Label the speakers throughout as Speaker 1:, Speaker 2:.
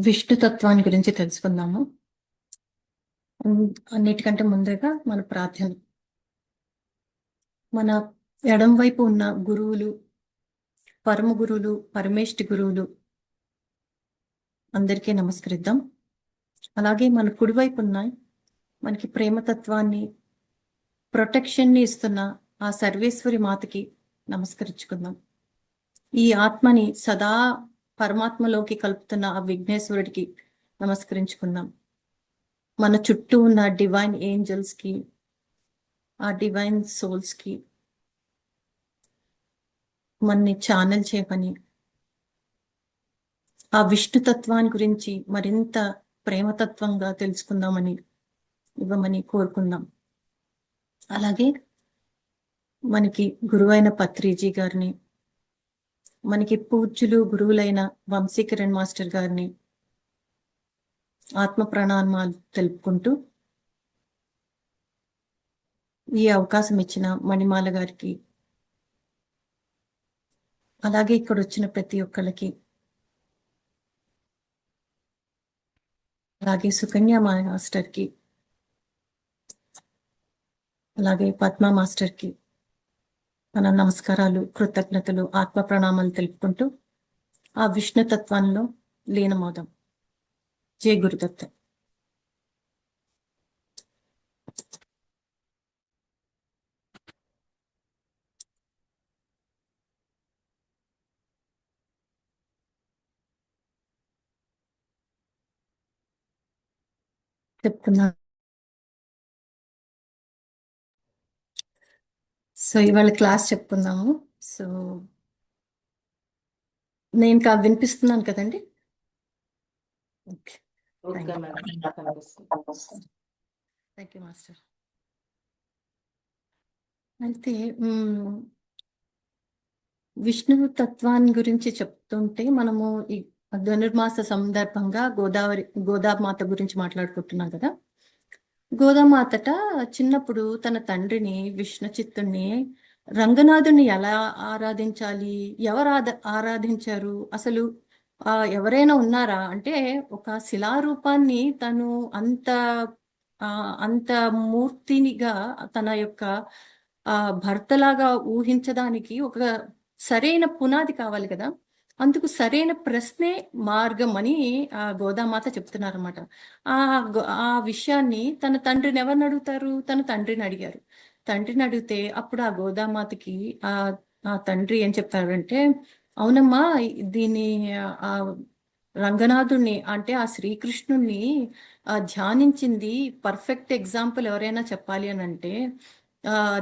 Speaker 1: విష్ణు తత్వాన్ని గురించి తెలుసుకుందాము. అన్నిటికంటే ముందుగా మన ప్రార్థన. మన ఎడం వైపు ఉన్న గురువులు, పరమ గురువులు, పరమేష్ఠి గురువులు అందరికీ నమస్కరిద్దాం. అలాగే మన కుడివైపు ఉన్న మనకి ప్రేమతత్వాన్ని, ప్రొటెక్షన్ని ఇస్తున్న ఆ సర్వేశ్వరి మాతకి నమస్కరించుకుందాం. ఈ ఆత్మని సదా పరమాత్మలోకి కలుపుతున్న ఆ విఘ్నేశ్వరుడికి నమస్కరించుకుందాం. మన చుట్టూ ఉన్న డివైన్ ఏంజల్స్ కి, ఆ డివైన్ సోల్స్ కి మనని ఛానల్ చేయమని, ఆ విష్ణుతత్వాన్ని గురించి మరింత ప్రేమతత్వంగా తెలుసుకుందామని ఇవ్వమని కోరుకుందాం. అలాగే మనకి గురువైన పత్రిజీ గారిని, మనకి పూజ్యులు గురువులైన వంశీకరణ్ మాస్టర్ గారిని ఆత్మ ప్రణామాలు తెలుపుకుంటూ, ఈ అవకాశం ఇచ్చిన మణిమాల గారికి, అలాగే ఇక్కడ వచ్చిన ప్రతి ఒక్కళ్ళకి, అలాగే సుకన్య మాస్టర్కి, అలాగే పద్మ మాస్టర్కి మన నమస్కారాలు, కృతజ్ఞతలు, ఆత్మ ప్రణామాలు తెలుపుకుంటూ ఆ విష్ణుతత్వంలో లీనమవుదాం. జై గురుదత్త. చెప్తున్నా. సో ఇవాళ క్లాస్ చెప్పుకుందాము. సో నేను వినిపిస్తున్నాను కదండి? Okay, thank you master. అయితే విష్ణువు తత్వాన్ని గురించి చెప్తుంటే మనము ఈ ధనుర్మాస సందర్భంగా గోదామాత గురించి మాట్లాడుకుంటున్నాం కదా. గోదామాతట చిన్నప్పుడు తన తండ్రిని విష్ణు చిత్తుణ్ణి, రంగనాథుని ఎలా ఆరాధించాలి, ఎవరు ఆరాధించారు, అసలు ఎవరైనా ఉన్నారా అంటే ఒక శిలారూపాన్ని తను అంత అంత మూర్తినిగా తన యొక్క భర్తలాగా ఊహించడానికి ఒక సరైన పునాది కావాలి కదా. అందుకు సరైన ప్రశ్నే మార్గం అని ఆ గోదామాత చెప్తున్నారన్నమాట. ఆ విషయాన్ని తన తండ్రిని ఎవరిని అడుగుతారు? తన తండ్రిని అడిగారు. తండ్రిని అడిగితే అప్పుడు ఆ గోదామాతకి ఆ ఆ తండ్రి ఏం చెప్తారంటే, అవునమ్మా, దీన్ని ఆ రంగనాథుణ్ణి అంటే ఆ శ్రీకృష్ణుణ్ణి ధ్యానించింది పర్ఫెక్ట్ ఎగ్జాంపుల్ ఎవరైనా చెప్పాలి అని అంటే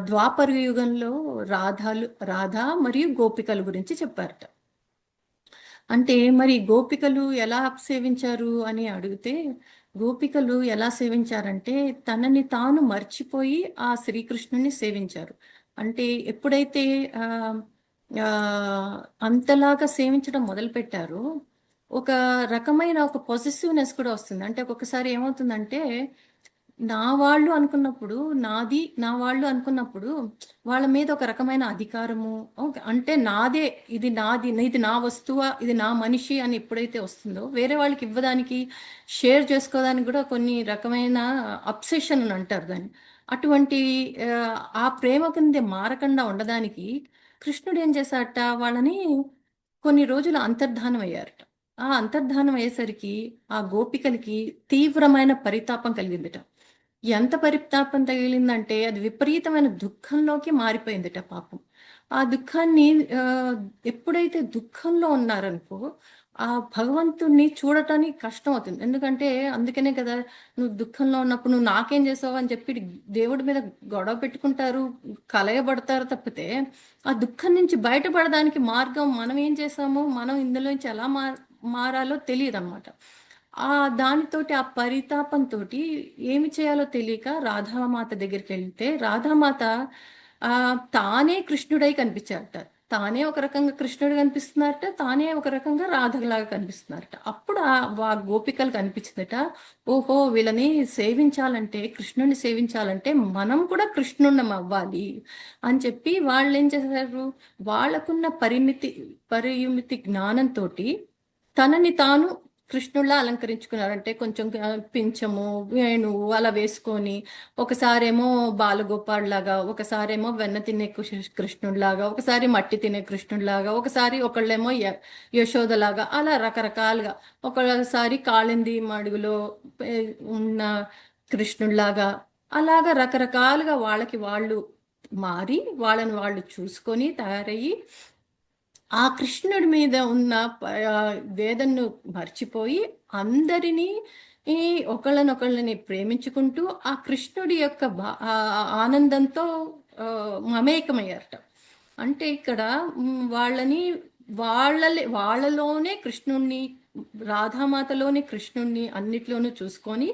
Speaker 1: ద్వాపర యుగంలో రాధ మరియు గోపికల గురించి చెప్పారట. అంటే మరి గోపికలు ఎలా సేవించారు అని అడిగితే, గోపికలు ఎలా సేవించారంటే తనని తాను మర్చిపోయి ఆ శ్రీకృష్ణుని సేవించారు. అంటే ఎప్పుడైతే అంతలాగా సేవించడం మొదలు పెట్టారో ఒక రకమైన ఒక పొసెసివ్నెస్ కూడా వస్తుంది. అంటే ఒక్కొక్కసారి ఏమవుతుందంటే నా వాళ్ళు అనుకున్నప్పుడు, నా వాళ్ళు అనుకున్నప్పుడు వాళ్ళ మీద ఒక రకమైన అధికారము, అంటే నాదే, ఇది నాది, ఇది నా వస్తువా, ఇది నా మనిషి అని ఎప్పుడైతే వస్తుందో వేరే వాళ్ళకి ఇవ్వడానికి, షేర్ చేసుకోవడానికి కూడా కొన్ని రకమైన అబ్సెషన్ అని అంటారు దాన్ని. అటువంటి ఆ ప్రేమ కింద మారకుండా ఉండడానికి కృష్ణుడు ఏం చేశారట, వాళ్ళని కొన్ని రోజులు అంతర్ధానం అయ్యారట. ఆ అంతర్ధానం అయ్యేసరికి ఆ గోపికలకి తీవ్రమైన పరితాపం కలిగిందిట. ఎంత పరితాపం తగిలిందంటే అది విపరీతమైన దుఃఖంలోకి మారిపోయిందిట పాపం. ఆ దుఃఖాన్ని ఎప్పుడైతే దుఃఖంలో ఉన్నారనుకో ఆ భగవంతుణ్ణి చూడటానికి కష్టం అవుతుంది. ఎందుకంటే అందుకనే కదా, నువ్వు దుఃఖంలో ఉన్నప్పుడు నువ్వు నాకేం చేసావు అని చెప్పి దేవుడి మీద గొడవ పెట్టుకుంటారు, కలయబడతారు. తప్పితే ఆ దుఃఖం నుంచి బయటపడడానికి మార్గం మనం ఏం చేసామో, మనం ఇందులోంచి ఎలా మారాలో తెలియదు అనమాట. దానితోటి ఆ పరితాపంతో ఏమి చేయాలో తెలియక రాధామాత దగ్గరికి వెళ్తే రాధామాత తానే కృష్ణుడై కనిపించారట. తానే ఒక రకంగా కృష్ణుడు కనిపిస్తున్నారట, తానే ఒక రకంగా రాధలాగా కనిపిస్తున్నారట. అప్పుడు ఆ గోపికలు కనిపించిందట, ఓహో, వీళ్ళని సేవించాలంటే, కృష్ణుడిని సేవించాలంటే మనం కూడా కృష్ణుణ్ణం అవ్వాలి అని చెప్పి వాళ్ళు ఏం చేశారు, వాళ్ళకున్న పరిమితి జ్ఞానంతో తనని తాను కృష్ణుడిలా అలంకరించుకున్నారు. అంటే కొంచెం పింఛము, వేణువు అలా వేసుకొని, ఒకసారేమో బాలగోపాల్ లాగా, ఒకసారేమో వెన్న తినే కృష్ణుడిలాగా, ఒకసారి మట్టి తినే కృష్ణుడిలాగా, ఒకసారి ఒకళ్ళేమో యశోదలాగా, అలా రకరకాలుగా, ఒకసారి కాళింది మడుగులో ఉన్న కృష్ణుడిలాగా, అలాగా రకరకాలుగా వాళ్ళకి వాళ్ళు మారి, వాళ్ళని వాళ్ళు చూసుకొని తయారయ్యి, ఆ కృష్ణుడి మీద ఉన్న వేదనను మర్చిపోయి అందరినీ ఈ ఒకళ్ళనొకళ్ళని ప్రేమించుకుంటూ ఆ కృష్ణుడి యొక్క ఆనందంతో మమేకమయ్యారట. అంటే ఇక్కడ వాళ్ళని వాళ్ళలోనే కృష్ణుణ్ణి, రాధామాతలోనే కృష్ణుణ్ణి అన్నిట్లోనూ చూసుకొని,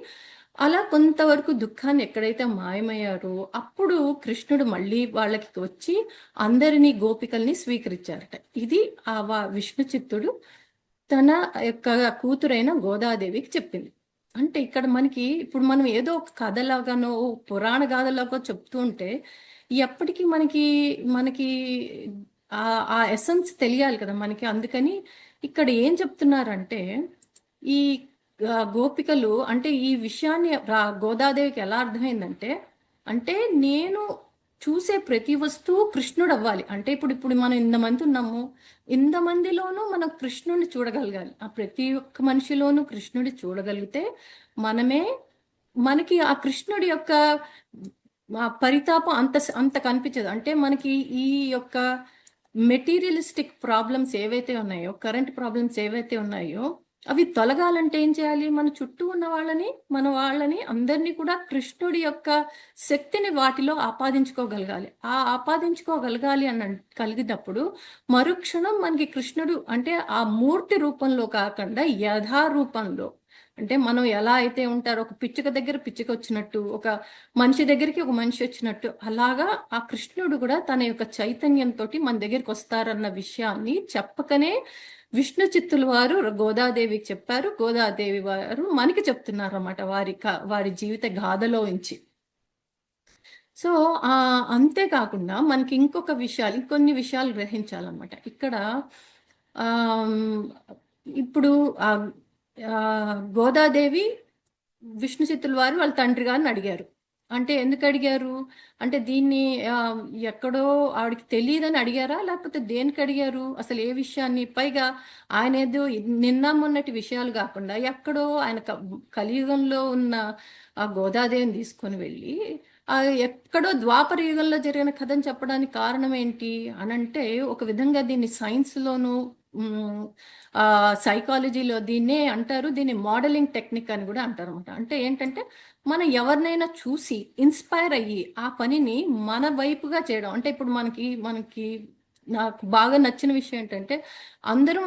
Speaker 1: అలా కొంతవరకు దుఃఖాన్ని ఎక్కడైతే మాయమయ్యారో అప్పుడు కృష్ణుడు మళ్ళీ వాళ్ళకి వచ్చి అందరినీ గోపికల్ని స్వీకరించారట. ఇది ఆ విష్ణు చిత్తుడు తన యొక్క కూతురైన గోదాదేవికి చెప్పింది. అంటే ఇక్కడ మనకి ఇప్పుడు మనం ఏదో ఒక కథలాగానో పురాణ గాథలాగో చెప్తూ ఉంటే ఎప్పటికీ మనకి మనకి ఆ ఎసెన్స్ తెలియాలి కదా మనకి. అందుకని ఇక్కడ ఏం చెప్తున్నారంటే, ఈ గోపికలు అంటే ఈ విషయాన్ని గోదాదేవికి ఎలా అర్థమైందంటే, అంటే నేను చూసే ప్రతి వస్తువు కృష్ణుడు అవ్వాలి. అంటే ఇప్పుడు ఇప్పుడు మనం ఇంతమంది ఉన్నాము, ఇంతమందిలోనూ మనం కృష్ణుడిని చూడగలగాలి. ఆ ప్రతి ఒక్క మనిషిలోనూ కృష్ణుడి చూడగలిగితే మనమే, మనకి ఆ కృష్ణుడి యొక్క పరితాపం అంత అంత కనిపించదు. అంటే మనకి ఈ యొక్క మెటీరియలిస్టిక్ ప్రాబ్లమ్స్ ఏవైతే ఉన్నాయో, కరెంట్ ప్రాబ్లమ్స్ ఏవైతే ఉన్నాయో, అవి తొలగాలంటే ఏం చేయాలి? మన చుట్టూ ఉన్న మన వాళ్ళని అందరినీ కూడా కృష్ణుడి యొక్క శక్తిని వాటిలో ఆపాదించుకోగలగాలి. ఆ ఆపాదించుకోగలగాలి కలిగినప్పుడు మరుక్షణం మనకి కృష్ణుడు అంటే ఆ మూర్తి రూపంలో కాకుండా యథా రూపంలో, అంటే మనం ఎలా అయితే ఉంటారో, ఒక పిచ్చుక దగ్గర పిచ్చుక వచ్చినట్టు, ఒక మనిషి దగ్గరికి ఒక మనిషి వచ్చినట్టు, అలాగా ఆ కృష్ణుడు కూడా తన యొక్క చైతన్యంతో మన దగ్గరికి వస్తారన్న విషయాన్ని చెప్పకనే విష్ణు చిత్తుల వారు గోదాదేవికి చెప్పారు. గోదాదేవి వారు మనకి చెప్తున్నారు అన్నమాట, వారి జీవిత గాథలో నుంచి. సో అంతేకాకుండా మనకి ఇంకొక విషయాలు, ఇంకొన్ని విషయాలు గ్రహించాలన్నమాట ఇక్కడ. ఇప్పుడు గోదాదేవి విష్ణు చిత్తుల వారు వాళ్ళ తండ్రి గారిని అడిగారు. అంటే ఎందుకు అడిగారు అంటే, దీన్ని ఎక్కడో ఆవిడకి తెలియదని అడిగారా, లేకపోతే దేనికి అడిగారు, అసలు ఏ విషయాన్ని? పైగా ఆయన ఏదో నిన్న మొన్నటి విషయాలు కాకుండా ఎక్కడో ఆయన కలియుగంలో ఉన్న ఆ గోదాదేవిని తీసుకొని వెళ్ళి ఎక్కడో ద్వాపర యుగంలో జరిగిన కథని చెప్పడానికి కారణం ఏంటి అనంటే, ఒక విధంగా దీన్ని సైన్స్లోను సైకాలజీలో దీన్నే అంటారు, దీన్ని మోడలింగ్ టెక్నిక్ అని కూడా అంటారు అనమాట. అంటే ఏంటంటే, మనం ఎవరినైనా చూసి ఇన్స్పైర్ అయ్యి ఆ పనిని మన వైపుగా చేయడం. అంటే ఇప్పుడు మనకి నాకు బాగా నచ్చిన విషయం ఏంటంటే, అందరం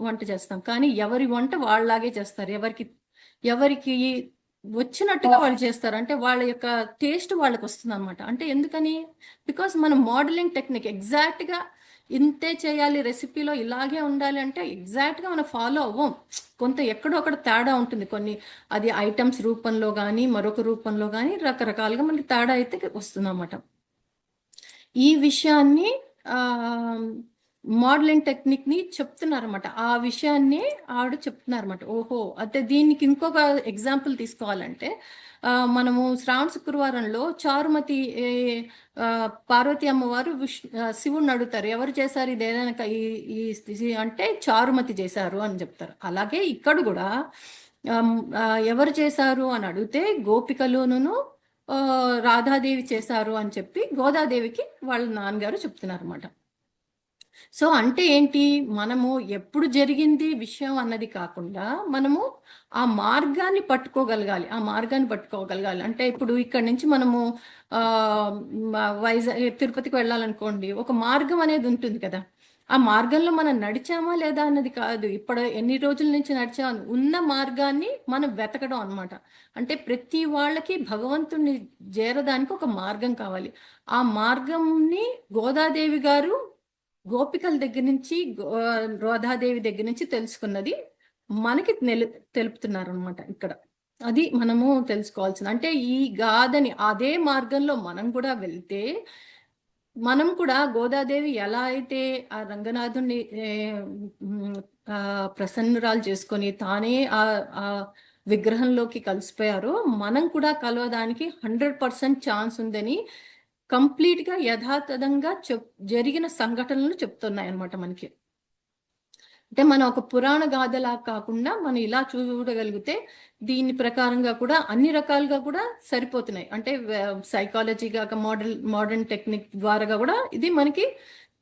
Speaker 1: వంట చేస్తాం కానీ ఎవరి వంట వాళ్ళలాగే చేస్తారు. ఎవరికి ఎవరికి వచ్చినట్టుగా వాళ్ళు చేస్తారు. అంటే వాళ్ళ యొక్క టేస్ట్ వాళ్ళకి వస్తుంది అనమాట. అంటే ఎందుకని? బికాస్ మనం మోడలింగ్ టెక్నిక్ ఎగ్జాక్ట్గా ఇంతే చేయాలి, రెసిపీలో ఇలాగే ఉండాలి అంటే ఎగ్జాక్ట్గా మనం ఫాలో అవ్వం. కొంత ఎక్కడో అక్కడ తేడా ఉంటుంది. కొన్ని అది ఐటమ్స్ రూపంలో కానీ మరొక రూపంలో కానీ రకరకాలుగా మనకి తేడా అయితే వస్తుందన్నమాట. ఈ విషయాన్ని మోడలింగ్ టెక్నిక్ని చెప్తున్నారన్నమాట. ఆ విషయాన్ని ఆవిడ చెప్తున్నారన్నమాట. ఓహో, అయితే దీనికి ఇంకొక ఎగ్జాంపుల్ తీసుకోవాలంటే, మనము శ్రావణ శుక్రవారంలో చారుమతి పార్వతి అమ్మవారు శివుణ్ణి అడుగుతారు, ఎవరు చేశారు ఇది ఏదైనా ఈ స్థితి అంటే చారుమతి చేశారు అని చెప్తారు. అలాగే ఇక్కడ కూడా ఎవరు చేశారు అని అడిగితే గోపికలును రాధాదేవి చేశారు అని చెప్పి గోదాదేవికి వాళ్ళ నాన్నగారు చెప్తున్నారు అన్నమాట. సో అంటే ఏంటి, మనము ఎప్పుడు జరిగింది విషయం అన్నది కాకుండా మనము ఆ మార్గాన్ని పట్టుకోగలగాలి. అంటే ఇప్పుడు ఇక్కడ నుంచి మనము వైజాగ్ తిరుపతికి వెళ్ళాలనుకోండి, ఒక మార్గం అనేది ఉంటుంది కదా. ఆ మార్గంలో మనం నడిచామా లేదా అన్నది కాదు, ఇప్పుడు ఎన్ని రోజుల నుంచి నడిచామని ఉన్న మార్గాన్ని మనం వెతకడం అనమాట. అంటే ప్రతి వాళ్ళకి భగవంతుణ్ణి చేరడానికి ఒక మార్గం కావాలి. ఆ మార్గంని గోదాదేవి గారు గోపికల దగ్గర నుంచి రాధాదేవి దగ్గర నుంచి తెలుసుకున్నది మనకి తెలుపుతున్నారు అనమాట ఇక్కడ. అది మనము తెలుసుకోవాల్సింది. అంటే ఈ గాథని అదే మార్గంలో మనం కూడా వెళ్తే, మనం కూడా గోదాదేవి ఎలా అయితే ఆ రంగనాథుని ప్రసన్నురాలు చేసుకొని తానే ఆ విగ్రహంలోకి కలిసిపోయారో మనం కూడా కలవడానికి 100% ఛాన్స్ ఉందని కంప్లీట్గా యథాతథంగా జరిగిన సంఘటనలు చెప్తున్నాయి అన్నమాట మనకి. అంటే మనం ఒక పురాణ గాథలా కాకుండా మనం ఇలా చూడగలిగితే దీని ప్రకారంగా కూడా అన్ని రకాలుగా కూడా సరిపోతున్నాయి. అంటే సైకాలజీగా మోడర్న్ టెక్నిక్ ద్వారా కూడా ఇది మనకి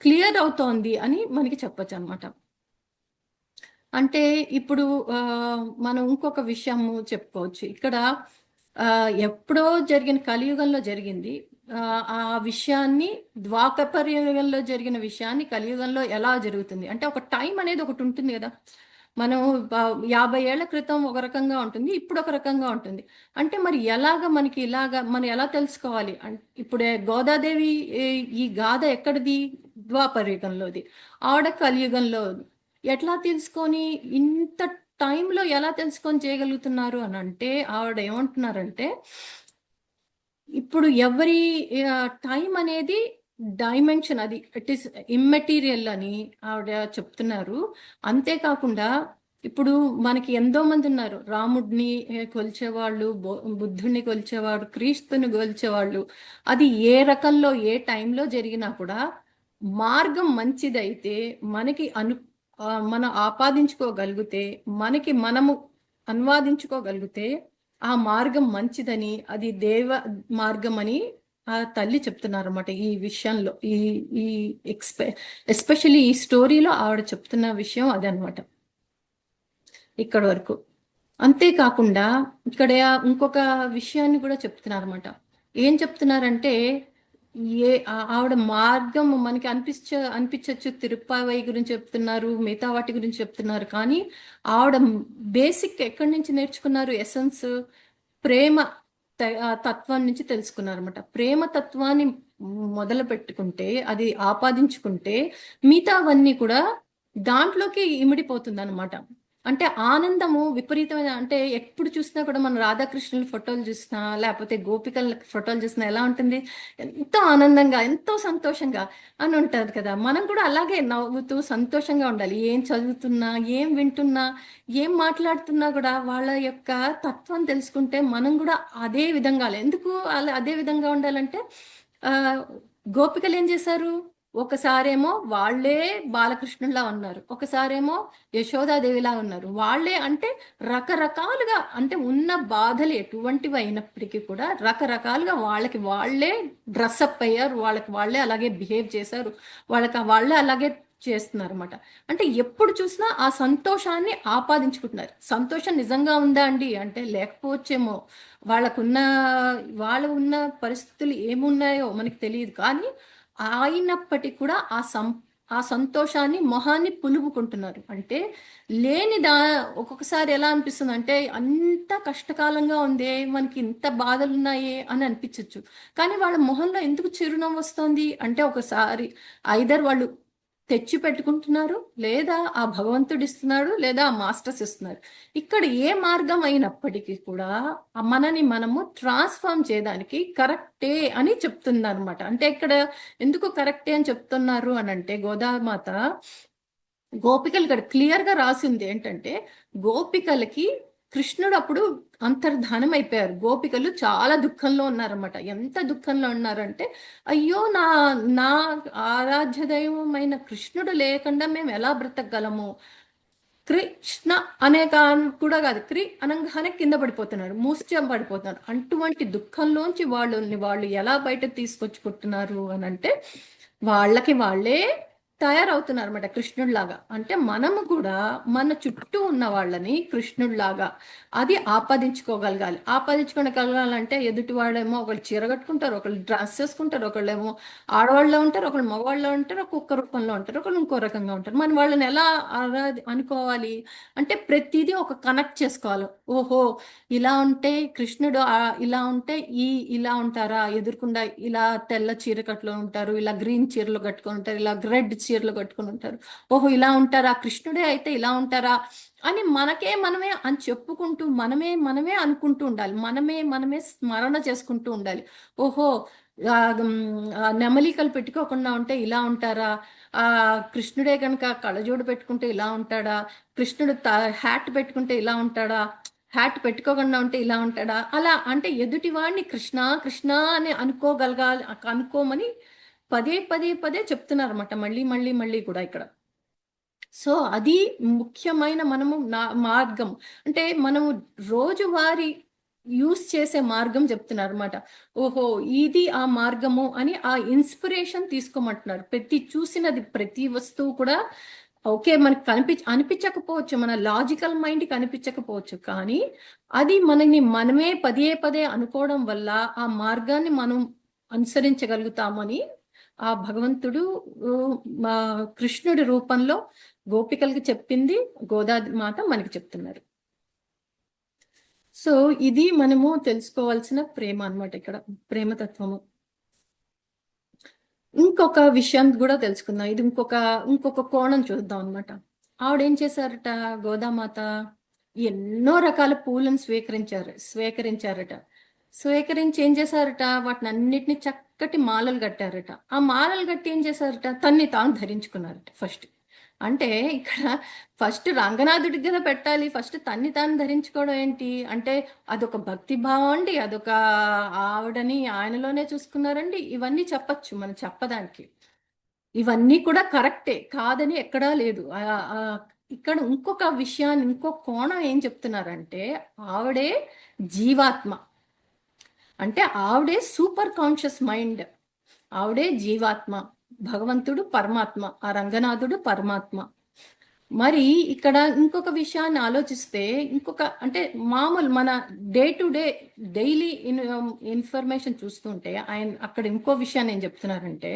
Speaker 1: క్లియర్ అవుతోంది అని మనకి చెప్పచ్చు అనమాట. అంటే ఇప్పుడు మనం ఇంకొక విషయము చెప్పుకోవచ్చు. ఇక్కడ ఎప్పుడో జరిగిన కలియుగంలో జరిగింది. ఆ విషయాన్ని ద్వాపరయుగంలో జరిగిన విషయాన్ని కలియుగంలో ఎలా జరుగుతుంది అంటే ఒక టైం అనేది ఒకటి ఉంటుంది కదా. మనం 50 ఏళ్ల క్రితం ఒక రకంగా ఉంటుంది, ఇప్పుడు ఒక రకంగా ఉంటుంది. అంటే మరి మనకి ఇలాగా మనం ఎలా తెలుసుకోవాలి ఇప్పుడే గోదాదేవి ఈ గాథ ఎక్కడిది? ద్వాపరయుగంలోది. ఆవిడ కలియుగంలో. ఎట్లా తెలుసుకొని ఇంత టైంలో ఎలా తెలుసుకొని చేయగలుగుతున్నారు అని అంటే ఆవిడ ఏమంటున్నారంటే ఇప్పుడు ఎవరి టైం అనేది డైమెన్షన్, అది ఇట్ ఈస్ ఇమ్మెటీరియల్ అని ఆవిడ చెప్తున్నారు. అంతేకాకుండా ఇప్పుడు మనకి ఎంతో మంది ఉన్నారు, రాముడిని కొలిచేవాళ్ళు, బుద్ధుడిని కొలిచేవాడు, క్రీస్తుని కొలిచేవాళ్ళు. అది ఏ రకంలో ఏ టైంలో జరిగినా కూడా మార్గం మంచిదైతే మనకి మనం ఆపాదించుకోగలిగితే, మనకి మనము అనువాదించుకోగలిగితే ఆ మార్గం మంచిదని, అది దేవ మార్గం అని ఆ తల్లి చెప్తున్నారన్నమాట ఈ విషయంలో. ఈ ఈ ఎస్పెషల్లీ ఈ స్టోరీలో ఆవిడ చెప్తున్న విషయం అదనమాట ఇక్కడ వరకు. అంతేకాకుండా ఇక్కడ ఇంకొక విషయాన్ని కూడా చెప్తున్నారన్నమాట. ఏం చెప్తున్నారంటే ఆవిడ మార్గం మనకి అనిపించచ్చు, తిరుప్పావై గురించి చెప్తున్నారు, మిగతా వాటి గురించి చెప్తున్నారు. కానీ ఆవిడ బేసిక్ ఎక్కడి నుంచి నేర్చుకున్నారు? ఎసెన్స్ ప్రేమ తత్వం నుంచి తెలుసుకున్నారు అనమాట. ప్రేమ తత్వాన్ని మొదలు పెట్టుకుంటే, అది ఆపాదించుకుంటే మిగతావన్నీ కూడా దాంట్లోకి ఇమిడిపోతుంది అనమాట. అంటే ఆనందము విపరీతమైన, అంటే ఎప్పుడు చూసినా కూడా మనం రాధాకృష్ణుల ఫోటోలు చూసినా లేకపోతే గోపికల ఫోటోలు చూసినా ఎలా ఉంటుంది? ఎంతో ఆనందంగా, ఎంతో సంతోషంగా అని ఉంటుంది కదా. మనం కూడా అలాగే నవ్వుతూ సంతోషంగా ఉండాలి. ఏం చదువుతున్నా, ఏం వింటున్నా, ఏం మాట్లాడుతున్నా కూడా వాళ్ళ యొక్క తత్వం తెలుసుకుంటే మనం కూడా అదే విధంగా, ఎందుకు అలా అదే విధంగా ఉండాలంటే గోపికలు ఏం చేశారు? ఒకసారేమో వాళ్ళే బాలకృష్ణులా ఉన్నారు, ఒకసారేమో యశోదాదేవిలా ఉన్నారు. వాళ్ళే అంటే రకరకాలుగా, అంటే ఉన్న బాధలు ఎటువంటివి అయినప్పటికీ కూడా రకరకాలుగా వాళ్ళకి వాళ్ళే డ్రెస్అప్ అయ్యారు, వాళ్ళకి వాళ్ళే అలాగే బిహేవ్ చేశారు, వాళ్ళకి వాళ్ళే అలాగే చేస్తున్నారు అనమాట. అంటే ఎప్పుడు చూసినా ఆ సంతోషాన్ని ఆపాదించుకుంటున్నారు. సంతోషం నిజంగా ఉందా అండి అంటే లేకపోవచ్చేమో, వాళ్ళ ఉన్న పరిస్థితులు ఏమున్నాయో మనకి తెలియదు. కానీ అయినప్పటికీ కూడా ఆ సంతోషాన్ని మొహాన్ని పులుముకుంటున్నారు. అంటే ఒక్కొక్కసారి ఎలా అనిపిస్తుంది అంటే అంత కష్టకాలంగా ఉందే, మనకి ఇంత బాధలు ఉన్నాయే అని అనిపించవచ్చు. కానీ వాళ్ళ మొహంలో ఎందుకు చిరునవ్వు వస్తుంది అంటే ఒకసారి ఐదర్ వాళ్ళు తెచ్చి పెట్టుకుంటున్నారు, లేదా ఆ భగవంతుడు ఇస్తున్నాడు, లేదా ఆ మాస్టర్స్ ఇస్తున్నారు. ఇక్కడ ఏ మార్గం అయినప్పటికీ కూడా మనని మనము ట్రాన్స్ఫార్మ్ చేయడానికి కరెక్టే అని చెప్తుంది అనమాట. అంటే ఇక్కడ ఎందుకు కరెక్టే అని చెప్తున్నారు అని అంటే గోదామాత గోపికలు ఇక్కడ క్లియర్ గా రాసింది ఏంటంటే, గోపికలకి కృష్ణుడు అప్పుడు అంతర్ధానం అయిపోయారు. గోపికలు చాలా దుఃఖంలో ఉన్నారన్నమాట. ఎంత దుఃఖంలో ఉన్నారంటే, అయ్యో నా నా ఆరాధ్య దైవమైన కృష్ణుడు లేకుండా మేము ఎలా బ్రతకగలము? కృష్ణ అనే కూడా కాదు, అనంగానే కింద పడిపోతున్నారు, మూర్ఛ పడిపోతున్నారు. అటువంటి దుఃఖంలోంచి వాళ్ళు ఎలా బయట తీసుకొచ్చుకుంటున్నారు అని అంటే వాళ్ళకి వాళ్ళే తయారవుతున్నారు అనమాట కృష్ణుడిలాగా. అంటే మనము కూడా మన చుట్టూ ఉన్న వాళ్ళని కృష్ణుడిలాగా అది ఆపాదించుకోగలగాలంటే ఎదుటి వాళ్ళేమో ఒకళ్ళు చీర కట్టుకుంటారు, ఒకళ్ళు డ్రెస్ చేసుకుంటారు, ఒకళ్ళేమో ఆడవాళ్ళలో ఉంటారు, ఒకళ్ళు మగవాళ్ళలో ఉంటారు, ఒక్కొక్క రూపంలో ఉంటారు, ఒకళ్ళు ఇంకో రకంగా ఉంటారు. మన వాళ్ళని ఎలా అనుకోవాలి అంటే ప్రతిదీ ఒక కనెక్ట్ చేసుకోవాలి. ఓహో ఇలా ఉంటే కృష్ణుడు ఇలా ఉంటే ఇలా ఉంటారా, ఎదురుకుండా ఇలా తెల్ల చీర కట్టులో ఉంటారు, ఇలా గ్రీన్ చీరలు కట్టుకొని ఉంటారు, ఇలా రెడ్ చీరలు కట్టుకొని ఉంటారు. ఓహో ఇలా ఉంటారా, కృష్ణుడే అయితే ఇలా ఉంటారా అని మనమే అని చెప్పుకుంటూ మనమే అనుకుంటూ ఉండాలి. మనమే స్మరణ చేసుకుంటూ ఉండాలి. ఓహో నెమలికలు పెట్టుకోకుండా ఉంటే ఇలా ఉంటారా? ఆ కృష్ణుడే కనుక కళ్ళజోడు పెట్టుకుంటే ఇలా ఉంటాడా? కృష్ణుడు హ్యాట్ పెట్టుకుంటే ఇలా ఉంటాడా? హ్యాట్ పెట్టుకోకుండా ఉంటే ఇలా ఉంటాడా? అలా అంటే ఎదుటి వాడిని కృష్ణ కృష్ణ అని అనుకోగలగాలి, అనుకోమని పదే పదే పదే చెప్తున్నారు అనమాట, మళ్ళీ మళ్ళీ మళ్ళీ కూడా ఇక్కడ. సో అది ముఖ్యమైన మనము మార్గం, అంటే మనము రోజువారీ యూస్ చేసే మార్గం చెప్తున్నారు అనమాట. ఓహో, ఇది ఆ మార్గము అని ఆ ఇన్స్పిరేషన్ తీసుకోమంటున్నారు. ప్రతి చూసినది, ప్రతి వస్తువు కూడా ఓకే మనకి అనిపించకపోవచ్చు, మన లాజికల్ మైండ్ కనిపించకపోవచ్చు, కానీ అది మనని మనమే పదే పదే అనుకోవడం వల్ల ఆ మార్గాన్ని మనం అనుసరించగలుగుతామని ఆ భగవంతుడు మా కృష్ణుడి రూపంలో గోపికలకి చెప్పింది గోదాది మాత మనకి చెప్తున్నారు. సో ఇది మనము తెలుసుకోవాల్సిన ప్రేమ అన్నమాట, ఇక్కడ ప్రేమతత్వము. ఇంకొక విషయం కూడా తెలుసుకుందాం, ఇది ఇంకొక కోణం చూద్దాం అనమాట. ఆవిడేం చేశారట, గోదామాత ఎన్నో రకాల పూలను స్వీకరించారట. స్వీకరించి ఏం చేశారట, వాటిని అన్నిటిని చక్కటి మాలలు కట్టారట. ఆ మాలలు కట్టి ఏం చేశారట, తన్ని తాను ధరించుకున్నారట ఫస్ట్. అంటే ఇక్కడ ఫస్ట్ రంగనాథుడికి కదా పెట్టాలి, ఫస్ట్ తన్ని తాను ధరించుకోవడం ఏంటి అంటే అదొక భక్తి భావం అండి, అదొక ఆవిడని ఆయనలోనే చూసుకున్నారండి. ఇవన్నీ చెప్పచ్చు మనం చెప్పడానికి, ఇవన్నీ కూడా కరెక్టే, కాదని ఎక్కడా లేదు. ఇక్కడ ఇంకొక విషయాన్ని, ఇంకొక కోణం ఏం చెప్తున్నారంటే ఆవిడే జీవాత్మ, అంటే ఆవిడే సూపర్ కాన్షియస్ మైండ్, ఆవిడే జీవాత్మ, భగవంతుడు పరమాత్మ, ఆ రంగనాథుడు పరమాత్మ. మరి ఇక్కడ ఇంకొక విషయాన్ని ఆలోచిస్తే, అంటే మామూలు మన day to day daily information చూస్తుంటే ఆయన అక్కడ ఇంకో విషయాన్ని ఏం చెప్తున్నారంటే,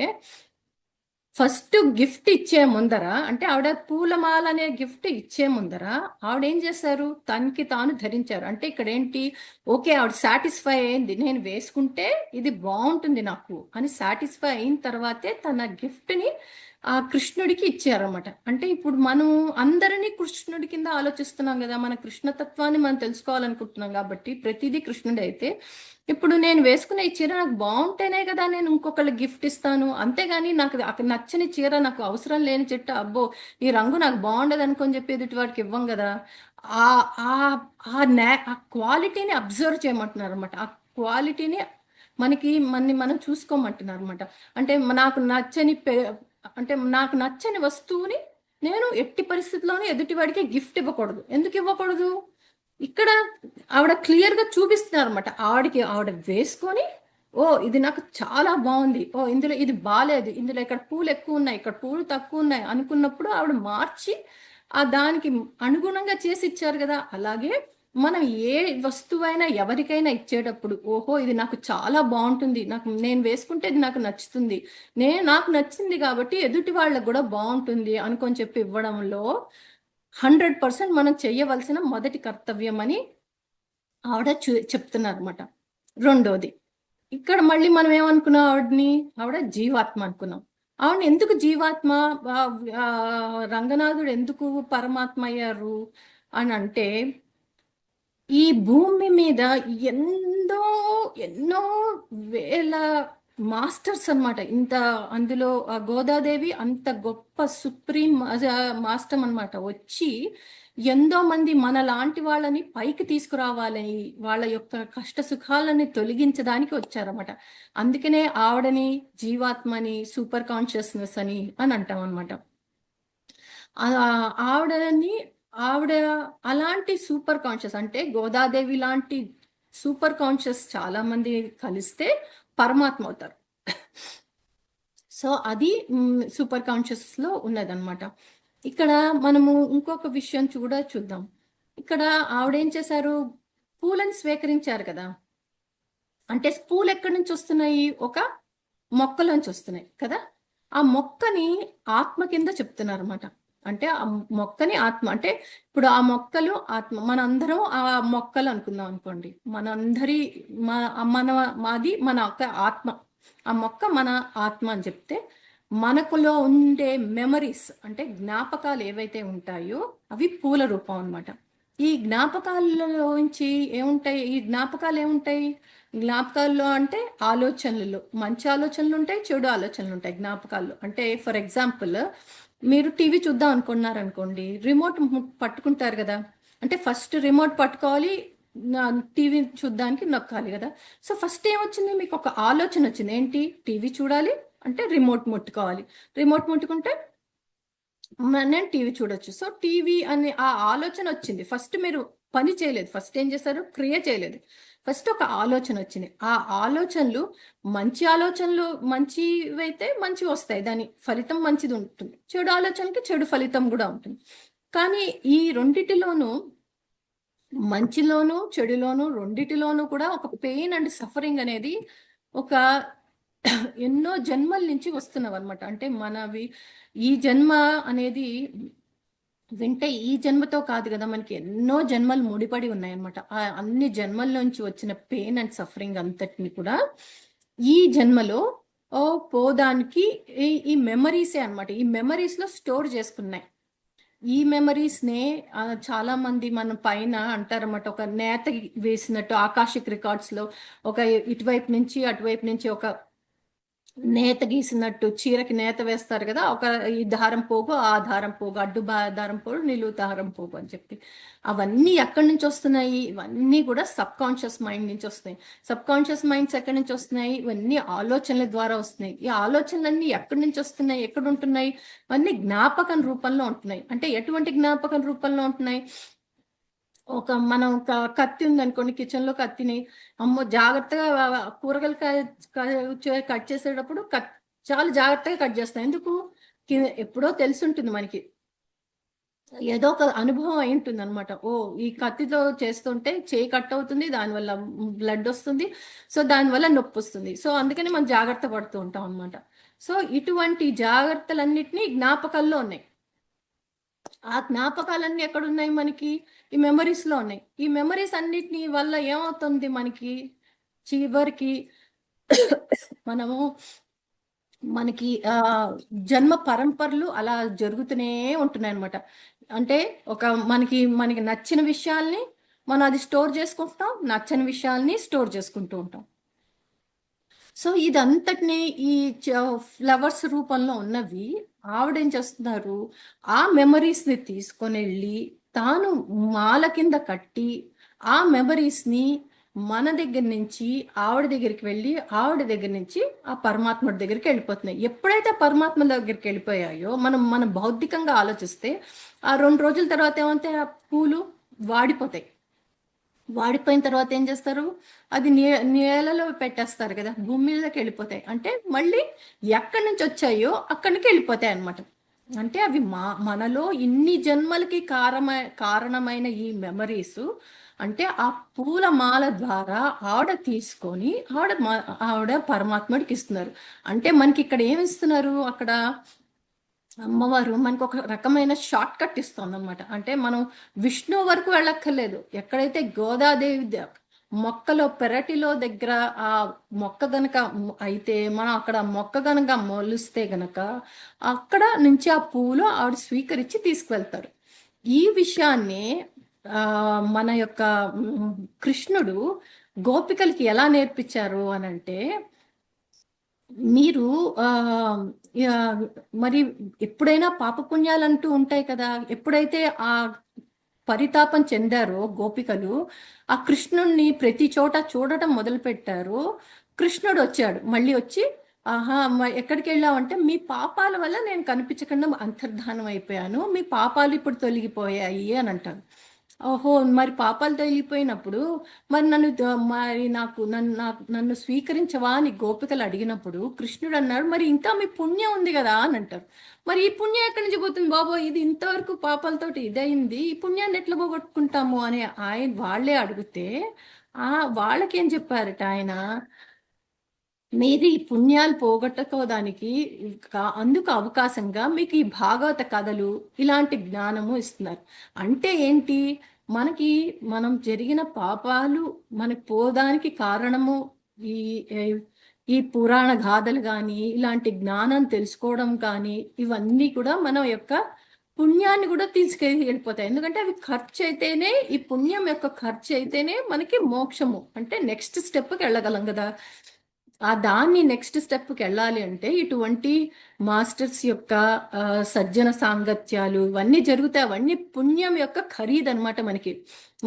Speaker 1: ఫస్ట్ గిఫ్ట్ ఇచ్చే ముందర, అంటే ఆవిడ పూలమాల అనే గిఫ్ట్ ఇచ్చే ముందర ఆవిడ ఏం చేశారు, తనకి తాను ధరించారు. అంటే ఇక్కడ ఏంటి, ఓకే ఆవిడ సాటిస్ఫై అయింది, నేను వేసుకుంటే ఇది బాగుంటుంది నాకు అని సాటిస్ఫై అయిన తర్వాతే తన గిఫ్ట్ని ఆ కృష్ణుడికి ఇచ్చారన్నమాట. అంటే ఇప్పుడు మనం అందరినీ కృష్ణుడి కింద ఆలోచిస్తున్నాం కదా, మన కృష్ణతత్వాన్ని మనం తెలుసుకోవాలనుకుంటున్నాం కాబట్టి ప్రతిదీ కృష్ణుడి అయితే, ఇప్పుడు నేను వేసుకునే ఈ చీర నాకు బాగుంటేనే కదా నేను ఇంకొకళ్ళకి గిఫ్ట్ ఇస్తాను, అంతేగాని నాకు అక్కడ నచ్చని చీర, నాకు అవసరం లేని చెట్టు, అబ్బో ఈ రంగు నాకు బాగుండదు అనుకొని చెప్పి ఎదుటి వాడికి ఇవ్వం కదా. ఆ ఆ క్వాలిటీని అబ్జర్వ్ చేయమంటున్నారు అనమాట, ఆ క్వాలిటీని మనం చూసుకోమంటున్నారు అనమాట. అంటే నాకు నచ్చని వస్తువుని నేను ఎట్టి పరిస్థితుల్లోనూ ఎదుటివాడికి గిఫ్ట్ ఇవ్వకూడదు. ఎందుకు ఇవ్వకూడదు, ఇక్కడ ఆవిడ క్లియర్గా చూపిస్తున్నారు అనమాట. ఆవిడ వేసుకొని, ఓ ఇది నాకు చాలా బాగుంది, ఓ ఇందులో ఇది బాగాలేదు, ఇందులో ఇక్కడ పూలు ఎక్కువ ఉన్నాయి, ఇక్కడ పూలు తక్కువ ఉన్నాయి అనుకున్నప్పుడు ఆవిడ మార్చి ఆ దానికి అనుగుణంగా చేసి ఇచ్చారు కదా. అలాగే మనం ఏ వస్తువైనా ఎవరికైనా ఇచ్చేటప్పుడు, ఓహో ఇది నాకు చాలా బాగుంటుంది, నేను వేసుకుంటే ఇది నాకు నచ్చుతుంది, నాకు నచ్చింది కాబట్టి ఎదుటి వాళ్ళకు కూడా బాగుంటుంది అనుకొని చెప్పి ఇవ్వడంలో 100% మనం చెయ్యవలసిన మొదటి కర్తవ్యం అని ఆవిడ చెప్తున్నారు అనమాట. రెండోది, ఇక్కడ మళ్ళీ మనం ఏమనుకున్నాం, ఆవిడ జీవాత్మ అనుకున్నాం. ఆవిడ ఎందుకు జీవాత్మ, రంగనాథుడు ఎందుకు పరమాత్మ అయ్యారు అని అంటే, ఈ భూమి మీద ఎన్నో ఎన్నో వేల మాస్టర్స్ అన్నమాట. అందులో ఆ గోదాదేవి అంత గొప్ప సుప్రీం మాస్టర్ అన్నమాట. వచ్చి ఎంతో మంది మన లాంటి వాళ్ళని పైకి తీసుకురావాలని, వాళ్ళ యొక్క కష్ట సుఖాలని తొలగించడానికి వచ్చారన్నమాట. అందుకనే ఆవిడని జీవాత్మని, సూపర్ కాన్షియస్నెస్ అని అంటాం అనమాట. ఆవిడ అలాంటి సూపర్ కాన్షియస్, అంటే గోదాదేవి లాంటి సూపర్ కాన్షియస్ చాలా మంది కలిస్తే పరమాత్మ అవుతారు. సో అది సూపర్ కాన్షియస్ లో ఉన్నదన్నమాట. ఇక్కడ మనము ఇంకొక విషయం చూద్దాం. ఇక్కడ ఆవిడేం చేశారు, పూలను స్వీకరించారు కదా. అంటే పూలు ఎక్కడి నుంచి వస్తున్నాయి, ఒక మొక్కలోంచి వస్తున్నాయి కదా. ఆ మొక్కని ఆత్మ కింద చెప్తున్నారు అనమాట. అంటే ఆ మొక్కని ఆత్మ, అంటే ఇప్పుడు ఆ మొక్కలు ఆత్మ, మనందరం ఆ మొక్కలు అనుకుందాం అనుకోండి, మనందరి మాది మన ఒక ఆత్మ, ఆ మొక్క మన ఆత్మ అని చెప్తే, మనకులో ఉండే మెమరీస్, అంటే జ్ఞాపకాలు ఏవైతే ఉంటాయో అవి పూల రూపం అనమాట. ఈ జ్ఞాపకాల్లోంచి ఏముంటాయి? ఈ జ్ఞాపకాలు ఏముంటాయి? జ్ఞాపకాల్లో అంటే ఆలోచనలు. మంచి ఆలోచనలు ఉంటాయి, చెడు ఆలోచనలు ఉంటాయి జ్ఞాపకాల్లో. అంటే ఫర్ ఎగ్జాంపుల్ మీరు టీవీ చూద్దాం అనుకున్నారనుకోండి, రిమోట్ పట్టుకుంటారు కదా! అంటే ఫస్ట్ రిమోట్ పట్టుకోవాలి, టీవీ చూడ్డానికి నొక్కాలి కదా! సో ఫస్ట్ ఏమొచ్చింది? మీకు ఒక ఆలోచన వచ్చింది. ఏంటి? టీవీ చూడాలి అంటే రిమోట్ ముట్టుకోవాలి. రిమోట్ ముట్టుకుంటే నేను టీవీ చూడొచ్చు. సో టీవీ అనే ఆ ఆలోచన వచ్చింది. ఫస్ట్ మీరు పని చేయలేదు. ఫస్ట్ ఏం చేశారు? క్రియ చేయలేదు. ఫస్ట్ ఒక ఆలోచన వచ్చింది. ఆ ఆలోచనలు మంచి ఆలోచనలు మంచివైతే మంచివి వస్తాయి. దాని ఫలితం మంచిది ఉంటుంది. చెడు ఆలోచనకి చెడు ఫలితం కూడా ఉంటుంది. కానీ ఈ రెండిటిలోనూ మంచిలోను చెడులోను రెండిటిలోనూ కూడా ఒక పెయిన్ అండ్ సఫరింగ్ అనేది ఒక ఎన్నో జన్మల నుంచి వస్తున్నాం అనమాట. అంటే మనవి ఈ జన్మ అనేది వింటే ఈ జన్మతో కాదు కదా, మనకి ఎన్నో జన్మలు ముడిపడి ఉన్నాయన్నమాట. ఆ అన్ని జన్మల నుంచి వచ్చిన పెయిన్ అండ్ సఫరింగ్ అంతటిని కూడా ఈ జన్మలో ఓ పోదానికి ఈ మెమరీసే అనమాట. ఈ మెమరీస్ లో స్టోర్ చేసుకున్నాయి. ఈ మెమరీస్ నే చాలా మంది మన పైన అంటారన్నమాట. ఒక నేత వేసినట్టు ఆకాశిక్ రికార్డ్స్ లో ఒక ఇటువైపు నుంచి అటువైపు నుంచి ఒక నేత గీసినట్టు చీరకి నేత వేస్తారు కదా, ఒక ఈ దారం పోగు ఆ దారం పోగు, దారం పోగు నిలువు దారం పోగు అని చెప్పి అవన్నీ ఎక్కడి నుంచి వస్తున్నాయి? ఇవన్నీ కూడా సబ్ కాన్షియస్ మైండ్ నుంచి వస్తున్నాయి. సబ్ కాన్షియస్ మైండ్స్ ఎక్కడి నుంచి వస్తున్నాయి? ఇవన్నీ ఆలోచనల ద్వారా వస్తున్నాయి. ఈ ఆలోచనలన్నీ ఎక్కడి నుంచి వస్తున్నాయి? ఎక్కడ ఉంటున్నాయి? ఇవన్నీ జ్ఞాపకం రూపంలో ఉంటున్నాయి. అంటే ఎటువంటి జ్ఞాపకం రూపంలో ఉంటున్నాయి? ఒక మనం ఒక కత్తి ఉందనుకోండి, కిచెన్ లో కత్తిని అమ్మో జాగ్రత్తగా కూరగాయలు కట్ చేసేటప్పుడు చాలా జాగ్రత్తగా కట్ చేస్తాం. ఎందుకు? ఎప్పుడో తెలిసి ఉంటుంది మనకి, ఏదో ఒక అనుభవం అయి ఉంటుంది అనమాట. ఓ ఈ కత్తితో చేస్తుంటే చేయి కట్ అవుతుంది, దానివల్ల బ్లడ్ వస్తుంది, సో దానివల్ల నొప్పి వస్తుంది. సో అందుకని మనం జాగ్రత్త పడుతూ ఉంటాం అనమాట. సో ఇటువంటి జాగ్రత్తలన్నిటినీ జ్ఞాపకాల్లో ఉన్నాయి. ఆ జ్ఞాపకాలన్నీ ఎక్కడున్నాయి మనకి? ఈ మెమరీస్ లో ఉన్నాయి. ఈ మెమరీస్ అన్నిటిని వల్ల ఏమవుతుంది మనకి? చివరికి మనము మనకి జన్మ పరంపరలు అలా జరుగుతూనే ఉంటున్నాయి అనమాట. అంటే ఒక మనకి మనకి నచ్చిన విషయాల్ని మనం అది స్టోర్ చేసుకుంటాం, నచ్చని విషయాల్ని స్టోర్ చేసుకుంటూ ఉంటాం. సో ఇదంతటిని ఈ ఫ్లవర్స్ రూపంలో ఉన్నవి ఆవిడేం చేస్తున్నారు? ఆ మెమరీస్ ని తీసుకొని వెళ్ళి తాను మాల కింద కట్టి ఆ మెమరీస్ ని మన దగ్గర నుంచి ఆవిడ దగ్గరికి వెళ్ళి ఆవిడ దగ్గర నుంచి ఆ పరమాత్ముడి దగ్గరికి వెళ్ళిపోతున్నాయి. ఎప్పుడైతే పరమాత్మ దగ్గరికి వెళ్ళిపోయాయో మనం భౌతికంగా ఆలోచిస్తే ఆ 2 రోజుల తర్వాత ఏమంటే ఆ పూలు వాడిపోతాయి. వాడిపోయిన తర్వాత ఏం చేస్తారు? అది నేలలో పెట్టేస్తారు కదా, భూమి మీదకి వెళ్ళిపోతాయి. అంటే మళ్ళీ ఎక్కడి నుంచి వచ్చాయో అక్కడికి వెళ్ళిపోతాయి అన్నమాట. అంటే అవి మనలో ఇన్ని జన్మలకి కారణమైన ఈ మెమరీస్ అంటే ఆ పూల మాల ద్వారా ఆవిడ తీసుకొని ఆవిడ పరమాత్ముడికి ఇస్తున్నారు. అంటే మనకి ఇక్కడ ఏమి ఇస్తున్నారు? అక్కడ అమ్మవారు మనకు ఒక రకమైన షార్ట్ కట్ ఇస్తుంది అనమాట. అంటే మనం విష్ణు వరకు వెళ్ళక్కర్లేదు. ఎక్కడైతే గోదాదేవి మొక్కలో పెరటిలో దగ్గర ఆ మొక్క గనక అయితే మనం అక్కడ మొక్క గనక మొలిస్తే గనక అక్కడ నుంచి ఆ పువ్వులు ఆవిడ స్వీకరించి తీసుకువెళ్తారు. ఈ విషయాన్ని ఆ మన యొక్క కృష్ణుడు గోపికలకి ఎలా నేర్పించారు అని అంటే, మీరు ఆ ఆ, మరి ఎప్పుడైనా పాపపుణ్యాలు అంటూ ఉంటాయి కదా. ఎప్పుడైతే ఆ పరితాపం చెందారో గోపికలు, ఆ కృష్ణుణ్ణి ప్రతి చోట చూడటం మొదలు పెట్టారు. కృష్ణుడు వచ్చాడు, మళ్ళీ వచ్చి ఆహా ఎక్కడికి వెళ్ళావంటే మీ పాపాల వల్ల నేను కనిపించకుండా అంతర్ధానం అయిపోయాను, మీ పాపాలు ఇప్పుడు తొలగిపోయాయి అని అంటారు. ఓహో మరి పాపాలు తొలగిపోయినప్పుడు మరి మరి నన్ను స్వీకరించవా అని గోపికలు అడిగినప్పుడు కృష్ణుడు అన్నాడు, మరి ఇంకా మీ పుణ్యం ఉంది కదా అని అంటారు. మరి ఈ పుణ్యం ఎక్కడి నుంచి పోతుంది బాబో? ఇది ఇంతవరకు పాపాలతోటి ఇదయింది, ఈ పుణ్యాన్ని ఎట్లా పోగొట్టుకుంటాము అని వాళ్ళే అడిగితే ఆ వాళ్ళకేం చెప్పారట ఆయన, మీరు ఈ పుణ్యాలు పోగొట్టుకోవడానికి అందుకు అవకాశంగా మీకు ఈ భాగవత కథలు ఇలాంటి జ్ఞానము ఇస్తున్నారు. అంటే ఏంటి? మనకి మనం జరిగిన పాపాలు మనకి పోదానికి కారణము ఈ ఈ పురాణ గాథలు కానీ ఇలాంటి జ్ఞానం తెలుసుకోవడం కానీ ఇవన్నీ కూడా మన యొక్క పుణ్యాన్ని కూడా తీసుకెళ్ళి వెళ్ళిపోతాయి. ఎందుకంటే అవి ఖర్చు అయితేనే, ఈ పుణ్యం యొక్క ఖర్చు అయితేనే మనకి మోక్షము అంటే నెక్స్ట్ స్టెప్కి వెళ్ళగలం కదా. ఆ దాన్ని నెక్స్ట్ స్టెప్కి వెళ్ళాలి అంటే ఇటువంటి మాస్టర్స్ యొక్క సజ్జన సాంగత్యాలు ఇవన్నీ జరుగుతాయి. అవన్నీ పుణ్యం యొక్క ఖరీదు అనమాట మనకి.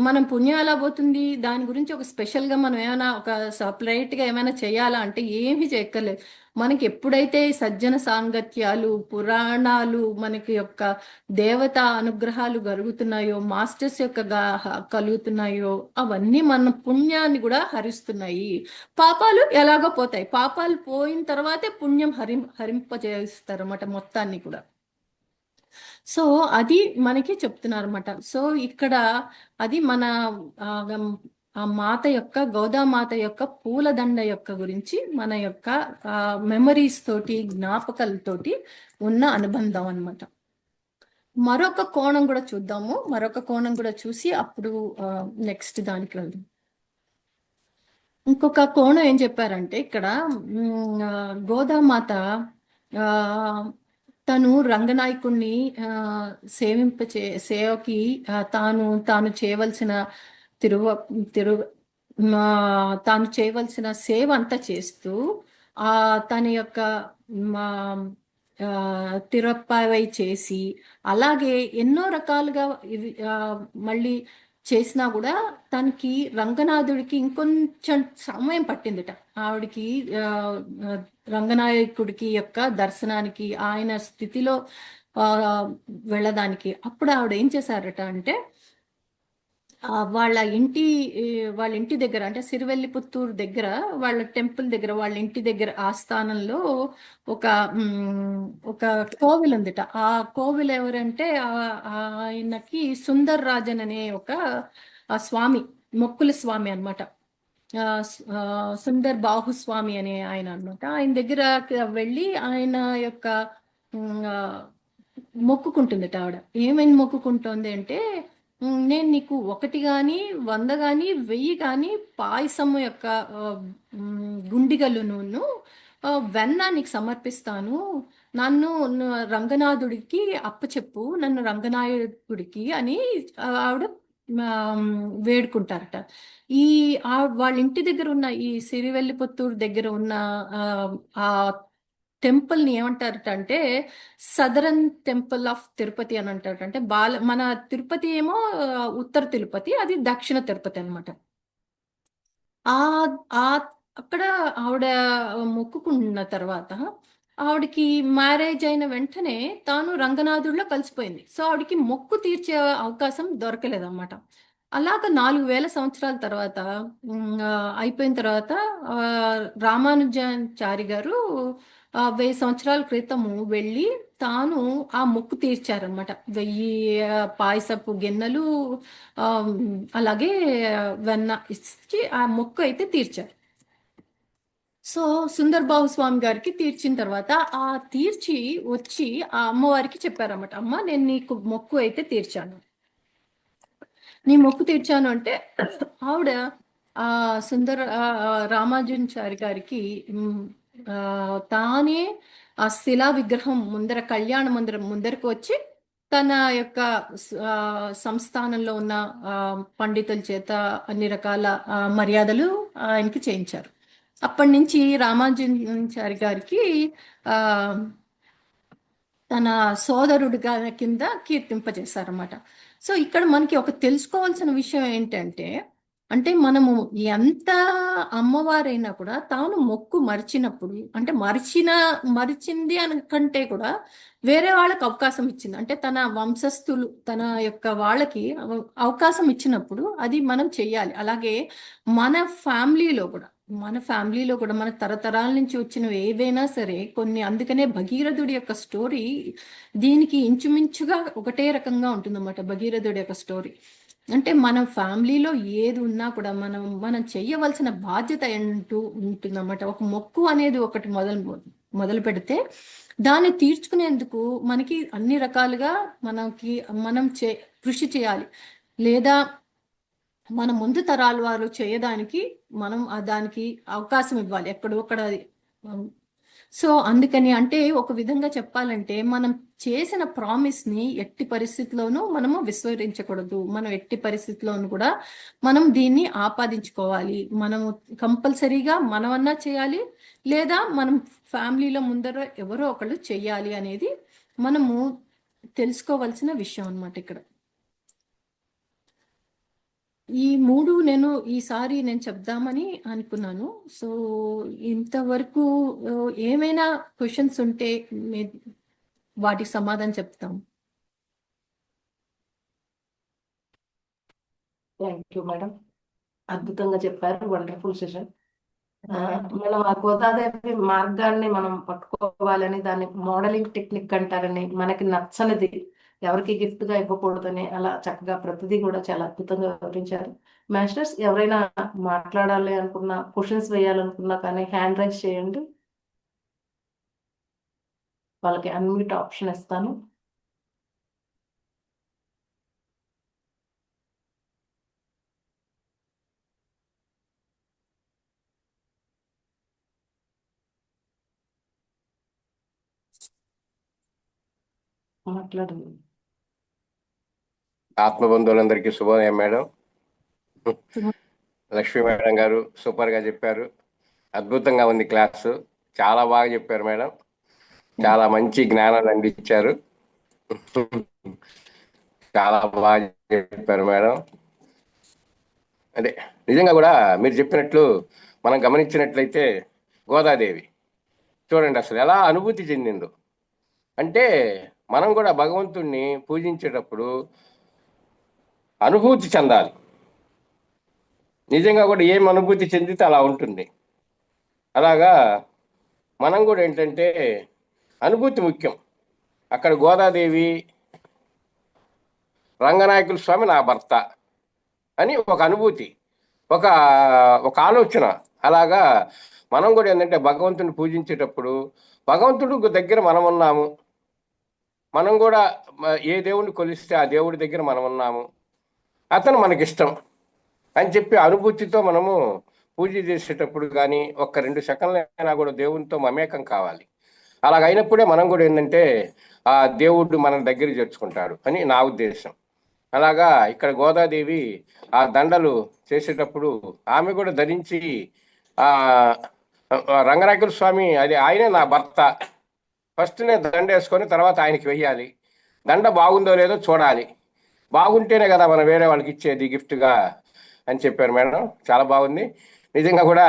Speaker 1: మనం పుణ్యం ఎలా పోతుంది, దాని గురించి ఒక స్పెషల్గా మనం ఏమైనా ఒక సపరేట్గా ఏమైనా చేయాలా అంటే ఏమీ చేయక్కర్లేదు. మనకి ఎప్పుడైతే ఈ సజ్జన సాంగత్యాలు, పురాణాలు, మనకి యొక్క దేవత అనుగ్రహాలు కలుగుతున్నాయో, మాస్టర్స్ యొక్క కలుగుతున్నాయో, అవన్నీ మన పుణ్యాన్ని కూడా హరిస్తున్నాయి. పాపాలు ఎలాగో పోతాయి. పాపాలు పోయిన తర్వాతే పుణ్యం హరింపజేస్తారు అన్నమాట మొత్తాన్ని కూడా. సో అది మనకి చెప్తున్నారు అనమాట. సో ఇక్కడ అది మన ఆ, ఆ మాత యొక్క, గోదామాత యొక్క పూలదండ యొక్క గురించి మన యొక్క మెమరీస్ తోటి, జ్ఞాపకాలతోటి ఉన్న అనుబంధం అన్నమాట. మరొక కోణం కూడా చూద్దాము. మరొక కోణం కూడా చూసి అప్పుడు నెక్స్ట్ దానికి వెళ్దాం. ఇంకొక కోణం ఏం చెప్పారంటే ఇక్కడ గోదామాత ఆ, తను రంగనాయకుణ్ణి సేవకి తాను తాను చేయవలసిన తిరువ తిరు తాను చేయవలసిన సేవ అంతా చేస్తూ ఆ తన యొక్క మా తిరుప్పావై చేసి, అలాగే ఎన్నో రకాలుగా ఇవి మళ్ళీ చేసినా కూడా తనకి రంగనాథుడికి ఇంకొంచెం సమయం పట్టిందిట. ఆవిడికి ఆ, ఆ, రంగనాయకుడికి యొక్క దర్శనానికి, ఆయన స్థితిలో ఆ, వెళ్ళడానికి. అప్పుడు ఆవిడ ఏం చేశారట అంటే వాళ్ళ ఇంటి వాళ్ళ ఇంటి దగ్గర అంటే సిరివెల్లిపుత్తూరు దగ్గర, వాళ్ళ టెంపుల్ దగ్గర, వాళ్ళ ఇంటి దగ్గర ఆస్థానంలో ఒక ఒక కోవిల్ ఉందిట. ఆ కోవిల్ ఎవరంటే ఆయనకి సుందర్ రాజన్ అనే ఒక స్వామి, మొక్కుల స్వామి అనమాట. సుందర్ బాహుస్వామి అనే ఆయన అనమాట. ఆయన దగ్గర వెళ్ళి ఆయన యొక్క ఉమ్, ఆ, మొక్కుకుంటుందిట ఆవిడ. ఏమైనా మొక్కుకుంటోంది అంటే నేను నీకు 1 కానీ 100 కానీ 1000 కానీ పాయసము యొక్క గుండిగలును వెన్న నీకు సమర్పిస్తాను. నన్ను రంగనాథుడికి అప్పచెప్పు, నన్ను రంగనాయకుడికి అని ఆవిడ వేడుకుంటారట. ఈ వాళ్ళ ఇంటి దగ్గర ఉన్న ఈ సిరివెల్లిపుత్తూరు దగ్గర ఉన్న ఆ టెంపుల్ ని ఏమంటారట అంటే సదరన్ టెంపుల్ ఆఫ్ తిరుపతి అని అంటారట. అంటే మన తిరుపతి ఏమో ఉత్తర తిరుపతి, అది దక్షిణ తిరుపతి అనమాట. ఆ ఆ అక్కడ ఆవిడ మొక్కుకున్న తర్వాత ఆవిడకి మ్యారేజ్ అయిన వెంటనే తాను రంగనాథుడిలో కలిసిపోయింది. సో ఆవిడకి మొక్కు తీర్చే అవకాశం దొరకలేదన్నమాట. అలాగ 4000 సంవత్సరాల తర్వాత అయిపోయిన తర్వాత ఆ, రామానుజాచారి గారు 1000 సంవత్సరాల క్రితము వెళ్ళి తాను ఆ మొక్కు తీర్చారనమాట. 1000 పాయసపు గిన్నెలు ఆ, అలాగే వెన్న ఇచ్చి ఆ మొక్కు అయితే తీర్చారు. సో సుందర్ బాబు స్వామి గారికి తీర్చిన తర్వాత ఆ తీర్చి వచ్చి ఆ అమ్మవారికి చెప్పారన్నమాట. అమ్మ, నేను నీకు మొక్కు అయితే తీర్చాను, నీ మొక్కు తీర్చాను అంటే ఆవిడ ఆ సుందర రామానుజాచారి గారికి తానే ఆ శిలా విగ్రహం ముందర, కళ్యాణ మందిరం ముందరకు వచ్చి తన యొక్క సంస్థానంలో ఉన్న పండితుల చేత అన్ని రకాల మర్యాదలు ఆయనకి చేయించారు. అప్పటి నుంచి రామానుజాచారి గారికి ఆ తన సోదరుడిగా కింద కీర్తింపజేశారన్నమాట. సో ఇక్కడ మనకి ఒక తెలుసుకోవాల్సిన విషయం ఏంటంటే, అంటే మనము ఎంత అమ్మవారైనా కూడా తాను మొక్కు మరిచినప్పుడు, అంటే మరిచింది అని కంటే కూడా వేరే వాళ్ళకి అవకాశం ఇచ్చింది, అంటే తన వంశస్థులు తన యొక్క వాళ్ళకి అవకాశం ఇచ్చినప్పుడు అది మనం చెయ్యాలి. అలాగే మన ఫ్యామిలీలో కూడా మన తరతరాల నుంచి వచ్చినవి ఏవైనా సరే కొన్ని, అందుకనే భగీరథుడి యొక్క స్టోరీ దీనికి ఇంచుమించుగా ఒకటే రకంగా ఉంటుందన్నమాట. భగీరథుడి యొక్క స్టోరీ అంటే మన ఫ్యామిలీలో ఏది ఉన్నా కూడా మనం చెయ్యవలసిన బాధ్యత ఏంటూ ఉంటుందన్నమాట. ఒక మొక్కు అనేది ఒకటి మొదలు పెడితే దాన్ని తీర్చుకునేందుకు మనకి అన్ని రకాలుగా మనం కృషి చేయాలి. లేదా మన ముందు తరాల వారు చేయడానికి మనం దానికి అవకాశం ఇవ్వాలి. ఎక్కడొక్కడ సో అందుకని అంటే ఒక విధంగా చెప్పాలంటే మనం చేసిన ప్రామిస్ ని ఎట్టి పరిస్థితిలోనూ మనము విస్మరించకూడదు. మనం ఎట్టి పరిస్థితిలోనూ కూడా మనం దీన్ని ఆపాదించుకోవాలి. మనము కంపల్సరీగా మనమన్నా చేయాలి, లేదా మనం ఫ్యామిలీలో ముందర ఎవరో ఒకళ్ళు చెయ్యాలి అనేది మనము తెలుసుకోవాల్సిన విషయం అన్నమాట ఇక్కడ. ఈ మూడు ఈసారి నేను చెప్దామని అనుకున్నాను. సో ఇంతవరకు ఏమైనా క్వశ్చన్స్ ఉంటే వాటికి సమాధానం చెప్తాం.
Speaker 2: థ్యాంక్ యూ మేడం, అద్భుతంగా చెప్పారు. Wonderful session. మనం ఆ గోదాదేవి మార్గాన్ని మనం పట్టుకోవాలని, దాన్ని మోడలింగ్ టెక్నిక్ అంటారని, మనకి నచ్చనిది ఎవరికి గిఫ్ట్ గా ఇవ్వకూడదని, అలా చక్కగా ప్రతిదీ కూడా చాలా అద్భుతంగా వివరించారు. మాస్టర్స్, ఎవరైనా మాట్లాడాలి అనుకున్నా, క్వశ్చన్స్ వేయాలనుకున్నా కానీ హ్యాండ్ రైజ్ చేయండి, వాళ్ళకి అన్మ్యూట్ ఆప్షన్ ఇస్తాను. మాట్లాడండి.
Speaker 3: ఆత్మబంధువులందరికీ శుభోదయం మేడం. లక్ష్మీ మేడం గారు సూపర్ గా చెప్పారు. అద్భుతంగా ఉంది క్లాసు, చాలా బాగా చెప్పారు మేడం. చాలా మంచి జ్ఞానాన్ని అందించారు. చాలా బాగా చెప్పారు మేడం. అదే నిజంగా కూడా మీరు చెప్పినట్లు మనం గమనించినట్లయితే గోదాదేవి చూడండి అసలు ఎలా అనుభూతి చెందిందో. అంటే మనం కూడా భగవంతుణ్ణి పూజించేటప్పుడు అనుభూతి చెందాలి. నిజంగా కూడా ఏం అనుభూతి చెందితే అలా ఉంటుంది. అలాగా మనం కూడా ఏంటంటే అనుభూతి ముఖ్యం. అక్కడ గోదాదేవి రంగనాయకుల స్వామి నా భర్త అని ఒక అనుభూతి, ఒక ఒక ఆలోచన. అలాగా మనం కూడా ఏంటంటే భగవంతుని పూజించేటప్పుడు భగవంతుడు దగ్గర మనం ఉన్నాము, మనం కూడా ఏ దేవుడిని కొలిస్తే ఆ దేవుడి దగ్గర మనం ఉన్నాము, అతను మనకిష్టం అని చెప్పి అనుభూతితో మనము పూజ చేసేటప్పుడు కానీ ఒక్క 2 సెకండ్లైనా కూడా దేవునితో మమేకం కావాలి. అలాగైనప్పుడే మనం కూడా ఏంటంటే ఆ దేవుడు మన దగ్గర చేర్చుకుంటాడు అని నా ఉద్దేశం. అలాగా ఇక్కడ గోదాదేవి ఆ దండలు చేసేటప్పుడు ఆమె కూడా ధరించి ఆ రంగనాయకుల స్వామి అది ఆయనే నా భర్త, ఫస్ట్ నేను దండ వేసుకొని తర్వాత ఆయనకి వెయ్యాలి, దండ బాగుందో లేదో చూడాలి, బాగుంటేనే కదా మనం వేరే వాళ్ళకి ఇచ్చేది గిఫ్ట్గా అని చెప్పారు మేడం. చాలా బాగుంది. నిజంగా కూడా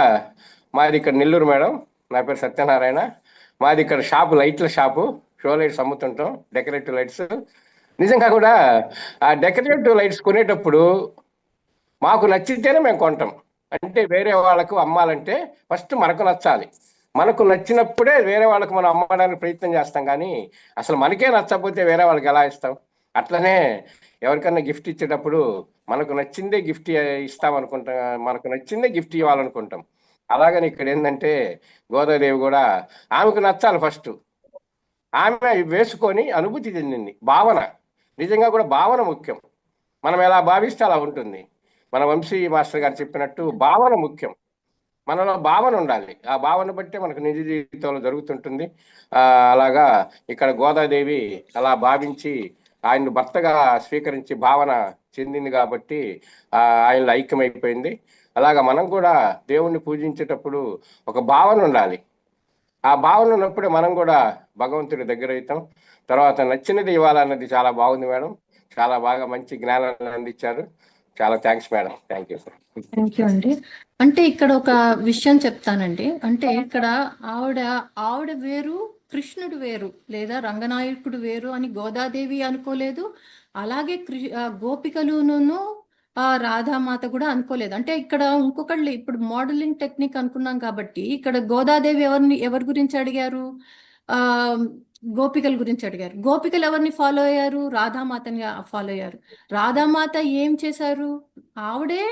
Speaker 3: మాది ఇక్కడ నెల్లూరు మేడం, నా పేరు సత్యనారాయణ. మాది ఇక్కడ షాపు, లైట్ల షాపు, షో లైట్స్ అమ్ముతుంటాం, డెకరేటివ్ లైట్స్. నిజంగా కూడా ఆ డెకరేటివ్ లైట్స్ కొనేటప్పుడు మాకు నచ్చితేనే మేము కొంటాం. అంటే వేరే వాళ్ళకు అమ్మాలంటే ఫస్ట్ మనకు నచ్చాలి, మనకు నచ్చినప్పుడే వేరే వాళ్ళకు మనం అమ్మడానికి ప్రయత్నం చేస్తాం. కానీ అసలు మనకే నచ్చకపోతే వేరే వాళ్ళకి ఎలా ఇస్తాం? అట్లనే ఎవరికన్నా గిఫ్ట్ ఇచ్చేటప్పుడు మనకు నచ్చిందే గిఫ్ట్ ఇస్తాం అనుకుంటాం, మనకు నచ్చిందే గిఫ్ట్ ఇవ్వాలనుకుంటాం. అలాగని ఇక్కడ ఏంటంటే గోదాదేవి కూడా ఆమెకు నచ్చాలి ఫస్ట్, ఆమె వేసుకొని అనుభూతి చెందింది. భావన, నిజంగా కూడా భావన ముఖ్యం. మనం ఎలా భావిస్తే అలా ఉంటుంది. మన వంశీ మాస్టర్ గారు చెప్పినట్టు భావన ముఖ్యం. మనలో భావన ఉండాలి, ఆ భావన బట్టే మనకు నిజ జీవితంలో జరుగుతుంటుంది. అలాగా ఇక్కడ గోదాదేవి అలా భావించి ఆయన్ని భర్తగా స్వీకరించి భావన చెందింది కాబట్టి ఆయనలో ఐక్యమైపోయింది. అలాగా మనం కూడా దేవుణ్ణి పూజించేటప్పుడు ఒక భావన ఉండాలి. ఆ భావన ఉన్నప్పుడే మనం కూడా భగవంతుడి దగ్గర అవుతాం. తర్వాత నచ్చినది ఇవ్వాలన్నది చాలా బాగుంది మేడం. చాలా బాగా మంచి జ్ఞానాన్ని అందించారు. చాలా thanks madam. Thank you.
Speaker 1: Thank you అండి. అంటే ఇక్కడ ఒక విషయం చెప్తానండి. అంటే ఇక్కడ ఆవిడ వేరు, కృష్ణుడు వేరు, లేదా రంగనాయకుడు వేరు అని గోదాదేవి అనుకోలేదు. అలాగే గోపికలును రాధామాత కూడా అనుకోలేదు. అంటే ఇక్కడ ఇంకొకళ్ళు ఇప్పుడు మోడలింగ్ టెక్నిక్ అనుకున్నాం కాబట్టి ఇక్కడ గోదాదేవి ఎవరి గురించి అడిగారు? ఆ గోపికల గురించి అడిగారు. గోపికలు ఎవరిని ఫాలో అయ్యారు? రాధామాతని ఫాలో అయ్యారు. రాధామాత ఏం చేశారు? ఆవిడే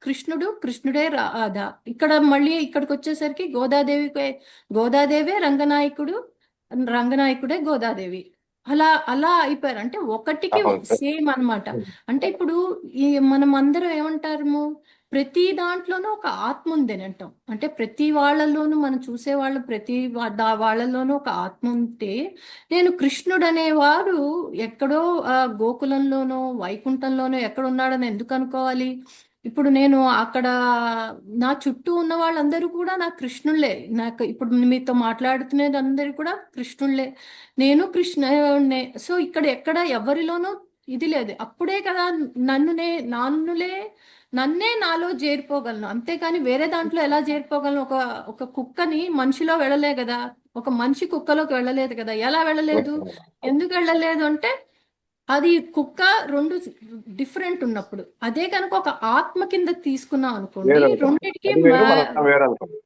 Speaker 1: కృష్ణుడే రాధ. ఇక్కడ మళ్ళీ ఇక్కడికి వచ్చేసరికి గోదాదేవే రంగనాయకుడే గోదాదేవి. అలా అయిపోయారు. అంటే ఒకటికి సేమ్ అన్నమాట. అంటే ఇప్పుడు మనం అందరం ఏమంటారు, ప్రతి దాంట్లోనూ ఒక ఆత్మ ఉందని అంటాం. అంటే ప్రతి వాళ్ళలోనూ మనం చూసే వాళ్ళు ప్రతి వాళ్ళలోనూ ఒక ఆత్మ ఉంటే, నేను కృష్ణుడు అనేవాడు ఎక్కడో గోకులంలోనో వైకుంఠంలోనో ఎక్కడ ఉన్నాడని ఎందుకు అనుకోవాలి? ఇప్పుడు నేను అక్కడ నా చుట్టూ ఉన్న వాళ్ళందరూ కూడా నా కృష్ణుళ్ళే. నాకు ఇప్పుడు మీతో మాట్లాడుతున్నది అందరూ కూడా కృష్ణుళ్ళే. నేను కృష్ణుడే. సో ఇక్కడ ఎక్కడ ఎవరిలోనూ ఇది లేదు. అప్పుడే కదా నన్నే నాలో చేరిపోగలను. అంతేకాని వేరే దాంట్లో ఎలా చేరిపోగలను? ఒక ఒక కుక్కని మనిషిలో వెళ్ళలే కదా, ఒక మనిషి కుక్కలోకి వెళ్ళలేదు కదా. ఎలా వెళ్ళలేదు? ఎందుకు వెళ్ళలేదు అంటే అది కుక్క రెండు డిఫరెంట్ ఉన్నప్పుడు. అదే కనుక ఒక ఆత్మ కింద తీసుకున్నాం అనుకోండి,
Speaker 3: వేరు అనుకోండి,
Speaker 1: రెండిటికి
Speaker 3: అది వేరు మనం వేరు అనుకోండి.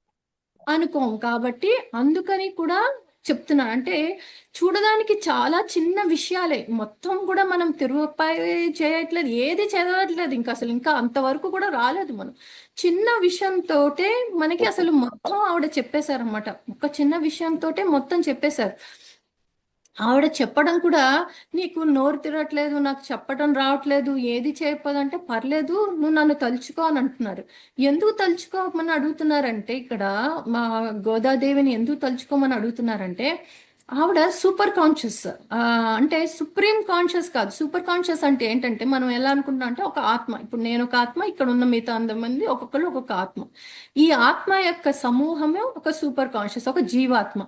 Speaker 1: అనుకోం. కాబట్టి అందుకని కూడా చెప్తున్నాను. అంటే చూడడానికి చాలా చిన్న విషయాలే, మొత్తం కూడా మనం తిరుగుపై చేయట్లేదు, ఏది చదవట్లేదు, ఇంకా అసలు ఇంకా అంతవరకు కూడా రాలేదు మనం. చిన్న విషయంతోటే మనకి అసలు మొత్తం ఆవిడ చెప్పేశారనమాట. ఒక చిన్న విషయంతోటే మొత్తం చెప్పేశారు. ఆవిడ చెప్పడం కూడా, నీకు నోరు తిరగట్లేదు, నాకు చెప్పడం రావట్లేదు, ఏది చేయకపోదంటే పర్లేదు, నువ్వు నన్ను తలుచుకో అని అంటున్నారు. ఎందుకు తలుచుకోమని అడుగుతున్నారంటే, ఇక్కడ మా గోదాదేవిని ఎందుకు తలుచుకోమని అడుగుతున్నారంటే, ఆవిడ సూపర్ కాన్షియస్. అంటే సుప్రీం కాన్షియస్ కాదు. సూపర్ కాన్షియస్ అంటే ఏంటంటే, మనం ఎలా అనుకుంటున్నాం అంటే, ఒక ఆత్మ, ఇప్పుడు నేను ఒక ఆత్మ, ఇక్కడ ఉన్న మిగతా 100 మంది ఒక్కొక్కరు ఒక్కొక్క ఆత్మ. ఈ ఆత్మ యొక్క సమూహమే ఒక సూపర్ కాన్షియస్, ఒక జీవాత్మ.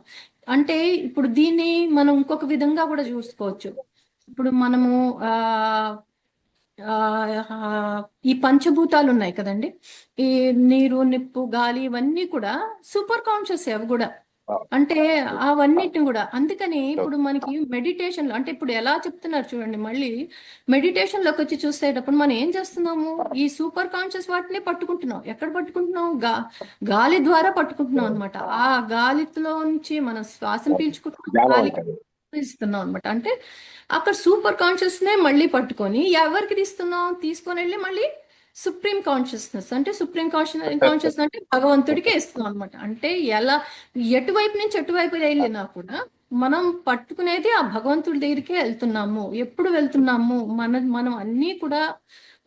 Speaker 1: అంటే ఇప్పుడు దీన్ని మనం ఇంకొక విధంగా కూడా చూసుకోవచ్చు. ఇప్పుడు మనము ఆ ఆ ఆ, ఈ పంచభూతాలు ఉన్నాయి కదండి, ఈ నీరు, నిప్పు, గాలి, ఇవన్నీ కూడా సూపర్ కాన్షియస్. అవి కూడా అంటే అవన్నిటిని కూడా. అందుకని ఇప్పుడు మనకి మెడిటేషన్ అంటే ఇప్పుడు ఎలా చెప్తున్నారు చూడండి, మళ్ళీ మెడిటేషన్ లోకి వచ్చి చూసేటప్పుడు మనం ఏం చేస్తున్నాము? ఈ సూపర్ కాన్షియస్ వాటిని పట్టుకుంటున్నాం. ఎక్కడ పట్టుకుంటున్నాం? గాలి ద్వారా పట్టుకుంటున్నాం అనమాట. ఆ గాలిలో నుంచి మనం శ్వాసం పీల్చుకుంటున్నాం,
Speaker 3: జ్ఞానం
Speaker 1: గాలికి
Speaker 3: అంటారు.
Speaker 1: ఇస్తున్నాం అనమాట. అంటే అక్కడ సూపర్ కాన్షియస్ నే మళ్ళీ పట్టుకొని ఎవరికి తీస్తున్నాం? తీసుకొని వెళ్ళి మళ్ళీ సుప్రీం కాన్షియస్నెస్, అంటే సుప్రీం కాన్షియస్ అంటే భగవంతుడికే ఇస్తున్నాం అనమాట. అంటే ఎలా ఎటువైపు నుంచి ఎటువైపు వెళ్ళినా కూడా మనం పట్టుకునేది ఆ భగవంతుడి దగ్గరికే వెళ్తున్నాము. ఎప్పుడు వెళ్తున్నాము? మనం అన్నీ కూడా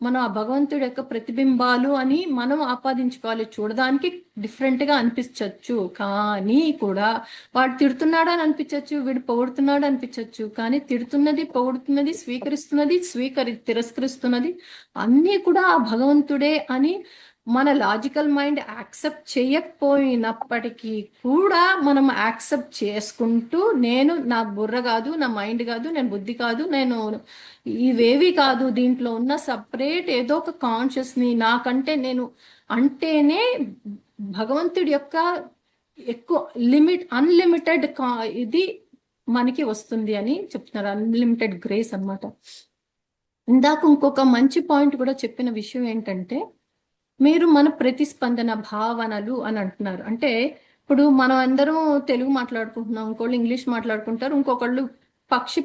Speaker 1: మనం ఆ భగవంతుడి యొక్క ప్రతిబింబాలు అని మనం ఆపాదించుకోవాలి. చూడడానికి డిఫరెంట్ గా అనిపించవచ్చు, కానీ కూడా వాడు తిడుతున్నాడు అని అనిపించవచ్చు, వీడు పొగుడుతున్నాడు అనిపించవచ్చు, కానీ తిడుతున్నది, పొగుడుతున్నది, తిరస్కరిస్తున్నది అన్నీ కూడా ఆ భగవంతుడే అని మన లాజికల్ మైండ్ యాక్సెప్ట్ చేయకపోయినప్పటికీ కూడా మనం యాక్సెప్ట్ చేసుకుంటూ, నేను, నా బుర్ర కాదు, నా మైండ్ కాదు, నేను బుద్ధి కాదు, నేను ఇవేవి కాదు, దీంట్లో ఉన్న సపరేట్ ఏదో ఒక కాన్షియస్ని నాకంటే నేను అంటేనే భగవంతుడి యొక్క ఎక్కువ అన్లిమిటెడ్ ఇది మనకి వస్తుంది అని చెప్తున్నారు. అన్లిమిటెడ్ గ్రేస్ అన్నమాట. ఇందాక ఇంకొక మంచి పాయింట్ కూడా చెప్పిన విషయం ఏంటంటే, మీరు మన ప్రతిస్పందన భావనలు అని అంటున్నారు. అంటే ఇప్పుడు మనం అందరం తెలుగు మాట్లాడుకుంటున్నాం, ఇంకోళ్ళు ఇంగ్లీష్ మాట్లాడుకుంటారు, ఇంకొకళ్ళు పక్షి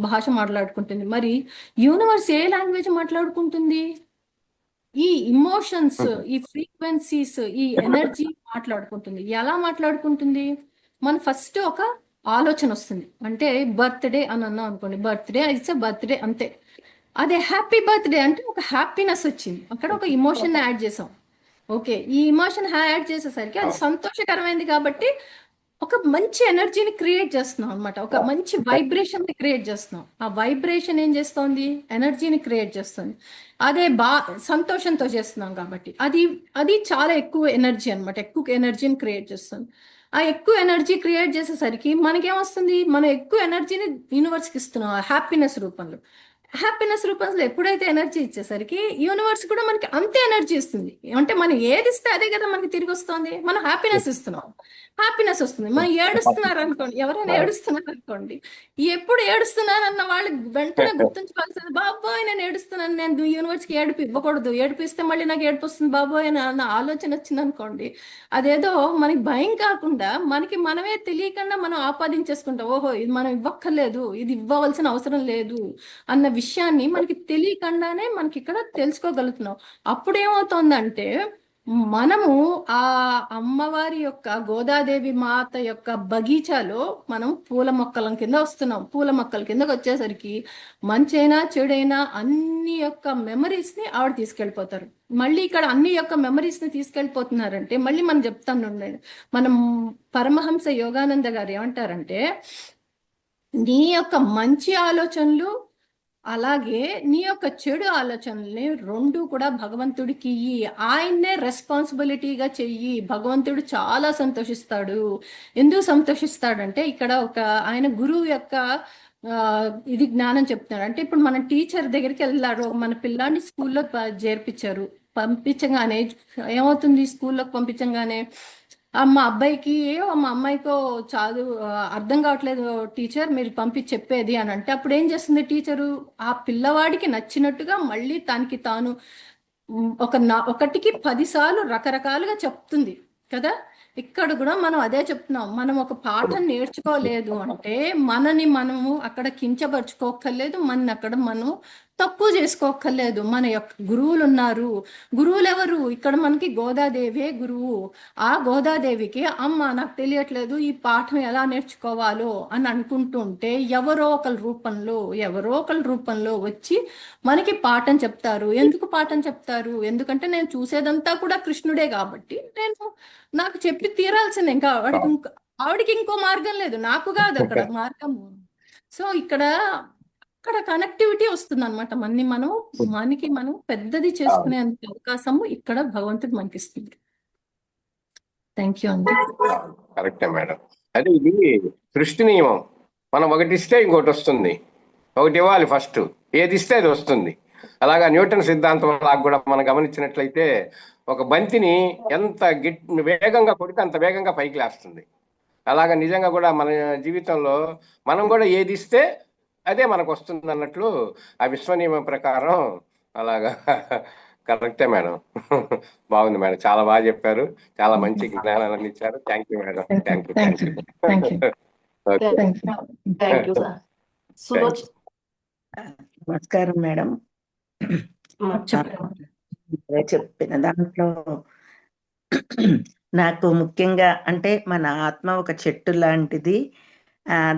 Speaker 1: భాష మాట్లాడుకుంటుంది. మరి యూనివర్స్ ఏ లాంగ్వేజ్ మాట్లాడుకుంటుంది? ఈ ఇమోషన్స్, ఈ ఫ్రీక్వెన్సీస్, ఈ ఎనర్జీ మాట్లాడుకుంటుంది. ఎలా మాట్లాడుకుంటుంది? మన ఫస్ట్ ఒక ఆలోచన వస్తుంది. అంటే బర్త్డే అని అన్నాం అనుకోండి, బర్త్డే ఇట్స్ బర్త్డే అంతే. అదే హ్యాపీ బర్త్డే అంటే ఒక హ్యాపీనెస్ వచ్చింది, అక్కడ ఒక ఇమోషన్ యాడ్ చేసాం. ఓకే, ఈ ఇమోషన్ యాడ్ చేసేసరికి అది సంతోషకరమైంది కాబట్టి ఒక మంచి ఎనర్జీని క్రియేట్ చేస్తున్నాం అనమాట. ఒక మంచి వైబ్రేషన్ ని క్రియేట్ చేస్తున్నాం. ఆ వైబ్రేషన్ ఏం చేస్తోంది? ఎనర్జీని క్రియేట్ చేస్తుంది. అదే సంతోషంతో చేస్తున్నాం కాబట్టి అది అది చాలా ఎక్కువ ఎనర్జీ అనమాట. ఎక్కువ ఎనర్జీని క్రియేట్ చేస్తుంది. ఆ ఎక్కువ ఎనర్జీ క్రియేట్ చేసేసరికి మనకేమొస్తుంది? మనం ఎక్కువ ఎనర్జీని యూనివర్స్కి ఇస్తున్నాం హ్యాపీనెస్ రూపంలో. హ్యాపీనెస్ రూపంలో ఎప్పుడైతే ఎనర్జీ ఇచ్చేసరికి యూనివర్స్ కూడా మనకి అంతే ఎనర్జీ ఇస్తుంది. అంటే మనం ఏది ఇస్తే అదే కదా మనకి తిరిగి వస్తుంది. మనం హ్యాపీనెస్ ఇస్తున్నాం, హ్యాపీనెస్ వస్తుంది. మనం ఏడుస్తున్నారు అనుకోండి, ఎవరైనా ఏడుస్తున్నారు అనుకోండి, ఎప్పుడు ఏడుస్తున్నారు అన్న వాళ్ళు వెంటనే గుర్తుంచుకోవాల్సింది, బాబోయ్ నేను ఏడుస్తున్నాను, నేను యూనివర్స్కి ఏడుపు ఇవ్వకూడదు, ఏడిపిస్తే మళ్ళీ నాకు ఏడుపు వస్తుంది బాబోయ్ అని అన్న ఆలోచన వచ్చింది అనుకోండి, అదేదో మనకి భయం కాకుండా మనకి మనమే తెలియకుండా మనం ఆపాదించేసుకుంటాం. ఓహో, ఇది మనం ఇవ్వక్కర్లేదు, ఇది ఇవ్వవలసిన అవసరం లేదు అన్న విషయాన్ని మనకి తెలియకుండానే మనకి ఇక్కడ తెలుసుకోగలుగుతున్నాం. అప్పుడు ఏమవుతోందంటే మనము ఆ అమ్మవారి యొక్క గోదాదేవి మాత యొక్క బగీచాలో మనం పూల మొక్కల కింద వస్తున్నాం. పూల మొక్కల కిందకి వచ్చేసరికి మంచైనా చెడైనా అన్ని యొక్క మెమరీస్ ని ఆవిడ తీసుకెళ్ళిపోతారు. మళ్ళీ ఇక్కడ అన్ని యొక్క మెమరీస్ ని తీసుకెళ్ళిపోతున్నారంటే మళ్ళీ మనం చెప్తాను ఉండండి. మనం పరమహంస యోగానంద గారు ఏమంటారంటే, నీ యొక్క మంచి ఆలోచనలు అలాగే నీ యొక్క చెడు ఆలోచనల్ని రెండు కూడా భగవంతుడికి ఇయ్యి, ఆయన్నే రెస్పాన్సిబిలిటీగా చెయ్యి. భగవంతుడు చాలా సంతోషిస్తాడు. ఎందుకు సంతోషిస్తాడంటే ఇక్కడ ఒక ఆయన గురువు యొక్క ఇది జ్ఞానం చెప్తున్నాడు. అంటే ఇప్పుడు మన టీచర్ దగ్గరికి వెళ్ళారు, మన పిల్లాన్ని స్కూల్లో చేర్పించారు. పంపించగానే ఏమవుతుంది, స్కూల్లోకి పంపించగానే మా అబ్బాయికి మా అమ్మాయికో చదువు అర్థం కావట్లేదు టీచర్, మీరు చెప్పేది అని అంటే అప్పుడు ఏం చేస్తుంది టీచరు, ఆ పిల్లవాడికి నచ్చినట్టుగా మళ్ళీ తనకి తాను ఒకటికి 10 సార్లు రకరకాలుగా చెప్తుంది కదా. ఇక్కడ కూడా మనం అదే చెప్తున్నాం. మనం ఒక పాఠం నేర్చుకోలేదు అంటే మనని మనము అక్కడ కించపరుచుకోక్కర్లేదు, మన అక్కడ మనం తప్పు చేసుకోక్కర్లేదు. మన యొక్క గురువులు ఉన్నారు. గురువులు ఎవరు? ఇక్కడ మనకి గోదాదేవే గురువు. ఆ గోదాదేవికి అమ్మ నాకు తెలియట్లేదు ఈ పాఠం ఎలా నేర్చుకోవాలో అని అనుకుంటుంటే ఎవరో ఒకరి రూపంలో వచ్చి మనకి పాఠం చెప్తారు. ఎందుకు పాఠం చెప్తారు? ఎందుకంటే నేను చూసేదంతా కూడా కృష్ణుడే కాబట్టి నాకు చెప్పి తీరాల్సిందే. ఇంకా ఆవిడికి ఇంకో మార్గం లేదు, నాకు కాదు అక్కడ మార్గం. సో అక్కడ కనెక్టివిటీ వస్తుంది అనమాట. మనకి మనం పెద్దది చేసుకునే అవకాశము ఇక్కడ భగవంతుడు మనకి ఇస్తుంది. థ్యాంక్ యూ అండి.
Speaker 3: కరెక్టే మేడం. అదే ఇది సృష్టి నియమం. మనం ఒకటి ఇస్తే ఇంకోటి వస్తుంది, ఒకటి ఇవ్వాలి ఫస్ట్, ఏది ఇస్తే అది వస్తుంది. అలాగా న్యూటన్ సిద్ధాంతం లాగా కూడా మనం గమనించినట్లయితే ఒక బంతిని ఎంత వేగంగా కొడితే అంత వేగంగా పైకి లేస్తుంది. అలాగా నిజంగా కూడా మన జీవితంలో మనం కూడా ఏది ఇస్తే అదే మనకు వస్తుంది అన్నట్లు ఆ విశ్వనియమం ప్రకారం అలాగా కరెక్టే మేడం. బాగుంది మేడం, చాలా బాగా చెప్పారు, చాలా మంచి జ్ఞానాన్ని అందించారు. Thank you madam. Thank you.
Speaker 4: నమస్కారం మేడం. చెప్పిన దాంట్లో నాకు ముఖ్యంగా అంటే మన ఆత్మ ఒక చెట్టు లాంటిది,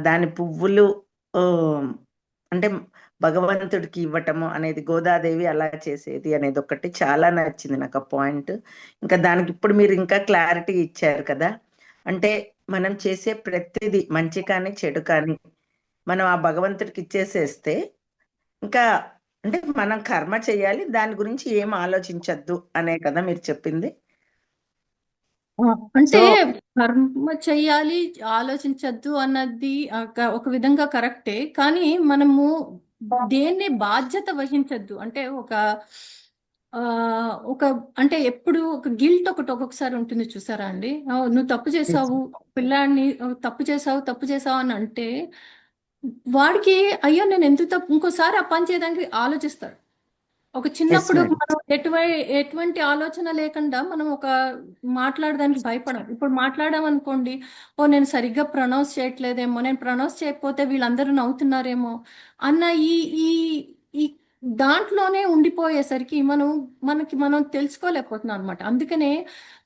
Speaker 4: దాని పువ్వులు అంటే భగవంతుడికి ఇవ్వటము అనేది గోదాదేవి అలా చేసేది అనేది ఒకటి చాలా నచ్చింది నాకు ఆ పాయింట్. ఇంకా దానికి ఇప్పుడు మీరు ఇంకా క్లారిటీ ఇచ్చారు కదా. అంటే మనం చేసే ప్రతిదీ మంచి కానీ చెడు కానీ మనం ఆ భగవంతుడికి ఇచ్చేసేస్తే ఇంకా అంటే మనం కర్మ చేయాలి, దాని గురించి ఏం ఆలోచించద్దు అనే కదా మీరు చెప్పింది.
Speaker 1: అంటే కర్మ చెయ్యాలి, ఆలోచించద్దు అన్నది ఒక విధంగా కరెక్టే. కానీ మనము దేన్ని బాధ్యత వహించద్దు. అంటే ఒక అంటే ఎప్పుడు ఒక గిల్ట్ ఒక్కొక్కసారి ఉంటుంది చూసారా అండి. నువ్వు తప్పు చేసావు, పిల్లాడిని తప్పు చేసావు అని అంటే వాడికి అయ్యో నేను ఎందుకు తప్పు, ఇంకోసారి ఆ పని చేయడానికి ఆలోచిస్తాడు. ఒక చిన్నప్పుడు మనం ఎటువంటి ఆలోచన లేకుండా మనం మాట్లాడడానికి భయపడం. ఇప్పుడు మాట్లాడాం అనుకోండి, నేను సరిగ్గా ప్రొనౌన్స్ చేయట్లేదేమో, నేను ప్రొనౌన్స్ చేయకపోతే వీళ్ళందరూ నవ్వుతున్నారేమో అన్న ఈ దాంట్లోనే ఉండిపోయేసరికి మనకి మనం తెలుసుకోలేకపోతున్నాం అనమాట. అందుకనే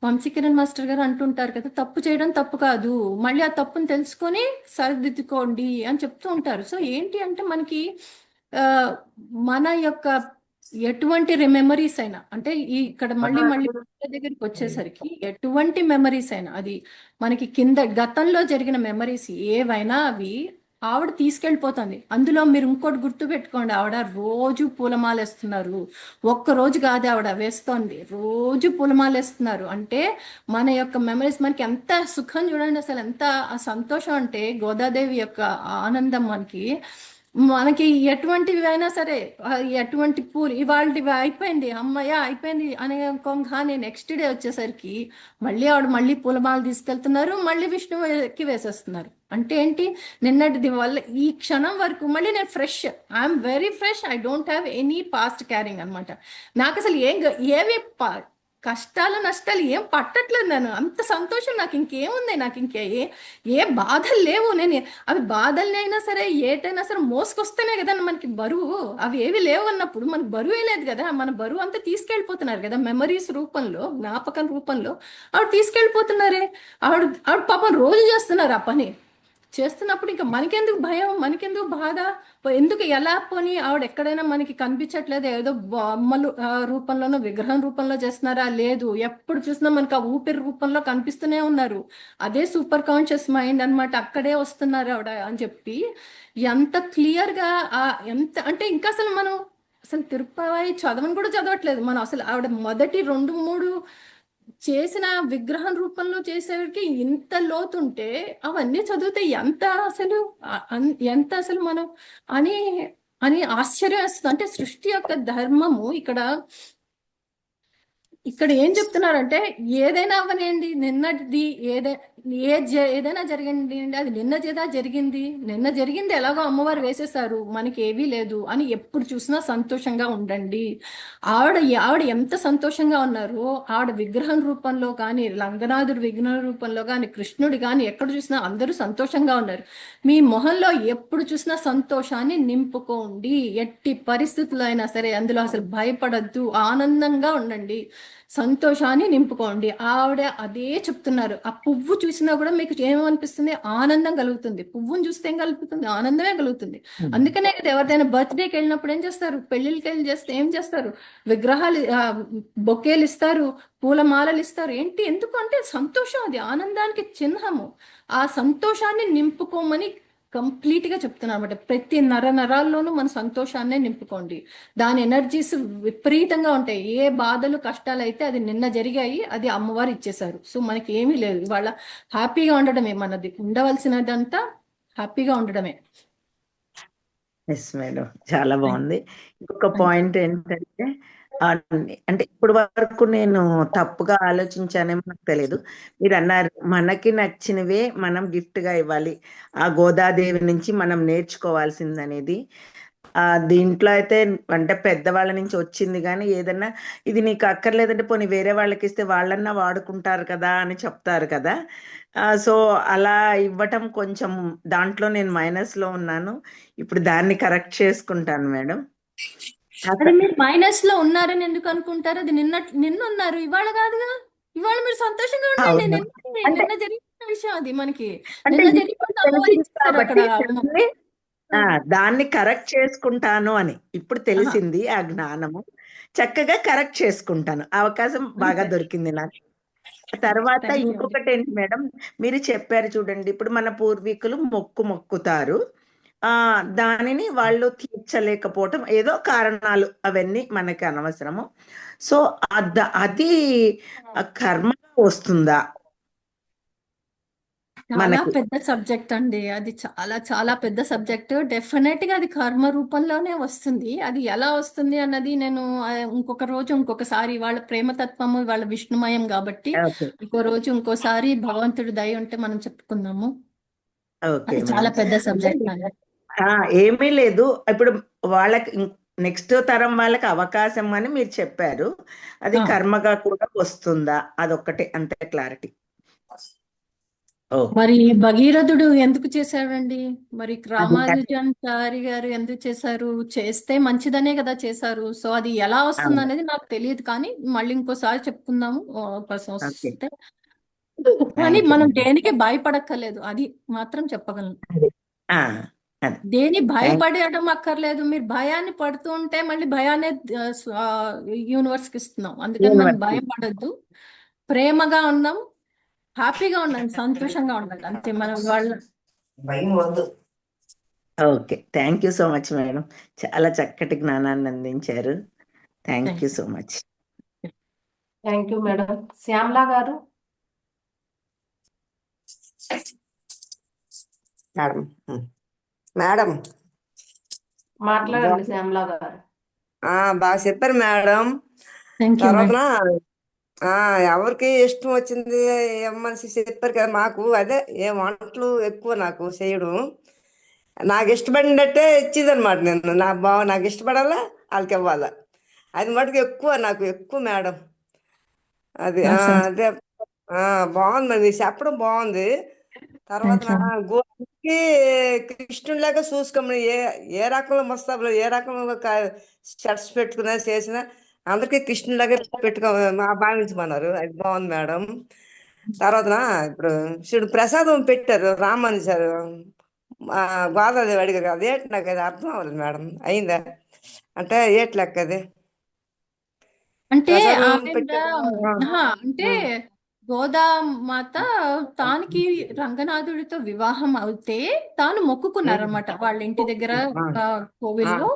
Speaker 1: వంశీకిరణ్ మాస్టర్ గారు అంటుంటారు కదా, తప్పు చేయడం తప్పు కాదు, మళ్ళీ ఆ తప్పుని తెలుసుకొని సరిదిద్దుకోండి అని చెప్తూ ఉంటారు. సో ఏంటి అంటే మనకి మన యొక్క ఎటువంటి మెమరీస్ అయినా, అంటే ఇక్కడ మళ్ళీ దగ్గరికి వచ్చేసరికి ఎటువంటి మెమరీస్ అయినా, అది మనకి గతంలో జరిగిన మెమరీస్ ఏవైనా అవి ఆవిడ తీసుకెళ్ళిపోతుంది. అందులో మీరు ఇంకోటి గుర్తు పెట్టుకోండి, ఆవిడ రోజు పూలమాల వేస్తున్నారు. ఒక్కరోజు కాదు ఆవిడ వేస్తోంది, రోజు పూలమాల వేస్తున్నారు. అంటే మన యొక్క మెమరీస్ మనకి ఎంత సుఖం చూడండి, అసలు ఎంత సంతోషం అంటే గోదాదేవి యొక్క ఆనందం మనకి ఎటువంటివి అయినా సరే, ఎటువంటి పూలు ఇవాళ అయిపోయింది అమ్మయ్య అయిపోయింది అనుకోగానే నెక్స్ట్ డే వచ్చేసరికి మళ్ళీ పూలమాల తీసుకెళ్తున్నారు, మళ్ళీ విష్ణువుకి వేసేస్తున్నారు. అంటే ఏంటి, నిన్నటిది వల్ల ఈ క్షణం వరకు మళ్ళీ నేను fresh, I'm very fresh, I don't have any past carrying అనమాట. నాకు అసలు ఏవి కష్టాలు నష్టాలు ఏం పట్టట్లేదు. నన్ను అంత సంతోషం. నాకు ఇంకేముంది, నాకు ఏ బాధలు లేవు. నేను అవి బాధల్ని అయినా సరే ఏటైనా సరే మోసుకొస్తేనే కదా మనకి బరువు. అవి ఏవి లేవు అన్నప్పుడు మనకు బరువే లేదు కదా. మన బరువు అంతా తీసుకెళ్ళిపోతున్నారు కదా, మెమరీస్ రూపంలో, జ్ఞాపకం రూపంలో ఆవిడ తీసుకెళ్ళిపోతున్నారే. ఆవిడ పాపం రోజు చేస్తున్నారు ఆ పని. చేస్తున్నప్పుడు ఇంకా మనకెందుకు భయం, మనకెందుకు బాధ, ఎందుకు ఎలా పోని ఆవిడ ఎక్కడైనా మనకి కనిపించట్లేదు, ఏదో బొమ్మలు రూపంలోనో విగ్రహం రూపంలో చేస్తున్నారా? లేదు, ఎప్పుడు చూసినా మనకు ఆ ఊపిరి రూపంలో కనిపిస్తూనే ఉన్నారు. అదే సూపర్ కాన్షియస్ మైండ్ అన్నమాట, అక్కడే వస్తున్నారు ఆవిడ అని చెప్పి ఎంత క్లియర్గా, ఎంత అంటే ఇంకా అసలు తిరుపతి చదవని కూడా చదవట్లేదు మనం. అసలు ఆవిడ మొదటి 2-3 చేసిన విగ్రహం రూపంలో చేసేవారికి ఇంత లోతుంటే అవన్నీ చదివితే ఎంత అసలు మనం అని అని ఆశ్చర్యం వేస్తుంది. అంటే సృష్టి యొక్క ధర్మము ఇక్కడ ఏం చెప్తున్నారంటే, ఏదైనా అవనండి, నిన్నటిది ఏదైనా జరిగింది అండి, అది నిన్న జరిగింది. నిన్న జరిగింది ఎలాగో అమ్మవారు వేసేసారు, మనకి ఏవీ లేదు అని ఎప్పుడు చూసినా సంతోషంగా ఉండండి. ఆవిడ ఎంత సంతోషంగా ఉన్నారో, ఆవిడ విగ్రహం రూపంలో కానీ, రంగనాథుడి విగ్రహం రూపంలో కానీ, కృష్ణుడి కానీ ఎక్కడ చూసినా అందరూ సంతోషంగా ఉన్నారు. మీ మొహంలో ఎప్పుడు చూసినా సంతోషాన్ని నింపుకోండి. ఎట్టి పరిస్థితుల్లో అయినా సరే అందులో అసలు భయపడద్దు, ఆనందంగా ఉండండి, సంతోషాన్ని నింపుకోండి. ఆవిడ అదే చెప్తున్నారు. ఆ పువ్వు చూసినా కూడా మీకు ఏమనిపిస్తుంది? ఆనందం కలుగుతుంది. పువ్వుని చూస్తే ఏం కలుగుతుంది? ఆనందమే కలుగుతుంది. అందుకనే కదా ఎవరిదైనా బర్త్డేకి వెళ్ళినప్పుడు ఏం చేస్తారు, పెళ్లిళ్ళకి వెళ్ళి చేస్తే ఏం చేస్తారు, విగ్రహాలు బొకేలు ఇస్తారు, పూలమాలలు ఇస్తారు. ఏంటి, ఎందుకు అంటే సంతోషం, అది ఆనందానికి చిహ్నము. ఆ సంతోషాన్ని నింపుకోమని కంప్లీట్ గా చెప్తున్నారు అనమాట. ప్రతి నరాల్లోనూ మన సంతోషాన్నే నింపుకోండి. దాని ఎనర్జీస్ విపరీతంగా ఉంటాయి. ఏ బాధలు కష్టాలు అయితే అది నిన్న జరిగాయి, అది అమ్మవారు ఇచ్చేశారు. సో మనకి ఏమీ లేదు. ఇవాళ హ్యాపీగా ఉండడమే మనది, ఉండవలసినదంతా హ్యాపీగా ఉండడమే.
Speaker 4: ఎస్ మేడం, చాలా బాగుంది. ఇంకొక పాయింట్ ఏంటంటే, అంటే ఇప్పుడు వరకు నేను తప్పుగా ఆలోచించానేమో నాకు తెలియదు. మీరు అన్నారు మనకి నచ్చినవే మనం గిఫ్ట్ గా ఇవ్వాలి, ఆ గోదాదేవి నుంచి మనం నేర్చుకోవాల్సింది అనేది. దీంట్లో అయితే అంటే పెద్దవాళ్ళ నుంచి వచ్చింది, కానీ ఏదన్నా ఇది నీకు అక్కర్లేదంటే పోనీ వేరే వాళ్ళకి ఇస్తే వాళ్ళన్నా వాడుకుంటారు కదా అని చెప్తారు కదా. సో అలా ఇవ్వటం కొంచెం దాంట్లో నేను మైనస్ లో ఉన్నాను. ఇప్పుడు దాన్ని కరెక్ట్ చేసుకుంటాను మేడం.
Speaker 1: అది మీరు మైనస్ లో ఉన్నారని ఎందుకు అనుకుంటారు? అది నిన్న ఉన్నారు, ఇవాళ కాదుగా. ఇవాళ మీరు సంతోషంగా ఉండండి.
Speaker 4: అవును.
Speaker 1: నిన్న జరిగిన విషయం అది. మనకి
Speaker 4: అంటే
Speaker 1: నిన్న
Speaker 4: ఇప్పుడు
Speaker 1: జరిగిన అమ్మవారు
Speaker 4: తెలిసింది
Speaker 1: ఇచ్చేసారు
Speaker 4: కాబట్టి
Speaker 1: అక్కడ.
Speaker 4: దాన్ని కరెక్ట్ చేసుకుంటాను అని ఇప్పుడు
Speaker 1: ఆహా,
Speaker 4: తెలిసింది. ఆ జ్ఞానము చక్కగా కరెక్ట్ చేసుకుంటాను. అవకాశం బాగా
Speaker 1: అంతే.
Speaker 4: దొరికింది నాకు. తర్వాత
Speaker 1: థ్యాంక్ యూ అండి.
Speaker 4: ఇంకొకటి ఏంటి మేడం, మీరు చెప్పారు చూడండి, ఇప్పుడు మన పూర్వీకులు మొక్కుతారు, దానిని వాళ్ళు తీర్చలేకపోవటం ఏదో కారణాలు, అవన్నీ మనకి అనవసరము. సో అది కర్మ వస్తుందా
Speaker 1: చాలా
Speaker 4: మనకి?
Speaker 1: పెద్ద సబ్జెక్ట్ అండి అది, చాలా చాలా పెద్ద సబ్జెక్ట్. డెఫినెట్ గా అది కర్మ రూపంలోనే వస్తుంది. అది ఎలా వస్తుంది అన్నది నేను ఇంకొక రోజు ఇంకొకసారి, వాళ్ళ ప్రేమతత్వము వాళ్ళ విష్ణుమయం కాబట్టి
Speaker 4: ఓకే.
Speaker 1: ఇంకో రోజు ఇంకోసారి భగవంతుడి దయ ఉంటే మనం చెప్పుకుందాము.
Speaker 4: ఓకే
Speaker 1: అది చాలా
Speaker 4: మేడం.
Speaker 1: పెద్ద సబ్జెక్ట్ అండి.
Speaker 4: ఏమీ లేదు, ఇప్పుడు వాళ్ళకి నెక్స్ట్ తరం వాళ్ళకి అవకాశం అని మీరు చెప్పారు, అది
Speaker 1: ఆ,
Speaker 4: కర్మగా కూడా వస్తుందా, అదొక్కటే అంతే క్లారిటీ. ఓకే.
Speaker 1: మరి భగీరథుడు ఎందుకు చేశాడండి? మరి
Speaker 4: అది
Speaker 1: రామానుజాచారి గారు ఎందుకు చేశారు? చేస్తే మంచిదనే కదా చేశారు. సో అది ఎలా వస్తుంది
Speaker 4: అవును.
Speaker 1: అనేది నాకు తెలియదు, కానీ మళ్ళీ ఇంకోసారి చెప్పుకుందాము అవకాశం
Speaker 4: ఓకే.
Speaker 1: వస్తే. కానీ
Speaker 4: థ్యాంక్ యూ
Speaker 1: మనం
Speaker 4: మేడం.
Speaker 1: దేనికి భయపడక్కర్లేదు, అది మాత్రం చెప్పగలను.
Speaker 4: అదే. ఆ, అదే.
Speaker 1: దేని
Speaker 4: థ్యాంక్
Speaker 1: భయపడడం అక్కర్లేదు. మీరు భయాన్ని పడుతూ ఉంటే మళ్ళీ భయాన్ని యూనివర్స్కి ఇస్తున్నాం. అందుకని మనం
Speaker 4: యూనివర్సిటీ.
Speaker 1: భయం పడద్దు, ప్రేమగా ఉన్నాం, హ్యాపీగా ఉండండి, సంతోషంగా ఉండండి, అంతే. మనం వాళ్ళ
Speaker 2: భయం వద్దు.
Speaker 4: Okay, thank you so much madam, చాలా చక్కటి జ్ఞానాన్ని అందించారు. Thank you so much.
Speaker 2: Thank you madam. Shyamala గారు
Speaker 5: మేడం మేడం
Speaker 2: మాట్లాడండి. శ్యామలా గారు
Speaker 5: బాగా చెప్పారు మేడం.
Speaker 1: Thank you madam.
Speaker 5: తర్వాత ఎవరికి ఇష్టం వచ్చింది మనిషి చెప్పారు కదా. మాకు అదే ఏ వంటలు ఎక్కువ నాకు చేయడం, నాకు ఇష్టపడినట్టే ఇచ్చేది అనమాట. నేను నాకు ఇష్టపడాలా వాళ్ళకి ఇవ్వాలా, అది మటుకు ఎక్కువ నాకు ఎక్కువ మేడం. అది
Speaker 1: సార్
Speaker 5: అదే బాగుంది, మీరు చెప్పడం బాగుంది. తర్వాత
Speaker 1: థ్యాంక్ యూ.
Speaker 5: గోపికి కృష్ణుడిలాగా చూసుకోమని ఏ ఏ రకంలో మస్తాబులు ఏ రకంలో షర్ట్స్ పెట్టుకున్నా చేసినా అందరికీ కృష్ణుడిలాగే పెట్టుకో భావించమన్నారు. అది బాగుంది మేడం. తర్వాత ఇప్పుడు చూడు ప్రసాదం పెట్టారు రామని సార్, గోదావరి అడిగారు, అదేంటి నాకు అది అర్థం అవ్వలేదు మేడం. అయిందా అంటే ఏటి లెక్క అది
Speaker 1: అంటే
Speaker 5: ప్రసాదం
Speaker 1: ఆవిడ
Speaker 5: పెట్టారు.
Speaker 1: అంటే గోదామాత తానికి రంగనాథుడితో వివాహం అవుతే తాను మొక్కుకున్నారన్నమాట వాళ్ళ ఇంటి దగ్గర కోవిల్లో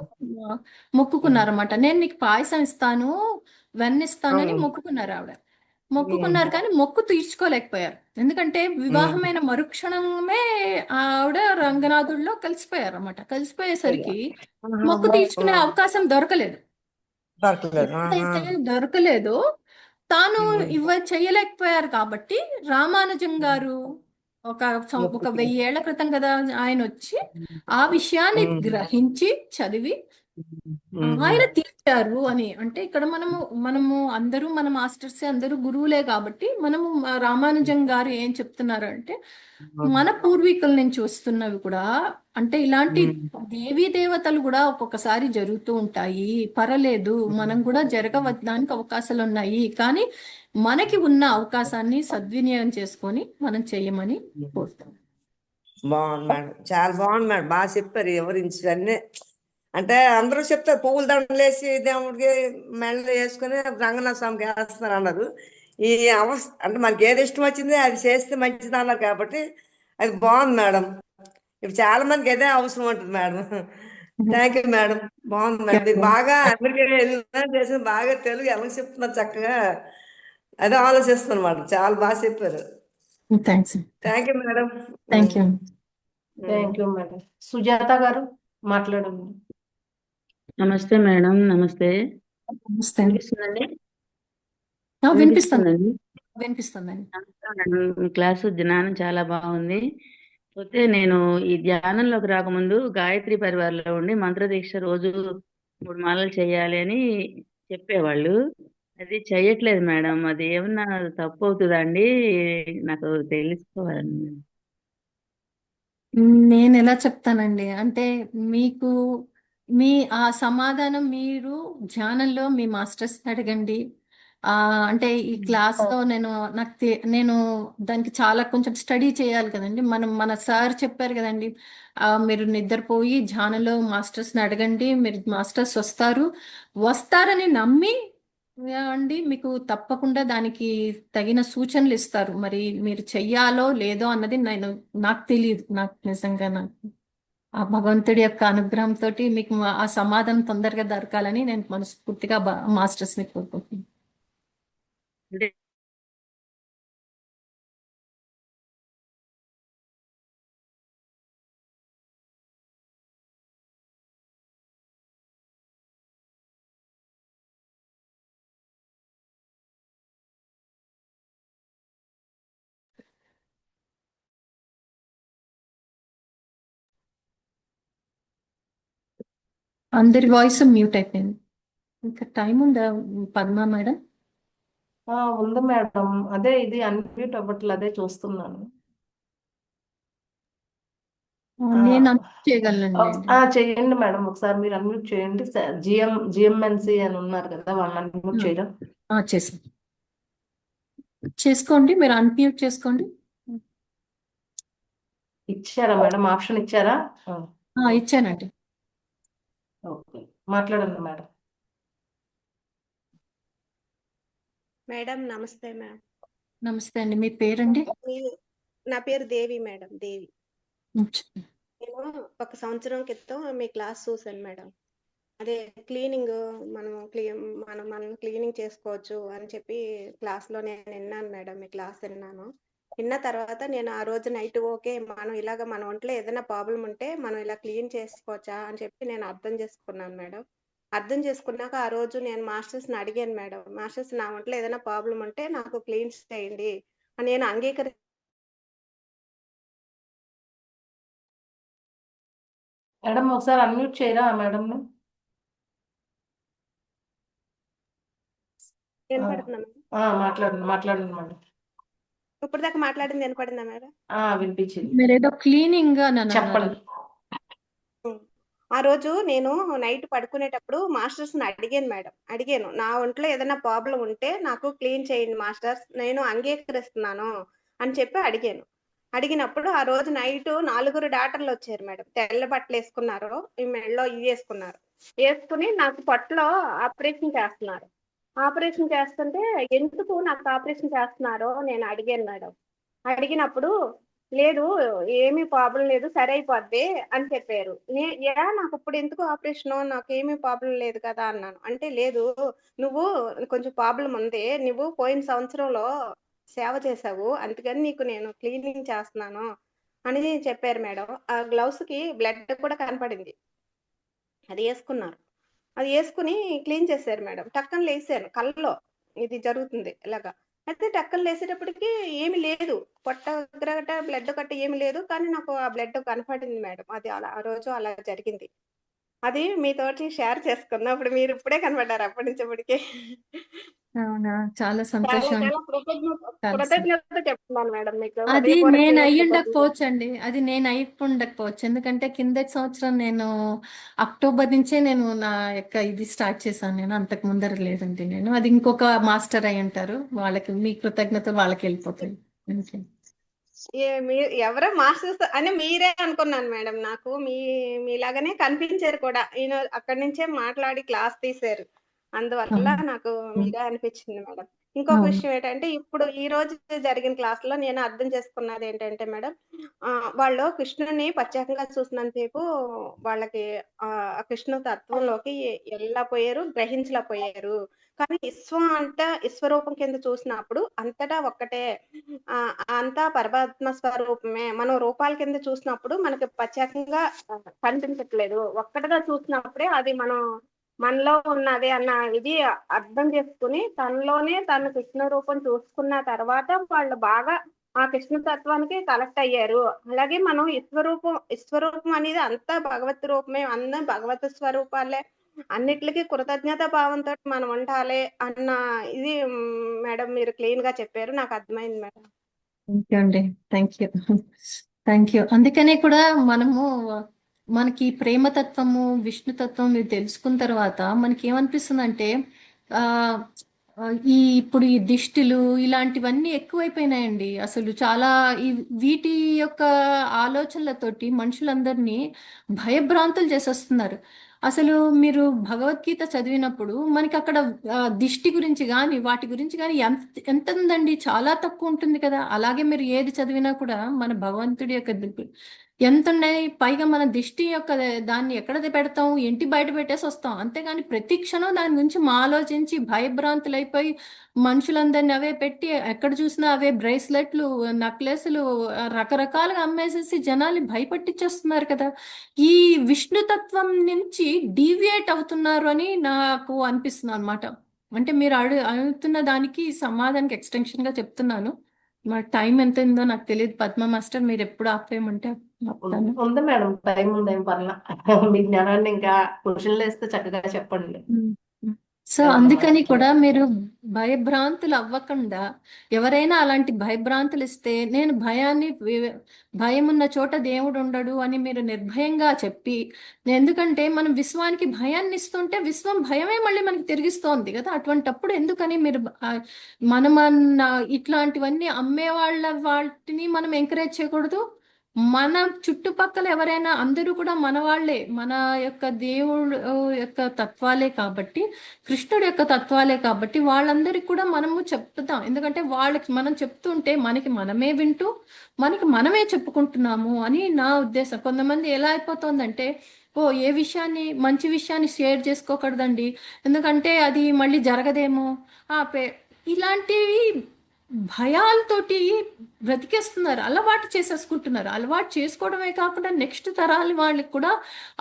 Speaker 1: మొక్కుకున్నారన్నమాట. నేను నీకు పాయసం ఇస్తాను, వెన్నిస్తానని మొక్కుకున్నారు ఆవిడ. మొక్కుకున్నారు కానీ మొక్కు తీర్చుకోలేకపోయారు. ఎందుకంటే వివాహమైన మరుక్షణమే ఆవిడ రంగనాథుడిలో కలిసిపోయారు అన్నమాట. కలిసిపోయేసరికి మొక్కు తీర్చుకునే అవకాశం దొరకలేదు.
Speaker 5: దొరకలేదు.
Speaker 1: ఎప్పుడైతే దొరకలేదో తాను చెయ్యలేకపోయారు కాబట్టి రామానుజం గారు ఒక 1000 ఏళ్ల క్రితం కదా ఆయన వచ్చి ఆ విషయాన్ని గ్రహించి చదివి ఆయన తీర్చారు అని. అంటే ఇక్కడ మనము అందరూ మన మాస్టర్స్ అందరూ గురువులే కాబట్టి మనము రామానుజం గారు ఏం చెప్తున్నారు అంటే మన పూర్వీకుల నుంచి వస్తున్నవి కూడా అంటే ఇలాంటి దేవీ దేవతలు కూడా ఒక్కొక్కసారి జరుగుతూ ఉంటాయి, పర్వాలేదు, మనం కూడా జరగవడానికి అవకాశాలు ఉన్నాయి, కానీ మనకి ఉన్న అవకాశాన్ని సద్వినియోగం చేసుకొని మనం చేయమని కోరుతాం.
Speaker 5: బాగుంది మేడం, చాలా బాగుంది మేడం, బాగా చెప్పారు వివరించి అన్నీ. అంటే అందరూ చెప్తారు పువ్వుల దండలు వేసి దేవుడికి మెడలో వేసుకుని రంగనాథ స్వామికి వేస్తున్నారు అన్నారు. ఈ అవస్థ అంటే మనకి ఏది ఇష్టం వచ్చింది అది చేస్తే మంచిది అన్నారు కాబట్టి అది బాగుంది మేడం. ఇప్పుడు చాలా మందికి అదే అవసరం ఉంటుంది మేడం. థ్యాంక్ యూ మేడం, బాగుంది మేడం. మీరు బాగా అమెరికా వెళ్ళినా చేసిన బాగా తెలుగు ఎలా చెప్తున్నారు చక్కగా, అదే ఆలోచిస్తున్నాను మేడం. చాలా బాగా చెప్పారు.
Speaker 1: Thanks.
Speaker 5: Thank you madam.
Speaker 1: Thank you.
Speaker 2: Thank you madam. Sujatha గారు మాట్లాడండి.
Speaker 6: నమస్తే మేడం, నమస్తే.
Speaker 1: నమస్తే.
Speaker 6: వినిపిస్తుందండి?
Speaker 1: వినిపిస్తుంది.
Speaker 6: వినిపిస్తుందండి.
Speaker 1: వినిపిస్తుందండి.
Speaker 6: నమస్తే మేడం, మీ క్లాసు జ్ఞానం చాలా బాగుంది. పోతే నేను ఈ ధ్యానంలోకి రాకముందు గాయత్రి పరివారంలో ఉండి మంత్రదీక్ష రోజు 3 మాలలు చేయాలి అని చెప్పేవాళ్ళు. అది చెయ్యట్లేదు మేడం. అది ఏమన్నా తప్పు అవుతుందా అండి? నాకు తెలుసుకోవాలండి.
Speaker 1: నేను ఎలా చెప్తానండి అంటే మీకు మీ ఆ సమాధానం మీరు ధ్యానంలో మీ మాస్టర్స్ అడగండి. అంటే ఈ క్లాస్లో నేను దానికి చాలా కొంచెం స్టడీ చేయాలి కదండి. మన సార్ చెప్పారు కదండి, మీరు నిద్రపోయి ధ్యానంలో మాస్టర్స్ని అడగండి, మీరు మాస్టర్స్ వస్తారని నమ్మి అండి మీకు తప్పకుండా దానికి తగిన సూచనలు ఇస్తారు. మరి మీరు చెయ్యాలో లేదో అన్నది నాకు తెలియదు. నాకు నిజంగా ఆ భగవంతుడి యొక్క అనుగ్రహంతో మీకు ఆ సమాధానం తొందరగా దొరకాలని నేను మనస్ఫూర్తిగా మాస్టర్స్ని కోరుకుంటున్నాను.
Speaker 6: అంటే
Speaker 1: అందరి వాయిస్ మ్యూట్ అయిపోయింది. ఇంకా టైం ఉందా పద్మా మేడం?
Speaker 2: ఉంది మేడం, అదే ఇది అన్మ్యూట్ అవ్వట్లేదు, అదే చూస్తున్నాను.
Speaker 1: నేను అన్మ్యూట్ చేయగలనండి.
Speaker 2: చేయండి మేడం, ఒకసారి మీరు అన్మ్యూట్ చేయండి. జిఎంఎన్సి అని ఉన్నారు కదా, వాళ్ళని అన్మ్యూట్ చేయడం.
Speaker 1: చేసుకోండి, మీరు అన్మ్యూట్ చేసుకోండి.
Speaker 2: ఇచ్చారా మేడం? ఆప్షన్ ఇచ్చారా?
Speaker 1: ఇచ్చానండి.
Speaker 2: ఓకే, మాట్లాడండి మేడం.
Speaker 7: మేడం నమస్తే మేడం.
Speaker 1: నమస్తే అండి, మీ పేరండి?
Speaker 7: నా పేరు దేవి మేడం, దేవి. నేను 1 సంవత్సరం క్రితం మీ క్లాస్ చూసాను మేడం. అదే క్లీనింగ్, మనం క్లీనింగ్ చేసుకోవచ్చు అని చెప్పి క్లాస్లో నేను విన్నాను మేడం. మీ క్లాస్ విన్నాను. విన్న తర్వాత నేను ఆ రోజు నైట్ ఓకే, మన ఒంట్లో ఏదైనా ప్రాబ్లం ఉంటే మనం ఇలా క్లీన్ చేసుకోవచ్చా అని చెప్పి నేను అర్థం చేసుకున్నాను మేడం. అర్థం చేసుకున్నాక ఆ రోజు నేను మాస్టర్స్ని అడిగాను మేడం, మాస్టర్స్ నా ఒంట్లో ఏదైనా ప్రాబ్లం ఉంటే నాకు క్లీన్ చేయండి అని నేను
Speaker 2: మేడం ఒకసారి అన్మ్యూట్ చేయరా మేడం?
Speaker 7: వినపడుతుందా మేడం?
Speaker 2: మాట్లాడండి మేడం.
Speaker 7: ఇప్పుడు దాకా మాట్లాడింది వినపడిందా మేడం?
Speaker 2: వినిపించింది.
Speaker 1: మీరేదో క్లీనింగ్ అని అన్నారు.
Speaker 2: చెప్పండి.
Speaker 7: ఆ రోజు నేను నైట్ పడుకునేటప్పుడు మాస్టర్స్ని అడిగాను నా ఒంట్లో ఏదైనా ప్రాబ్లం ఉంటే నాకు క్లీన్ చేయండి మాస్టర్స్, నేను అంగీకరిస్తున్నాను అని చెప్పి అడిగినప్పుడు ఆ రోజు నైట్ 4 డాక్టర్లు వచ్చారు మేడం. తెల్ల బట్టలు వేసుకున్నారు, ఈ మెడలో ఇది వేసుకుని నాకు పొట్టలో ఆపరేషన్ చేస్తుంటే ఎందుకు నాకు ఆపరేషన్ చేస్తున్నారో నేను అడిగాను మేడం. అడిగినప్పుడు లేదు ఏమీ ప్రాబ్లం లేదు, సరే అయిపోద్ది అని చెప్పారు. నాకు ఇప్పుడు ఎందుకు ఆపరేషన్, నాకు ఏమీ ప్రాబ్లం లేదు కదా అన్నాను. అంటే లేదు, నువ్వు కొంచెం ప్రాబ్లం ఉంది, నువ్వు పోయిన సంవత్సరంలో సేవ చేసావు, అందుకని నీకు నేను క్లీనింగ్ చేస్తున్నాను అని చెప్పారు మేడం. ఆ గ్లౌస్ కి బ్లడ్ కూడా కనపడింది. అది వేసుకుని క్లీన్ చేశారు మేడం. టక్కన లేసాను, కళ్ళలో ఇది జరుగుతుంది ఇలాగా. అయితే టక్కన లేసేటప్పటికి ఏమి లేదు, పొట్ట గట్ట బ్లడ్ గట్ట ఏమి లేదు, కానీ నాకు ఆ బ్లడ్ కనపడింది మేడం. అది ఆ రోజు అలా జరిగింది. అది మీతోటి షేర్ చేసుకున్నా. అప్పుడు మీరు ఇప్పుడే కనపడ్డారు అప్పటి నుంచి ఇప్పటికి.
Speaker 1: అవునా, చాలా
Speaker 7: చాలా
Speaker 1: సంతోషం.
Speaker 7: చాలా కృతజ్ఞత చెప్తున్నాను మేడం మీకు.
Speaker 1: అది
Speaker 7: హృదయపూర్వక
Speaker 1: నేను అయి
Speaker 7: కృతజ్ఞతలు.
Speaker 1: ఉండకపోవచ్చు అండి, అది నేను అయి ఉండకపోవచ్చు. ఎందుకంటే కిందటి సంవత్సరం నేను అక్టోబర్ నుంచే నేను నా యొక్క ఇది స్టార్ట్ చేశాను. నేను అంతకు ముందర లేదండి. నేను అది ఇంకొక మాస్టర్ అయి ఉంటారు, వాళ్ళకి మీ కృతజ్ఞతలు వాళ్ళకి వెళ్ళిపోతాయి. అంతే.
Speaker 7: ఎవరో మాస్టర్స్ అని మీరే అనుకున్నాను మేడం. నాకు మీలాగానే కనిపించారు కూడా. ఈయన అక్కడి నుంచే మాట్లాడి క్లాస్ తీశారు, అందువల్ల నాకు మీరే అనిపించింది మేడం. ఇంకొక విషయం ఏంటంటే, ఇప్పుడు ఈ రోజు జరిగిన క్లాస్ లో నేను అర్థం చేసుకున్నది ఏంటంటే మేడం, వాళ్ళు కృష్ణుని ప్రత్యేకంగా చూసినంతసేపు వాళ్ళకి ఆ కృష్ణ తత్వంలోకి గ్రహించలేకపోయారు. కానీ విశ్వరూపం కింద చూసినప్పుడు అంతటా ఒక్కటే, అంతా పరమాత్మ స్వరూపమే. మనం రూపాల కింద చూసినప్పుడు మనకి ప్రత్యేకంగా కనిపించట్లేదు, ఒక్కటిగా చూసినప్పుడే అది మనలో ఉన్నది అన్న ఇది అర్థం చేసుకుని తనలోనే తన కృష్ణ రూపం చూసుకున్న తర్వాత వాళ్ళు బాగా ఆ కృష్ణ తత్వానికి కనెక్ట్ అయ్యారు. అలాగే మనం విశ్వరూపం అనేది అంతా భగవత్ రూపమే, అందరం భగవత్ స్వరూపాలే, అన్నిటికీ కృతజ్ఞత భావంతో మనం ఉండాలి అన్న ఇది మేడం మీరు క్లీన్ గా చెప్పారు, నాకు అర్థమైంది మేడం.
Speaker 1: థ్యాంక్ యూ అండి, థ్యాంక్ యూ. అందుకనే కూడా మనకి ప్రేమతత్వము, విష్ణుతత్వం ఇవి తెలుసుకున్న తర్వాత మనకి ఏమనిపిస్తుందంటే ఆ ఇప్పుడు ఈ దిష్టిలు ఇలాంటివన్నీ ఎక్కువైపోయినాయండి. అసలు చాలా వీటి యొక్క ఆలోచనలతోటి మనుషులందరినీ భయభ్రాంతులు చేసేస్తున్నారు. అసలు మీరు భగవద్గీత చదివినప్పుడు మనకి అక్కడ దిష్టి గురించి కానీ వాటి గురించి కానీ ఎంత ఉందండి, చాలా తక్కువ ఉంటుంది కదా. అలాగే మీరు ఏది చదివినా కూడా మన భగవంతుడి యొక్క ఎంత ఉన్నాయి. పైగా మన దిష్టి యొక్క దాన్ని ఎక్కడ పెడతాం, ఇంటి బయట పెట్టేసి వస్తాం. అంతేగాని ప్రతి క్షణం దాని గురించి ఆలోచించి భయభ్రాంతులైపోయి మనుషులందరినీ అవే పెట్టి ఎక్కడ చూసినా అవే బ్రేస్లెట్లు, నెక్లెస్లు రకరకాలుగా అమ్మేసేసి జనాల్ని భయపట్టించేస్తున్నారు కదా. ఈ విష్ణుతత్వం నుంచి డీవియేట్ అవుతున్నారు అని నాకు అనిపిస్తుంది అనమాట. అంటే మీరు అడుగుతున్న దానికి సమాధానానికి ఎక్స్టెన్షన్ గా చెప్తున్నాను. మా టైం ఎంత ఉందో నాకు తెలియదు. పద్మ మాస్టర్, మీరు ఎప్పుడు ఆపేయమంటే ఆపుతాను.
Speaker 2: ఉంది మేడం, టైం ఉంది, ఏం పర్లా. మీ జ్ఞానాన్ని ఇంకా క్వశ్చన్లు వేస్తే చక్కగా చెప్పండి.
Speaker 1: సో అందుకని కూడా మీరు భయభ్రాంతులు అవ్వకుండా, ఎవరైనా అలాంటి భయభ్రాంతులు ఇస్తే నేను భయం ఉన్న చోట దేవుడు ఉండడు అని మీరు నిర్భయంగా చెప్పి, ఎందుకంటే మనం విశ్వానికి భయాన్ని ఇస్తుంటే విశ్వం భయమే మళ్ళీ మనకి తిరిగిస్తోంది కదా. అటువంటప్పుడు ఎందుకని మీరు ఇట్లాంటివన్నీ అమ్మే వాటిని మనం ఎంకరేజ్ చేయకూడదు. మన చుట్టుపక్కల ఎవరైనా అందరూ కూడా మన వాళ్ళే, మన యొక్క దేవుడు యొక్క తత్వాలే కాబట్టి, కృష్ణుడి యొక్క తత్వాలే కాబట్టి వాళ్ళందరికీ కూడా మనము చెప్తాం. ఎందుకంటే వాళ్ళకి మనం చెప్తుంటే మనకి మనమే వింటూ మనకి మనమే చెప్పుకుంటున్నాము అని నా ఉద్దేశం. కొంతమంది ఎలా అయిపోతుందంటే, ఏ విషయాన్ని మంచి విషయాన్ని షేర్ చేసుకోకూడదండి, ఎందుకంటే అది మళ్ళీ జరగదేమో, ఇలాంటివి భయాలతోటి బ్రతికేస్తున్నారు, అలవాటు చేసేసుకుంటున్నారు. అలవాటు చేసుకోవడమే కాకుండా నెక్స్ట్ తరాల వాళ్ళకి కూడా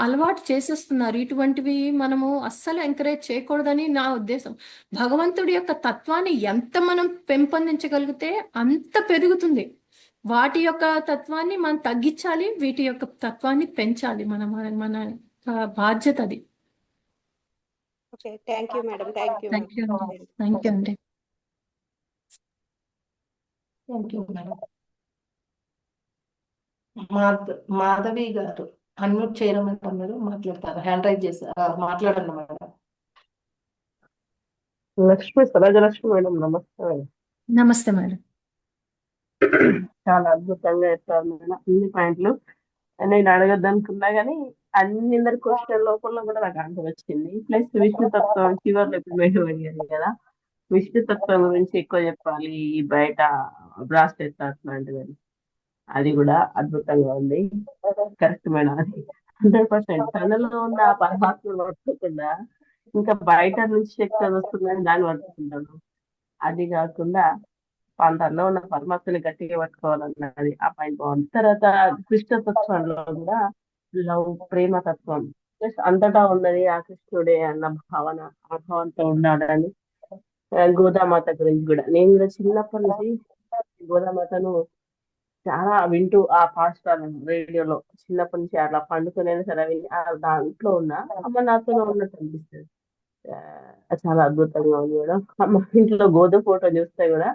Speaker 1: అలవాటు చేసేస్తున్నారు. ఇటువంటివి మనము అస్సలు ఎంకరేజ్ చేయకూడదని నా ఉద్దేశం. భగవంతుడి యొక్క తత్వాన్ని ఎంత మనం పెంపొందించగలిగితే అంత పెరుగుతుంది. వాటి యొక్క తత్వాన్ని మనం తగ్గించాలి, వీటి యొక్క తత్వాన్ని పెంచాలి. మన బాధ్యత అది.
Speaker 7: Okay, thank you madam, thank you
Speaker 1: thank you అండి.
Speaker 7: మేడం.
Speaker 1: థ్యాంక్ యూ అండి.
Speaker 2: Thank you madam. మాధవి గారు అన్మ్యూట్ చేయడం మేడం, మీరు మాట్లాడతారు, హ్యాండ్ రైజ్ చేశారు, మాట్లాడండి మేడం.
Speaker 8: లక్ష్మి సరోజలక్ష్మి మేడం, నమస్తే మేడం.
Speaker 1: నమస్తే మేడం.
Speaker 8: చాలా అద్భుతంగా చెప్పారు మేడం, అన్ని పాయింట్లు నేను అడగద్దనుకున్నా కానీ అందరి క్వశ్చన్ లోపల కూడా నాకు ఆన్సర్ వచ్చింది. ప్లస్ విష్ణుతత్వం చివరిలో ఇప్పుడు మేడం అడిగారు కదా, విష్ణుతత్వం గురించి ఎక్కువ చెప్పాలి ఈ బయట బ్రాస్లెట్ అట్లాంటివి, అది కూడా అద్భుతంగా ఉంది. కరెక్ట్ మేడం, అది 100%. తనలో ఉన్న ఆ పరమాత్మను పట్టుకోకుండా ఇంకా బయట నుంచి శక్తి అది వస్తుందని దాన్ని పట్టుకుంటాను. అది కాకుండా తనలో ఉన్న పరమాత్మని గట్టిగా పట్టుకోవాలన్నది ఆ పాయింట్ బాగుంది. తర్వాత కృష్ణతత్వంలో కూడా లవ్, ప్రేమ తత్వం ప్లస్ అంతటా ఉన్నది ఆ కృష్ణుడే అన్న భావన, ఆ భావంతో ఉండాలని. గోదామాత గురించి కూడా నేను కూడా చిన్నప్పటి నుంచి గోదామాతను చాలా వింటూ ఆ పాఠశాలను రేడియోలో చిన్నప్పటి నుంచి అట్లా పండుకునేది సరే విని దాంట్లో ఉన్న అమ్మ నాతోనే ఉన్నట్టు అనిపిస్తుంది. చాలా అద్భుతంగా ఉంది మేడం. అమ్మ ఇంట్లో గోధుమ ఫోటో చూస్తే కూడా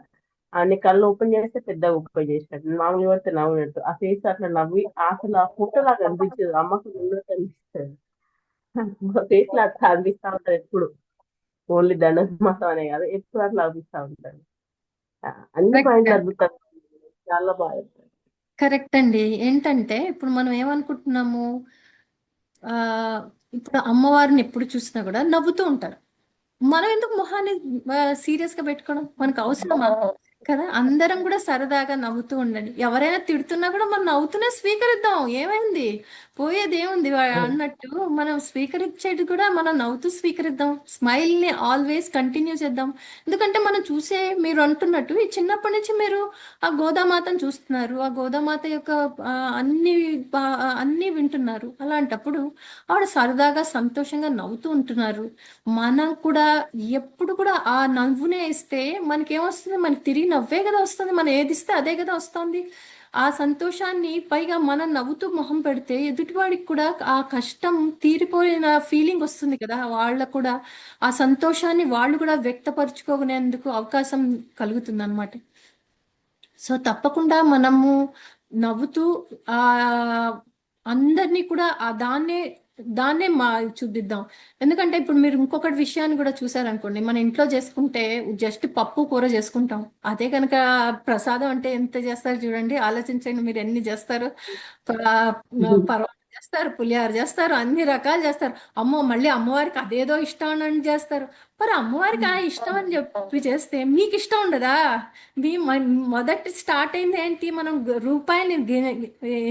Speaker 8: అన్ని కళ్ళు ఓపెన్ చేస్తే పెద్దగా ఓపెన్ చేసినట్టు, మామూలు పడితే నవ్వునట్టు, ఆ ఫేస్ అట్లా నవ్వి అసలు ఆ ఫోటో లాగా అనిపించదు, అమ్మకు ఉన్నట్టు అనిపిస్తుంది. ఫేస్ లో అట్లా అనిపిస్తా ఉంటారు ఎప్పుడు, ఓన్లీ ధనుర్మాసం అనే కాదు, ఎప్పుడు అట్లా అనిపిస్తా ఉంటారు. అన్ని పాయింట్లు అద్భుతంగా చాలా బాగా చెప్పారు.
Speaker 1: కరెక్ట్ అండి. ఏంటంటే ఇప్పుడు మనం ఏమనుకుంటున్నాము, ఆ ఇప్పుడు అమ్మవారిని ఎప్పుడు చూసినా కూడా నవ్వుతూ ఉంటారు. మనం ఎందుకు మొహాన్ని సీరియస్ గా పెట్టుకోవడం, మనకు అవసరమా కదా? అందరం కూడా సరదాగా నవ్వుతూ ఉండండి. ఎవరైనా తిడుతున్నా కూడా మనం నవ్వుతూనే స్వీకరిద్దాం, ఏమైంది, పోయేది ఏముంది అన్నట్టు మనం స్వీకరించేది కూడా మనం నవ్వుతూ స్వీకరిద్దాం. స్మైల్ ని ఆల్వేస్ కంటిన్యూ చేద్దాం. ఎందుకంటే మనం చూసే, మీరు అంటున్నట్టు ఈ చిన్నప్పటి నుంచి మీరు ఆ గోదామాతను చూస్తున్నారు, ఆ గోదామాత యొక్క ఆ, అన్ని అన్ని వింటున్నారు. అలాంటప్పుడు ఆవిడ సరదాగా సంతోషంగా నవ్వుతూ ఉంటున్నారు. మనం కూడా ఎప్పుడు కూడా ఆ నవ్వునే ఇస్తే మనకేమొస్తుంది, మనకి తిరిగి నవ్వే కదా వస్తుంది. మనం ఏది ఇస్తే అదే కదా వస్తుంది. ఆ సంతోషాన్ని పైగా మనం నవ్వుతూ మొహం పెడితే ఎదుటివాడికి కూడా ఆ కష్టం తీరిపోయిన ఫీలింగ్ వస్తుంది కదా, వాళ్ళకు కూడా ఆ సంతోషాన్ని వాళ్ళు కూడా వ్యక్తపరచుకోనేందుకు అవకాశం కలుగుతుంది అనమాట. సో తప్పకుండా మనము నవ్వుతూ ఆ అందరినీ కూడా ఆ దాన్నే చూపిద్దాం. ఎందుకంటే ఇప్పుడు మీరు ఇంకొకటి విషయాన్ని కూడా చూసారనుకోండి, మన ఇంట్లో చేసుకుంటే జస్ట్ పప్పు కూర చేసుకుంటాం. అదే కనుక ప్రసాదం అంటే ఎంత చేస్తారు చూడండి, ఆలోచించండి మీరు ఎన్ని చేస్తారు. పర్వాలేదు చేస్తారు, పులిహార చేస్తారు, అన్ని రకాలు చేస్తారు. అమ్మో మళ్ళీ అమ్మవారికి అదేదో ఇష్టం అని చేస్తారు. మరి అమ్మవారికి ఆ ఇష్టం అని చెప్పి చేస్తే మీకు ఇష్టం ఉండదా? మీ మొదటి స్టార్ట్ అయింది ఏంటి, మనం రూపాయిని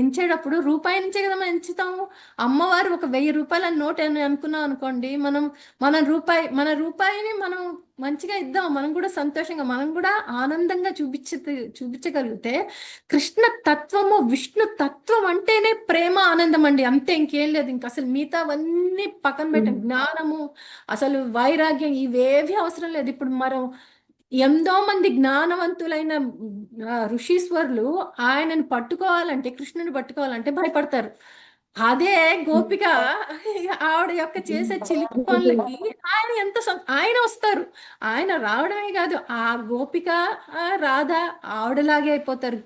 Speaker 1: ఎంచేటప్పుడు రూపాయి నుంచే కదా మనం ఎంచుతాము. అమ్మవారు ఒక 1000 రూపాయల నోట్ అని అనుకున్నాం అనుకోండి, మన రూపాయిని మనం మంచిగా ఇద్దాం. మనం కూడా సంతోషంగా, మనం కూడా ఆనందంగా చూపించగలిగితే కృష్ణ తత్వము, విష్ణు తత్వం అంటేనే ప్రేమ, ఆనందం అండి, అంతే, ఇంకేం లేదు. ఇంకా అసలు మిగతావన్నీ పక్కన పెట్టండి. జ్ఞానము, అసలు వైరాగ్యం, ఇవేవి అవసరం లేదు. ఇప్పుడు మనం ఎంతో మంది జ్ఞానవంతులైన ఋషీశ్వరులు ఆయనను పట్టుకోవాలంటే, కృష్ణుని పట్టుకోవాలంటే భయపడతారు. అదే గోపిక ఆవిడ యొక్క చేసే చిలిపి పనులకి ఆయన వస్తారు. ఆయన రావడమే కాదు, ఆ గోపిక రాధ ఆవిడలాగే అయిపోతారు.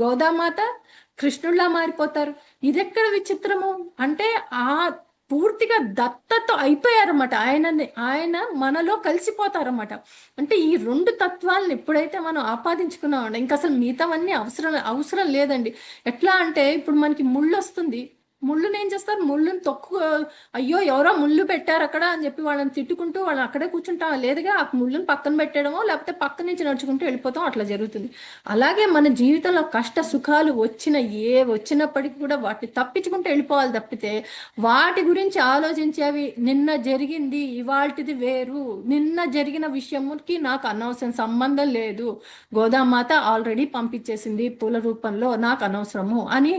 Speaker 1: గోదామాత కృష్ణుడిలా మారిపోతారు. ఇదెక్కడ విచిత్రము అంటే ఆ పూర్తిగా దత్తతో అయిపోయారన్నమాట. ఆయన మనలో కలిసిపోతారన్నమాట. అంటే ఈ 2 తత్వాలను ఎప్పుడైతే మనం ఆపాదించుకున్నామంటే ఇంకా అసలు మిగతావన్నీ అవసరం లేదండి. ఎట్లా అంటే ఇప్పుడు మనకి ముళ్ళు వస్తుంది, ముళ్ళుని ఏం చేస్తారు, ముళ్ళుని అయ్యో ఎవరో ముళ్ళు పెట్టారు అక్కడ అని చెప్పి వాళ్ళని తిట్టుకుంటూ వాళ్ళని అక్కడే కూర్చుంటాం. లేదుగా ఆ ముళ్ళుని పక్కన పెట్టడమో లేకపోతే పక్క నుంచి నడుచుకుంటూ వెళ్ళిపోతాం, అట్లా జరుగుతుంది. అలాగే మన జీవితంలో కష్ట సుఖాలు వచ్చినప్పటికీ కూడా వాటిని తప్పించుకుంటూ వెళ్ళిపోవాలి తప్పితే వాటి గురించి ఆలోచించేవి, నిన్న జరిగింది ఇవాల్టిది వేరు, నిన్న జరిగిన విషయంకి నాకు అనవసరం సంబంధం లేదు, గోదామాత ఆల్రెడీ పంపించేసింది పూల రూపంలో, నాకు అనవసరము అని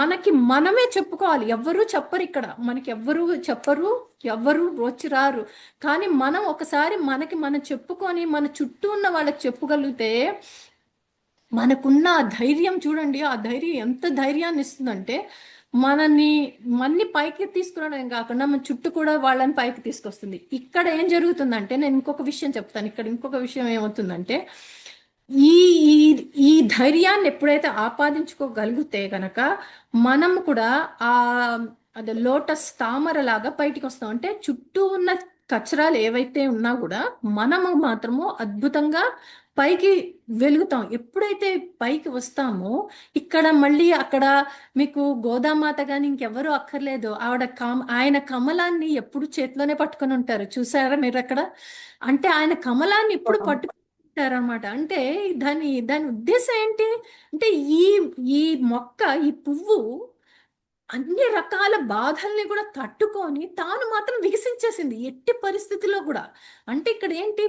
Speaker 1: మనకి మనమే చెప్పుకోవాలి. ఎవ్వరూ చెప్పరు ఇక్కడ, మనకి ఎవ్వరూ చెప్పరు, ఎవ్వరూ వచ్చి రారు. కానీ మనం ఒకసారి మనం చెప్పుకొని మన చుట్టూ ఉన్న వాళ్ళకి చెప్పగలిగితే మనకున్న ఆ ధైర్యం చూడండి, ఆ ధైర్యం ఎంత ధైర్యాన్ని ఇస్తుందంటే మన్ని పైకి తీసుకురావడం కాకుండా మన చుట్టూ కూడా వాళ్ళని పైకి తీసుకొస్తుంది. ఇక్కడ ఏం జరుగుతుందంటే, నేను ఇంకొక విషయం చెప్తాను. ఇక్కడ ఇంకొక విషయం ఏమవుతుందంటే, ఈ ఈ ఈ ధైర్యాన్ని ఎప్పుడైతే ఆపాదించుకోగలిగితే గనక మనం కూడా ఆ అదే లోటస్ తామర లాగా బయటికి వస్తాం. అంటే చుట్టూ ఉన్న కచరాలు ఏవైతే ఉన్నా కూడా మనము మాత్రము అద్భుతంగా పైకి వెలుగుతాం. ఎప్పుడైతే పైకి వస్తామో ఇక్కడ మళ్ళీ అక్కడ మీకు గోదామాత కానీ ఇంకెవరూ అక్కర్లేదు. ఆయన కమలాన్ని ఎప్పుడు చేతిలోనే పట్టుకొని ఉంటారు. చూసారా మీరు అక్కడ? అంటే ఆయన కమలాన్ని ఎప్పుడు పట్టుకుంటారన్నమాట. అంటే దాని ఉద్దేశం ఏంటి అంటే, ఈ ఈ మొక్క, ఈ పువ్వు అన్ని రకాల బాధల్ని కూడా తట్టుకొని తాను మాత్రం వికసించేసింది ఎట్టి పరిస్థితిలో కూడా. అంటే ఇక్కడ ఏంటి,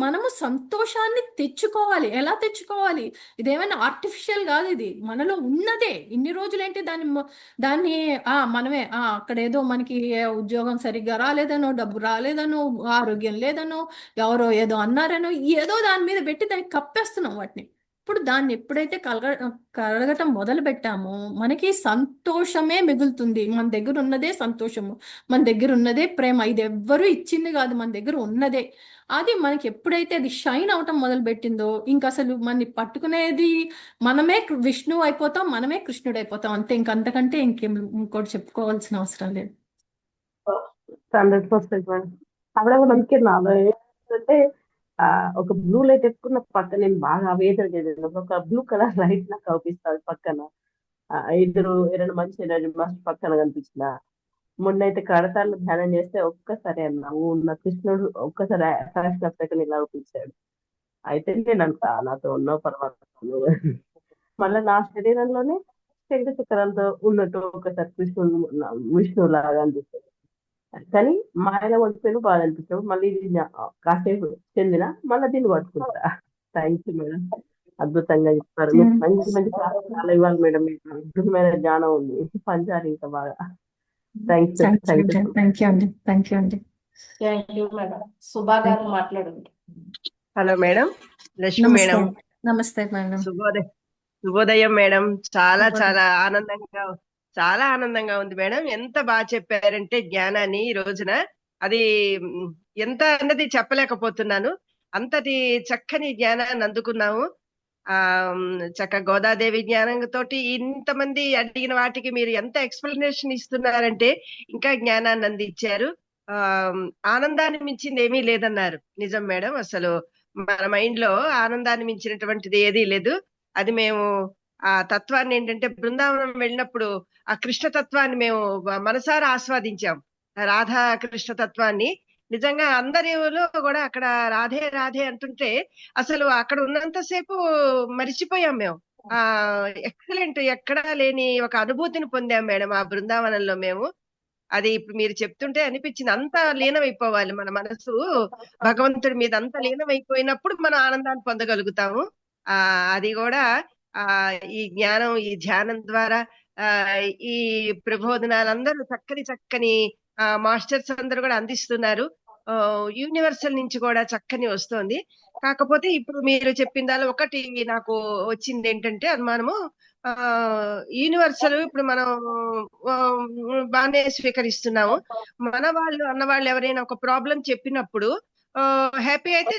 Speaker 1: మనము సంతోషాన్ని తెచ్చుకోవాలి. ఎలా తెచ్చుకోవాలి? ఇదేమైనా ఆర్టిఫిషియల్ కాదు, ఇది మనలో ఉన్నదే. ఇన్ని రోజులు ఏంటి దాన్ని మనమే అక్కడ ఏదో మనకి ఉద్యోగం సరిగ్గా రాలేదనో, డబ్బు రాలేదనో, ఆరోగ్యం లేదనో, ఎవరో ఏదో అన్నారనో, ఏదో దాని మీద పెట్టి దాన్ని కప్పేస్తున్నాం వాటిని. ఇప్పుడు దాన్ని ఎప్పుడైతే కడగటం మొదలు పెట్టామో మనకి సంతోషమే మిగులుతుంది. మన దగ్గర ఉన్నదే సంతోషము, మన దగ్గర ఉన్నదే ప్రేమ. ఇది ఎవ్వరూ ఇచ్చింది కాదు, మన దగ్గర ఉన్నదే. అది మనకి ఎప్పుడైతే అది షైన్ అవటం మొదలు పెట్టిందో ఇంక అసలు మనని పట్టుకునేది మనమే విష్ణువు అయిపోతాం, మనమే కృష్ణుడు అయిపోతాం. అంతే, ఇంకంతకంటే ఇంకోటి చెప్పుకోవాల్సిన అవసరం లేదు.
Speaker 8: 100% మేడం. ఆవిడ కూడా అందుకే నాలో ఏంటంటే ఒక బ్లూ లైట్ ఎక్కున్న పక్కన నేను బాగా ఆవేదన చెందాను. ఒక బ్లూ కలర్ లైట్ నాకు కనిపిస్తుంది పక్కన. రెండు మంచి ఎనర్జీ మస్ట్ పక్కన కనిపించిన. మొన్నైతే కడతాల్లో ధ్యానం చేస్తే ఒక్కసారి అన్నావు నా కృష్ణుడు ఒక్కసారి ఫ్లాష్ ఆఫ్ సెకండ్ ఇలా చూపించాడు. అయితే నేను అంట నాతో ఉన్నావు పర్వాలేదు. మళ్ళీ నా శరీరంలోనే శంఖ చక్రాలతో ఉన్నట్టు ఒకసారి విష్ణువు లాగా అనిపిస్తుంది. కానీ మాయలో పడిపోయిన బాధ అనిపించాడు. మళ్ళీ ఇది కాసేపు చెందిన మళ్ళీ దీన్ని పట్టుకుంటా. థ్యాంక్ యూ మేడం, అద్భుతంగా చెప్తారు. మీకు మంచి మంచి చాలా ఇవ్వాలి మేడం. మీకు అద్భుతమైన జ్ఞానం ఉంది, పంచాలి ఇంకా బాగా. థ్యాంక్ యూ
Speaker 1: అండి. Thank you
Speaker 2: madam. సుభా గారు మాట్లాడండి.
Speaker 9: Hello madam, Lakshmi madam.
Speaker 1: నమస్తే మేడం.
Speaker 9: శుభోదయం మేడం. చాలా ఆనందంగా ఉంది మేడం. ఎంత బాగా చెప్పారంటే జ్ఞానాన్ని ఈ రోజున, అది ఎంత అన్నది చెప్పలేకపోతున్నాను. అంతటి చక్కని జ్ఞానాన్ని అందుకున్నాము. గోదాదేవి జ్ఞానంతో ఇంతమంది అడిగిన వాటికి మీరు ఎంత ఎక్స్ప్లెనేషన్ ఇస్తున్నారంటే ఇంకా జ్ఞానాన్ని అందించారు. ఆనందాన్ని మించింది ఏమీ లేదన్నారు. నిజం మేడం, అసలు మన మైండ్ లో ఆనందాన్ని మించినటువంటిది ఏదీ లేదు. అది మేము ఆ తత్వాన్ని ఏంటంటే బృందావనం వెళ్ళినప్పుడు ఆ కృష్ణ తత్వాన్ని మేము మనసారా ఆస్వాదించాం. రాధా కృష్ణ తత్వాన్ని నిజంగా అందరిలో కూడా అక్కడ రాధే రాధే అంటుంటే అసలు అక్కడ ఉన్నంతసేపు మరిచిపోయాం మేము. ఎక్సలెంట్, ఎక్కడా లేని ఒక అనుభూతిని పొందాం మేడం ఆ బృందావనంలో మేము. అది ఇప్పుడు మీరు చెప్తుంటే అనిపించింది, అంత లీనమైపోవాలి మన మనసు భగవంతుడి మీద. అంత లీనమైపోయినప్పుడు మనం ఆనందాన్ని పొందగలుగుతాము. అది కూడా ఈ జ్ఞానం, ఈ ధ్యానం ద్వారా ఈ ప్రబోధనాలందరూ చక్కని మాస్టర్స్ అందరూ కూడా అందిస్తున్నారు. యూనివర్సల్ నుంచి కూడా చక్కని వస్తోంది. కాకపోతే ఇప్పుడు మీరు చెప్పిన దానిలో ఒకటి నాకు వచ్చింది ఏంటంటే అనుమానము, యూనివర్సల్ ఇప్పుడు మనం బాగానే స్వీకరిస్తున్నాము. మన వాళ్ళు అన్నవాళ్ళు ఎవరైనా ఒక ప్రాబ్లం చెప్పినప్పుడు హ్యాపీ అయితే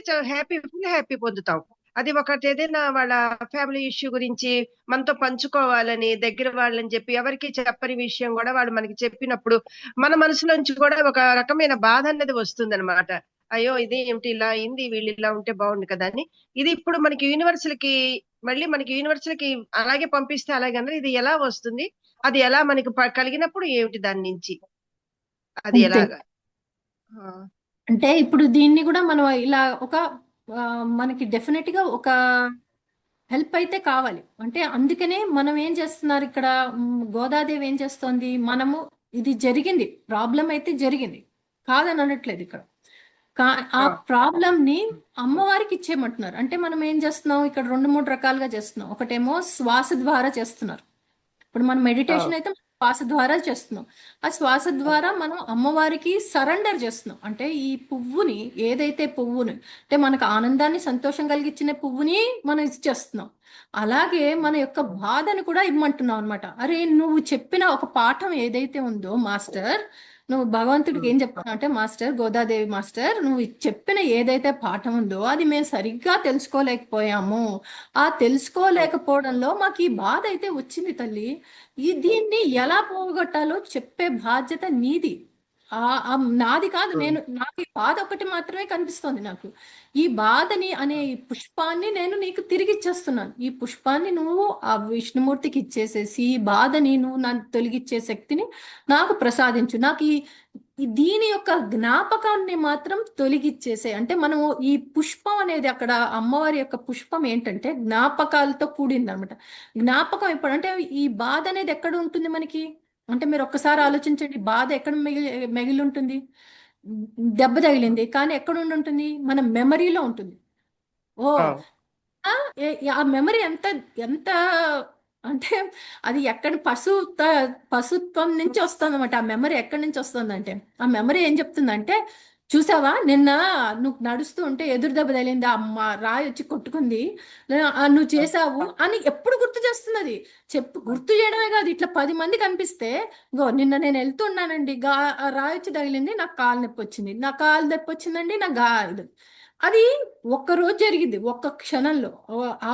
Speaker 9: ఫుల్ హ్యాపీ పొందుతాం. అది ఒకటి ఏదైనా వాళ్ళ ఫ్యామిలీ ఇష్యూ గురించి మనతో పంచుకోవాలని దగ్గర వాళ్ళని చెప్పి ఎవరికి చెప్పని విషయం కూడా వాళ్ళు మనకి చెప్పినప్పుడు మన మనసులోంచి కూడా ఒక రకమైన బాధ అనేది వస్తుంది అనమాట. అయ్యో ఇది ఏమిటి ఇలా అయింది, వీళ్ళు ఇలా ఉంటే బాగుండు కదా అని. ఇది ఇప్పుడు మనకి యూనివర్సల్ కి అలాగే పంపిస్తే అలాగే అన్నారు. ఇది ఎలా వస్తుంది, అది ఎలా మనకి కలిగినప్పుడు ఏమిటి దాని నుంచి, అది ఎలాగా?
Speaker 1: అంటే ఇప్పుడు దీన్ని కూడా మనం ఇలా మనకి డెఫినెట్ గా ఒక హెల్ప్ అయితే కావాలి. అంటే అందుకనే మనం ఏం చేస్తున్నారు ఇక్కడ, గోదాదేవి ఏం చేస్తోంది, మనము ఇది జరిగింది, ప్రాబ్లం అయితే జరిగింది కాదని అనట్లేదు ఇక్కడ. ఆ ప్రాబ్లం ని అమ్మవారికి ఇచ్చేయమంటున్నారు. అంటే మనం ఏం చేస్తున్నాం ఇక్కడ 2-3 రకాలుగా చేస్తున్నాం. ఒకటేమో శ్వాస ద్వారా చేస్తున్నారు. ఇప్పుడు మనం మెడిటేషన్ అయితే శ్వాస ద్వారా చేస్తున్నాం. ఆ శ్వాస ద్వారా మనం అమ్మవారికి సరెండర్ చేస్తున్నాం. అంటే ఈ పువ్వుని, ఏదైతే పువ్వుని అంటే మనకు ఆనందాన్ని సంతోషం కలిగించిన పువ్వుని మనం ఇచ్చేస్తున్నాం. అలాగే మన యొక్క బాధను కూడా ఇమ్మంటున్నాం అనమాట. అరే, నువ్వు చెప్పిన ఒక పాఠం ఏదైతే ఉందో మాస్టర్, నువ్వు భగవంతుడికి ఏం చెప్తున్నావు అంటే, మాస్టర్ గోదాదేవి మాస్టర్, నువ్వు చెప్పిన ఏదైతే పాఠం ఉందో అది మేము సరిగ్గా తెలుసుకోలేకపోయాము. ఆ తెలుసుకోలేకపోవడంలో మాకు ఈ బాధ అయితే వచ్చింది తల్లి. దీన్ని ఎలా పోగొట్టాలో చెప్పే బాధ్యత నీది. నాది కాదు. నాకు ఈ బాధ ఒకటి మాత్రమే కనిపిస్తోంది. నాకు ఈ బాధని అనే ఈ పుష్పాన్ని నేను నీకు తిరిగి ఇచ్చేస్తున్నాను. ఈ పుష్పాన్ని నువ్వు ఆ విష్ణుమూర్తికి ఇచ్చేసేసి ఈ బాధని నువ్వు నన్ను తొలగించే శక్తిని నాకు ప్రసాదించు. నాకు దీని యొక్క జ్ఞాపకాన్ని మాత్రం తొలగిచ్చేసే. అంటే మనము ఈ పుష్పం అనేది, అక్కడ అమ్మవారి యొక్క పుష్పం ఏంటంటే జ్ఞాపకాలతో కూడింది అనమాట. జ్ఞాపకం ఎప్పుడంటే ఈ బాధ అనేది ఎక్కడ ఉంటుంది మనకి అంటే, మీరు ఒక్కసారి ఆలోచించండి, బాధ ఎక్కడ మిగిలి ఉంటుంది? దెబ్బ తగిలింది కానీ ఎక్కడ ఉంటుంది? మన మెమరీలో ఉంటుంది. ఓ ఆ మెమరీ ఎంత ఎంత అంటే అది ఎక్కడ పశుత్వం నుంచి వస్తుంది అనమాట. ఆ మెమరీ ఎక్కడి నుంచి వస్తుందంటే, ఆ మెమరీ ఏం చెప్తుందంటే, చూసావా నిన్న నువ్వు నడుస్తూ ఉంటే ఎదురు దెబ్బ తగిలింది, అమ్మ రాయి వచ్చి కొట్టుకుంది, నువ్వు చేసావు అని ఎప్పుడు గుర్తు చేస్తుంది. అది గుర్తు చేయడమే కాదు, ఇట్లా 10 మంది కనిపిస్తే, గో నిన్న నేను వెళ్తున్నానండి, రాయి వచ్చి తగిలింది, నాకు కాలు నొప్పి వచ్చింది, నా కాలు నొప్పి వచ్చిందండి, నా అది ఒక్కరోజు జరిగింది, ఒక్క క్షణంలో.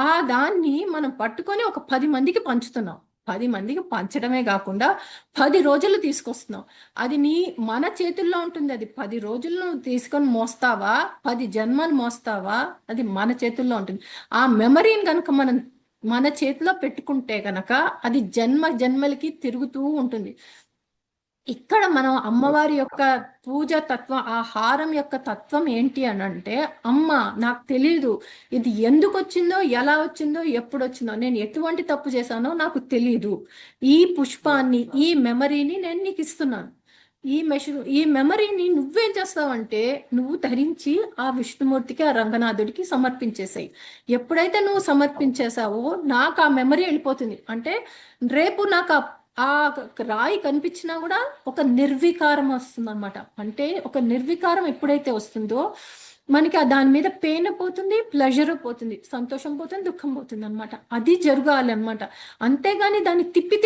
Speaker 1: ఆ దాన్ని మనం పట్టుకొని ఒక 10 మందికి పంచుతున్నాం. 10 మందికి పంచడమే కాకుండా 10 రోజులు తీసుకొస్తున్నాం. అది మన చేతుల్లో ఉంటుంది. అది 10 రోజులు నువ్వు తీసుకొని మోస్తావా, 10 జన్మలు మోస్తావా, అది మన చేతుల్లో ఉంటుంది. ఆ మెమరీని కనుక మనం మన చేతిలో పెట్టుకుంటే కనుక అది జన్మలకి తిరుగుతూ ఉంటుంది. ఇక్కడ మనం అమ్మవారి యొక్క పూజ తత్వం, ఆ హారం యొక్క తత్వం ఏంటి అని అంటే, అమ్మ నాకు తెలీదు ఇది ఎందుకు వచ్చిందో, ఎలా వచ్చిందో, ఎప్పుడు వచ్చిందో, నేను ఎటువంటి తప్పు చేశానో నాకు తెలీదు. ఈ పుష్పాన్ని, ఈ మెమరీని నేను నీకు ఇస్తున్నాను. ఈ మెమరీని నువ్వేం చేస్తావంటే, నువ్వు ధరించి ఆ విష్ణుమూర్తికి, ఆ రంగనాథుడికి సమర్పించేసాయి. ఎప్పుడైతే నువ్వు సమర్పించేసావో నాకు ఆ మెమరీ వెళ్ళిపోతుంది. అంటే రేపు నాకు ఆ రాయి కనిపించినా కూడా ఒక నిర్వికారం వస్తుంది అనమాట. అంటే ఒక నిర్వికారం ఎప్పుడైతే వస్తుందో మనకి దాని మీద పెయిన్ పోతుంది, ప్లెజర్ పోతుంది, సంతోషం పోతుంది, దుఃఖం పోతుంది అనమాట. అది జరగాలి అనమాట. అంతేగాని దాన్ని తిప్పి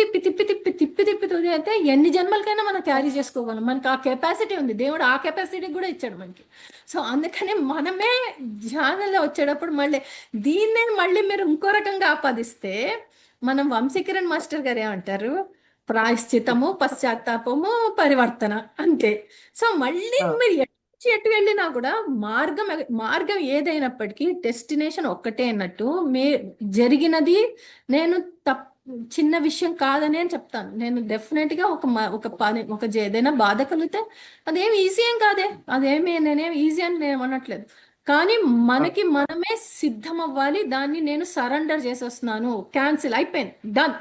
Speaker 1: అయితే ఎన్ని జన్మలకైనా మనం క్యారీ చేసుకోగలం. మనకి ఆ కెపాసిటీ ఉంది. దేవుడు ఆ కెపాసిటీ కూడా ఇచ్చాడు మనకి. సో అందుకని మనమే ధ్యానంలో వచ్చేటప్పుడు దీన్నే మళ్ళీ మీరు ఇంకో రకంగా ఆపాదిస్తే, మనం వంశీకిరణ్ మాస్టర్ గారు ఏమంటారు, ప్రాయశ్చితము, పశ్చాత్తాపము, పరివర్తన, అంతే. సో మళ్ళీ మీరు ఎటు వెళ్ళినా కూడా మార్గం ఏదైనప్పటికీ డెస్టినేషన్ ఒక్కటే అన్నట్టు. జరిగినది నేను చిన్న విషయం కాదని అని చెప్తాను. నేను డెఫినెట్ గా ఏదైనా బాధ కలిగితే అదేమి ఈజీ ఏం కాదే, నేనేం ఈజీ అని నేను అనట్లేదు. కానీ మనకి మనమే సిద్ధం అవ్వాలి. దాన్ని నేను సరెండర్ చేసేస్తున్నాను, క్యాన్సిల్ అయిపోయింది, డన్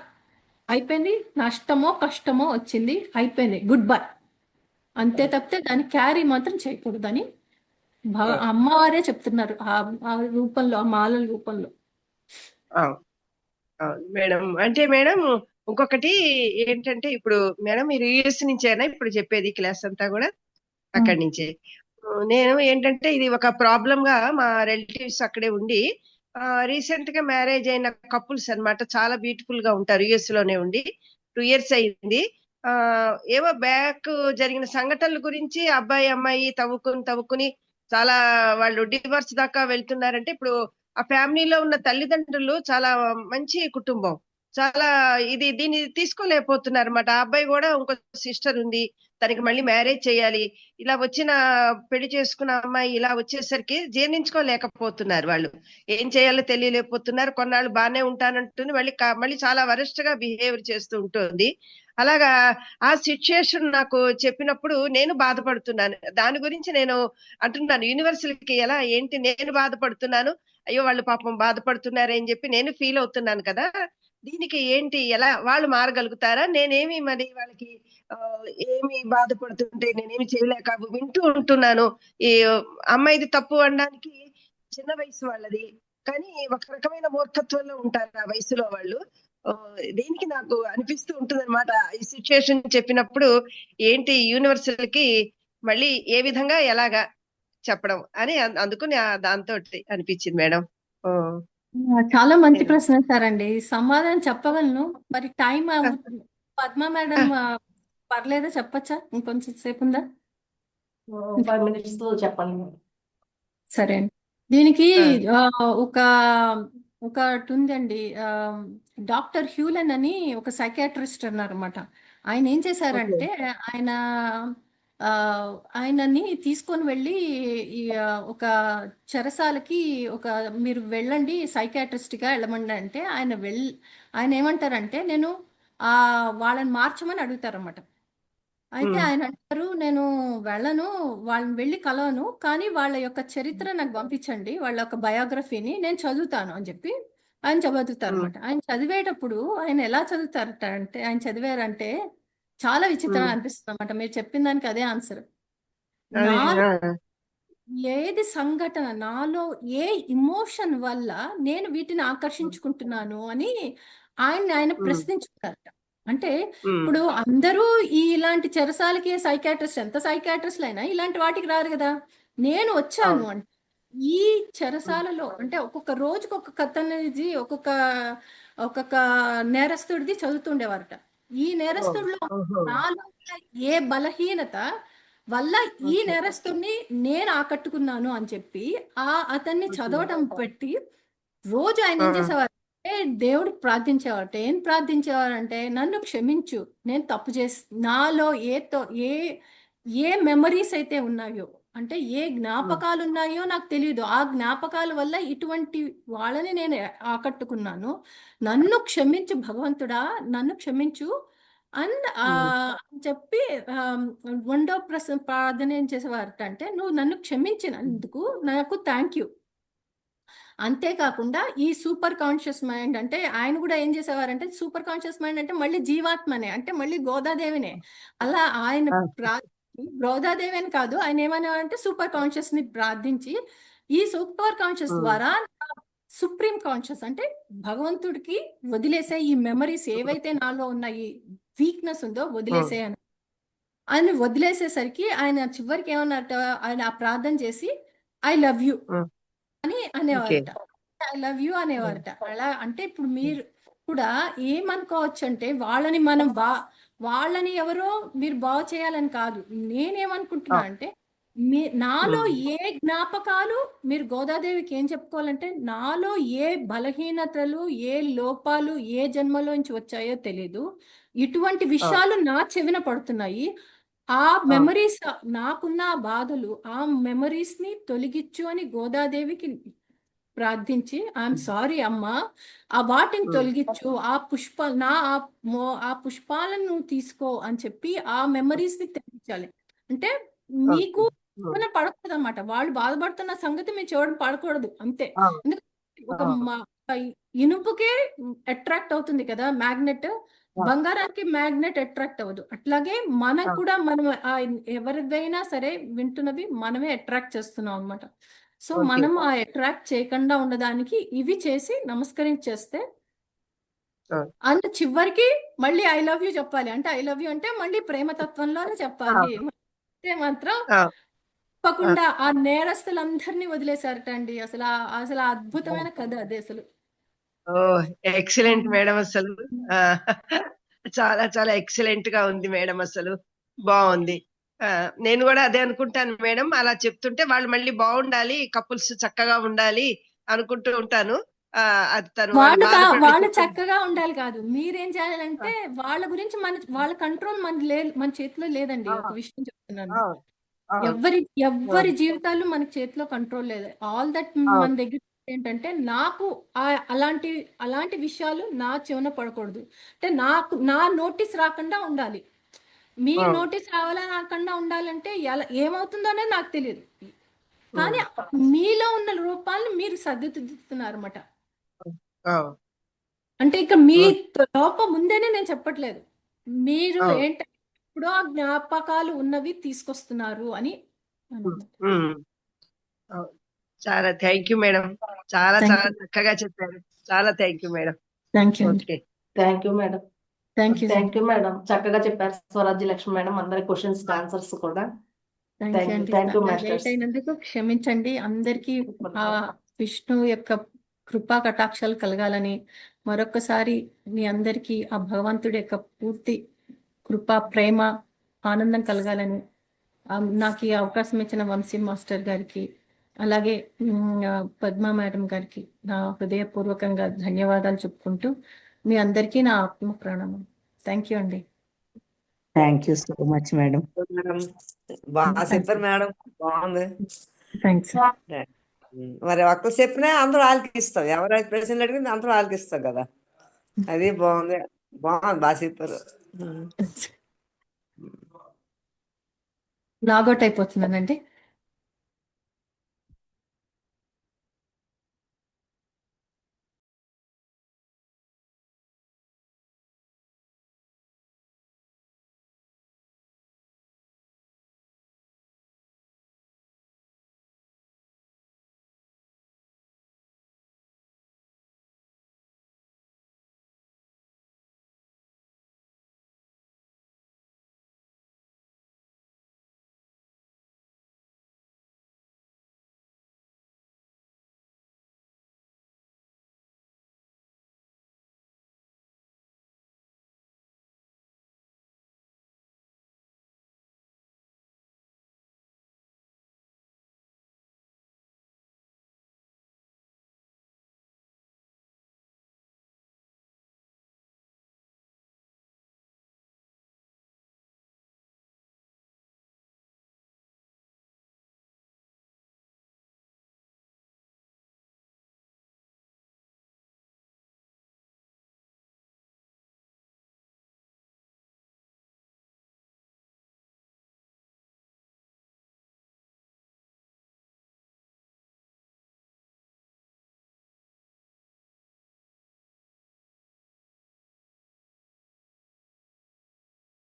Speaker 1: అయిపోయింది, నష్టమో కష్టమో వచ్చింది, అయిపోయింది, గుడ్ బై, అంతే. తప్పితే దాన్ని క్యారీ మాత్రం చేయకూడదని అమ్మవారే చెప్తున్నారు ఆ రూపంలో, ఆ మాలల రూపంలో.
Speaker 9: మేడం అంటే మేడం ఇంకొకటి ఏంటంటే, ఇప్పుడు మేడం మీరు యుఎస్ నుంచేనా ఇప్పుడు చెప్పేది క్లాస్ అంతా కూడా? అక్కడి నుంచే. నేను ఏంటంటే, ఇది ఒక ప్రాబ్లం గా మా రిలేటివ్స్ అక్కడే ఉండి, రీసెంట్ గా మ్యారేజ్ అయిన కపుల్స్ అన్నమాట, చాలా బ్యూటిఫుల్ గా ఉంటారు, యుఎస్ లోనే ఉండి 2 years అయింది. ఏవో బ్యాక్ జరిగిన సంఘటనల గురించి అబ్బాయి అమ్మాయి తవ్వుకుని చాలా వాళ్ళు డివోర్స్ దాకా వెళ్తున్నారంటే, ఇప్పుడు ఆ ఫ్యామిలీలో ఉన్న తల్లిదండ్రులు చాలా మంచి కుటుంబం, చాలా దీన్ని తీసుకోలేకపోతున్నారు అన్నమాట. ఆ అబ్బాయి కూడా ఇంకో సిస్టర్ ఉంది, తనకి మళ్ళీ మ్యారేజ్ చేయాలి, ఇలా వచ్చిన పెళ్లి చేసుకున్న అమ్మాయి ఇలా వచ్చేసరికి జీర్ణించుకోలేకపోతున్నారు. వాళ్ళు ఏం చేయాలో తెలియలేకపోతున్నారు. కొన్నాళ్ళు బాగానే ఉంటానంటుంది, మళ్ళీ చాలా వరస్ట్ గా బిహేవ్ చేస్తూ ఉంటుంది. అలాగా ఆ సిచ్యుయేషన్ నాకు చెప్పినప్పుడు నేను బాధపడుతున్నాను. దాని గురించి నేను అంటున్నాను, యూనివర్సల్కి ఎలా ఏంటి నేను బాధపడుతున్నాను, అయ్యో వాళ్ళు పాపం బాధపడుతున్నారని చెప్పి నేను ఫీల్ అవుతున్నాను కదా. దీనికి ఏంటి, ఎలా వాళ్ళు మారగలుగుతారా? నేనేమి మరి వాళ్ళకి ఏమి బాధపడుతుంటే నేనేమి చేయలేక వింటూ ఉంటున్నాను. ఈ అమ్మాయిది తప్పు అనడానికి, చిన్న వయసు వాళ్ళది, కానీ ఒక రకమైన మూర్ఖత్వంలో ఉంటారు ఆ వయసులో వాళ్ళు. దేనికి నాకు అనిపిస్తూ ఉంటుంది అనమాట. ఈ సిచ్యుయేషన్ చెప్పినప్పుడు ఏంటి యూనివర్సల్ కి మళ్ళీ ఏ విధంగా ఎలాగా చెప్పడం అని అందుకుని దాంతో అనిపించింది మేడం.
Speaker 1: చాలా మంచి ప్రశ్న వేశారండి. సమాధానం చెప్పగలను. మరి టైం పద్మ మేడం పర్లేదా, చెప్పచ్చా? ఇంకొంచెం సేపు ఉందా?
Speaker 2: 5 minutes తో చెప్పండి.
Speaker 1: సరే అండి. దీనికి ఒక ఒకటి ఉందండి. డాక్టర్ హ్యూలెన్ అని ఒక సైకాట్రిస్ట్ అన్నారన్నమాట. ఆయన ఏం చేశారంటే ఆయన ఆయనని తీసుకొని వెళ్ళి ఈ ఒక చెరసాలకి మీరు వెళ్ళండి సైకాట్రిస్ట్గా వెళ్ళమండి అంటే ఆయన ఏమంటారంటే నేను వాళ్ళని మార్చమని అడుగుతారన్నమాట. అయితే ఆయన అంటారు నేను వెళ్ళను, వాళ్ళని వెళ్ళి కలవను, కానీ వాళ్ళ యొక్క చరిత్ర నాకు పంపించండి, వాళ్ళ యొక్క బయోగ్రఫీని నేను చదువుతాను అని చెప్పి ఆయన చదువుతారు అనమాట. ఆయన చదివేటప్పుడు ఆయన ఎలా చదువుతారట అంటే, ఆయన చదివారంటే చాలా విచిత్రంగా అనిపిస్తుంది అనమాట. మీరు చెప్పిన దానికి అదే ఆన్సర్. నాలో ఏది సంఘటన, నాలో ఏ ఇమోషన్ వల్ల నేను వీటిని ఆకర్షించుకుంటున్నాను అని ఆయన ప్రశ్నించుకుంటారట. అంటే ఇప్పుడు అందరూ ఇలాంటి చెరసాలకి సైకాట్రిస్ట్, ఎంత సైకాట్రిస్ట్లు అయినా ఇలాంటి వాటికి రారు కదా. నేను వచ్చాను అంటే ఈ చెరసాలలో అంటే ఒక్కొక్క రోజుకి ఒక్కొక్క కథ అనేది ఒక్కొక్క నేరస్తుడిది చదువుతుండేవారట. ఈ నేరస్తుడిలో నాలో ఏ బలహీనత వల్ల ఈ నేరస్తుడిని నేను ఆకట్టుకున్నాను అని చెప్పి అతన్ని చదవటం పెట్టి రోజు ఆయన ఏం చేసేవారు అంటే దేవుడికి ప్రార్థించేవారట. ఏం ప్రార్థించేవారంటే నన్ను క్షమించు, నేను తప్పు చేసి నాలో ఏ మెమరీస్ అయితే ఉన్నాయో, అంటే ఏ జ్ఞాపకాలు ఉన్నాయో నాకు తెలియదు, ఆ జ్ఞాపకాల వల్ల ఇటువంటి వాళ్ళని నేను ఆకట్టుకున్నాను, నన్ను క్షమించు భగవంతుడా, నన్ను క్షమించు అని చెప్పి రెండో ప్రార్థన ఏం చేసేవారట అంటే నువ్వు నన్ను క్షమించినందుకు నాకు థ్యాంక్ యూ. అంతేకాకుండా ఈ సూపర్ కాన్షియస్ మైండ్ అంటే ఆయన కూడా ఏం చేసేవారంటే సూపర్ కాన్షియస్ మైండ్ అంటే మళ్ళీ జీవాత్మనే, అంటే మళ్ళీ గోదాదేవినే. అలా ఆయన గోదాదేవి అని కాదు, ఆయన ఏమనేవారంటే సూపర్ కాన్షియస్ ని ప్రార్థించి ఈ సూపర్ కాన్షియస్ ద్వారా సుప్రీం కాన్షియస్ అంటే భగవంతుడికి వదిలేసే ఈ మెమరీస్ ఏవైతే నాలో ఉన్నాయి, వీక్నెస్ ఉందో వదిలేసేయను అని వదిలేసేసరికి ఆయన చివరికి ఏమన్నారట, ఆయన ఆ ప్రార్థన చేసి ఐ లవ్ యూ అని అనేవారట. ఐ లవ్ యూ అనేవారట. అలా అంటే ఇప్పుడు మీరు కూడా ఏమనుకోవచ్చు అంటే వాళ్ళని ఎవరో మీరు బాగు చేయాలని కాదు. నేనేమనుకుంటున్నా అంటే నాలో ఏ జ్ఞాపకాలు, మీరు గోదాదేవికి ఏం చెప్పుకోవాలంటే నాలో ఏ బలహీనతలు, ఏ లోపాలు ఏ జన్మలోంచి వచ్చాయో తెలీదు, ఇటువంటి విషయాలు నా చెవిన పడుతున్నాయి, ఆ మెమరీస్ నాకున్న బాధలు ఆ మెమరీస్ ని తొలగించు అని గోదాదేవికి ప్రార్థించి ఐఎమ్ సారీ అమ్మా, వాటిని తొలగించు, ఆ పుష్పాలను నువ్వు తీసుకో అని చెప్పి ఆ మెమరీస్ ని తెప్పించాలి. అంటే మీకు పడకూడదు అనమాట, వాళ్ళు బాధపడుతున్న సంగతి మీ చెవుడు పడకూడదు అంతే. ఎందుకంటే ఇనుపుకే అట్రాక్ట్ అవుతుంది కదా మ్యాగ్నెట్, బంగారానికి మ్యాగ్నెట్ అట్రాక్ట్ అవ్వదు. అట్లాగే మనకు కూడా మనం ఎవరిదైనా సరే వింటున్నవి మనమే అట్రాక్ట్ చేస్తున్నాం అనమాట. సో మనం ఆ అట్రాక్ట్ చేయకుండా ఉండడానికి ఇవి చేసి నమస్కరించేస్తే అండ్ చివరికి మళ్ళీ ఐ లవ్ యూ చెప్పాలి. అంటే ఐ లవ్ యూ అంటే మళ్ళీ ప్రేమతత్వంలోనే చెప్పాలి. మాత్రం తప్పకుండా ఆ నేరస్తులందరినీ వదిలేశారట అండి. అసలు అద్భుతమైన కథ అదే అసలు.
Speaker 9: ఎక్సలెంట్ మేడం, అసలు చాలా చాలా ఎక్సలెంట్ గా ఉంది మేడం, అసలు బాగుంది. నేను కూడా అదే అనుకుంటాను మేడం, అలా చెప్తుంటే వాళ్ళు మళ్ళీ బాగుండాలి, కపుల్స్ చక్కగా ఉండాలి అనుకుంటూ ఉంటాను.
Speaker 1: వాళ్ళు చక్కగా ఉండాలి కాదు, మీరేం చేయాలంటే వాళ్ళ గురించి వాళ్ళ కంట్రోల్ మన చేతిలో లేదండి. ఒక విషయం చెప్తున్నాను, ఎవరి జీవితాలు మన చేతిలో కంట్రోల్ లేదు. ఆల్ దట్ మన దగ్గర ఏంటంటే నాకు అలాంటి విషయాలు నా చెవున పడకూడదు, అంటే నా నోటీస్ రాకుండా ఉండాలి. మీ నోటీస్ రాకుండా ఉండాలంటే ఏమవుతుందో అనేది నాకు తెలియదు, కానీ మీలో ఉన్న రూపాలను మీరు సర్దిద్దుతున్నారు అన్నమాట. అంటే ఇక మీ లోపం ముందేనే నేను చెప్పట్లేదు, మీరు ఏంటంటే ఇప్పుడు ఆ జ్ఞాపకాలు ఉన్నవి తీసుకొస్తున్నారు అని.
Speaker 9: చాలా థ్యాంక్ యూ మేడం, చాలా చాలా చక్కగా చెప్పారు. చాలా thank you madam.
Speaker 1: Thank you.
Speaker 9: Okay.
Speaker 2: Thank you madam.
Speaker 1: Thank you
Speaker 2: thank you madam. చక్కగా చెప్పారు స్వరాజ్య లక్ష్మి మేడం. అందరి క్వశ్చన్స్ ఆన్సర్స్ కూడా.
Speaker 1: థ్యాంక్ యూ అండి.
Speaker 2: Thank you
Speaker 1: late
Speaker 2: masters.
Speaker 1: అయినందుకు క్షమించండి. అందరికీ ఆ విష్ణు యొక్క కృపా కటాక్షాలు కలగాలని మరొక్కసారి మీ అందరికీ ఆ భగవంతుడి యొక్క పూర్తి కృప, ప్రేమ, ఆనందం కలగాలని నాకు ఈ అవకాశం ఇచ్చిన వంశీ మాస్టర్ గారికి, అలాగే పద్మా మేడం గారికి నా హృదయపూర్వకంగా ధన్యవాదాలు చెప్పుకుంటూ మీ అందరికీ నా ఆత్మ ప్రణామం. థ్యాంక్ యూ అండి.
Speaker 4: Thank you so much madam.
Speaker 5: Madam బాగా చెప్పారు మేడం, బాగుంది.
Speaker 1: థ్యాంక్స్.
Speaker 5: మరి ఒక్కరు చెప్పినా అందరూ ఆలకిస్తాం, ఎవరైతే ప్రశ్నలు అడిగింది అందరూ ఆలకిస్తాం కదా, అది బాగుంది. బాగా చెప్పారు.
Speaker 1: లాగౌట్ అయిపోతున్నానండి.